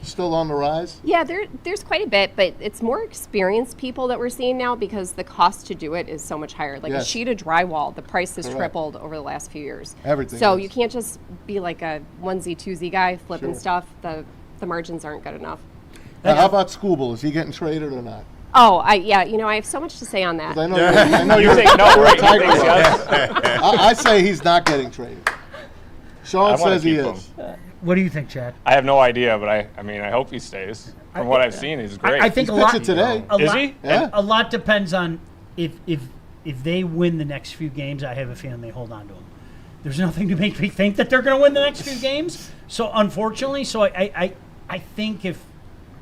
still on the rise? Yeah, there's quite a bit, but it's more experienced people that we're seeing now because the cost to do it is so much higher. Like a sheet of drywall, the price has tripled over the last few years. Everything. So you can't just be like a onesie twosie guy flipping stuff. The margins aren't good enough. Now, how about Scooble? Is he getting traded or not? Oh, I have so much to say on that. I know you think no, right? I say he's not getting traded. Sean says he is. What do you think, Chad? I have no idea, but I hope he stays. From what I've seen, he's great. I think he's pitching today. Is he? Yeah. A lot depends on if they win the next few games. I have a feeling they hold on to him. There's nothing to make me think that they're going to win the next few games. So unfortunately, I think if,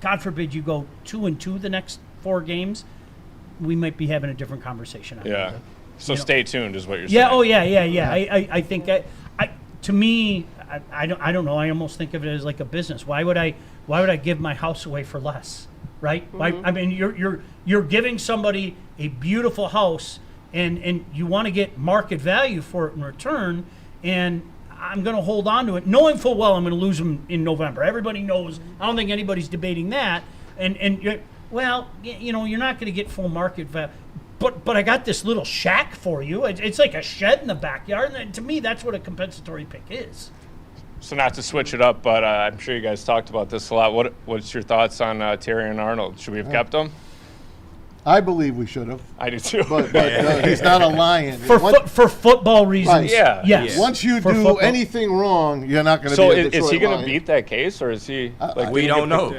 God forbid, you go 2-2 the next 4 games, we might be having a different conversation. Yeah. So stay tuned is what you're saying. Yeah. Oh yeah. I think that to me, I don't know. I almost think of it as like a business. Why would I give my house away for less, right? Mm-hmm. I mean, you're giving somebody a beautiful house, and you want to get market value for it in return, and I'm going to hold on to it, knowing full well I'm going to lose them in November. Everybody knows. I don't think anybody's debating that. And you're not going to get full market value. But I got this little shack for you. It's like a shed in the backyard. And to me, that's what a compensatory pick is. So not to switch it up, but I'm sure you guys talked about this a lot. What's your thoughts on Terry and Arnold? Should we have kept them? I believe we should have. I do too. But he's not a lion. For football reasons. Right. Yeah. Yes. Once you do football. Anything wrong, you're not going to So be a Detroit is he going to Lion. beat that case, or is he? We don't know.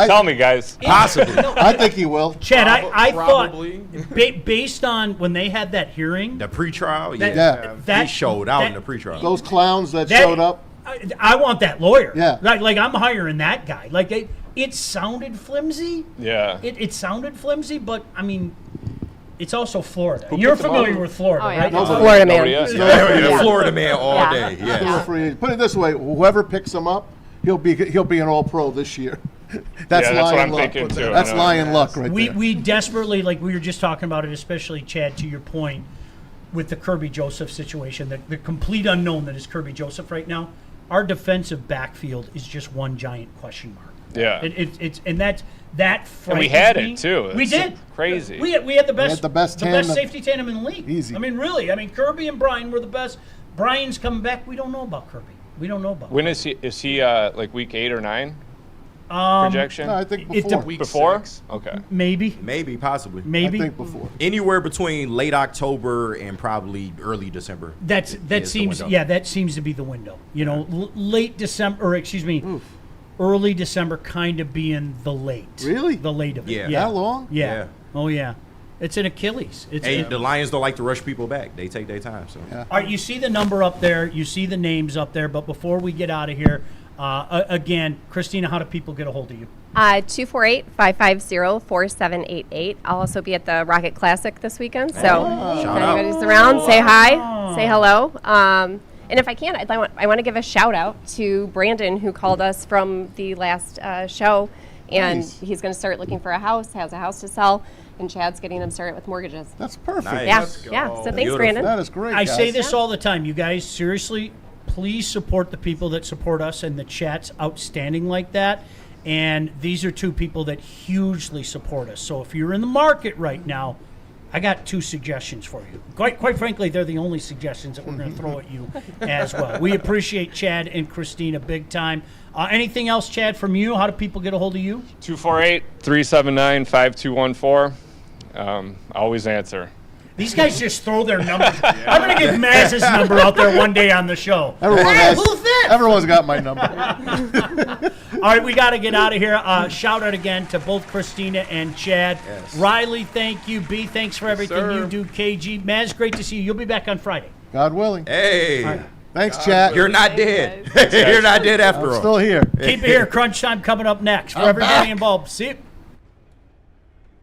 Tell me, guys. Possibly. I think he will. Chad, I Probably. thought, based on when they had that hearing, The pretrial, That- he showed out that- in the pretrial. Those clowns that showed up. I want that lawyer. Yeah. Like I'm hiring that guy. Like it sounded flimsy. Yeah. It sounded flimsy, but I mean, it's also Florida. Who You're put them familiar on? with Florida, Oh, yeah. right? Florida man. Yeah, Florida man all Yeah. day. Still Yeah. a free agent. Put it this way: whoever picks him up, he'll be an All-Pro this year. That's Yeah, that's lion what I'm luck. thinking, too. That's I know. lion luck right there. We desperately, like we were just talking about it, especially Chad, to your point, with the Kirby Joseph situation, the complete unknown that is Kirby Joseph right now. Our defensive backfield is just one giant question mark. Yeah. It's that And we frightens had me. it too. We It's did. crazy. We had the best. the best tandem. safety tandem in the league. Easy. I mean, really. I mean, Kirby and Brian were the best. Brian's coming back. We don't know about Kirby. We don't know about. When is he? Is he like week 8 or 9 projection? No, I think It before. de- Before? Okay. Maybe, possibly. Maybe. I think before. Anywhere between late October and probably early December. That is the seems window. that seems to be the window. You know, late December, or excuse me, early December, kind of being the late. Really? The late of it. Yeah. That long? Yeah. Yeah. Oh yeah. It's an Achilles. Hey, the Lions don't like to rush people back. They take their time. So. Yeah. All right, you see the number up there. You see the names up there. But before we get out of here, again, Christina, how do people get a hold of you? 248-550-4788. I'll also be at the Rocket Classic this weekend. So if Shout out. anybody's around, say hi, say hello. And if I can, I want to give a shout out to Brandon, who called us from the last show. And Nice. he's going to start looking for a house, has a house to sell, and Chad's getting him started with mortgages. That's perfect. Nice. Yeah, Let's yeah. So thanks, Beautiful. Brandon. That is great. I guys. say this all the time. You guys, seriously, please support the people that support us, and the chat's outstanding like that. And these are two people that hugely support us. So if you're in the market right now, I got 2 suggestions for you. Quite frankly, they're the only suggestions that we're going to throw at you as well. We appreciate Chad and Christina big time. Anything else, Chad, from you? How do people get a hold of you? 248-379-5214. Always answer. These guys just throw their numbers. I'm going to give Maz's number out there one day on the show. Everyone's got my number. All right, we got to get out of here. Shout out again to both Christina and Chad. Yes. Riley, thank you. B, thanks for everything sir. you do. KG, Maz, great to see you. You'll be back on Friday. God willing. Hey. All right. Thanks, Chad. You're not dead. You're not dead after I'm all. still here. Keep it here. Crunch time coming up next. For everybody involved. See you.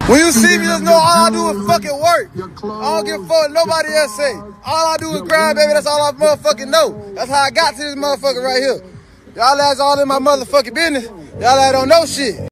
When you see me, just know all I do is fucking work. I don't give a fuck what nobody else say. All I do is grind, baby. That's all I motherfucking know. That's how I got to this motherfucker right here. Y'all ass all in my motherfucking business. Y'all ass don't know shit.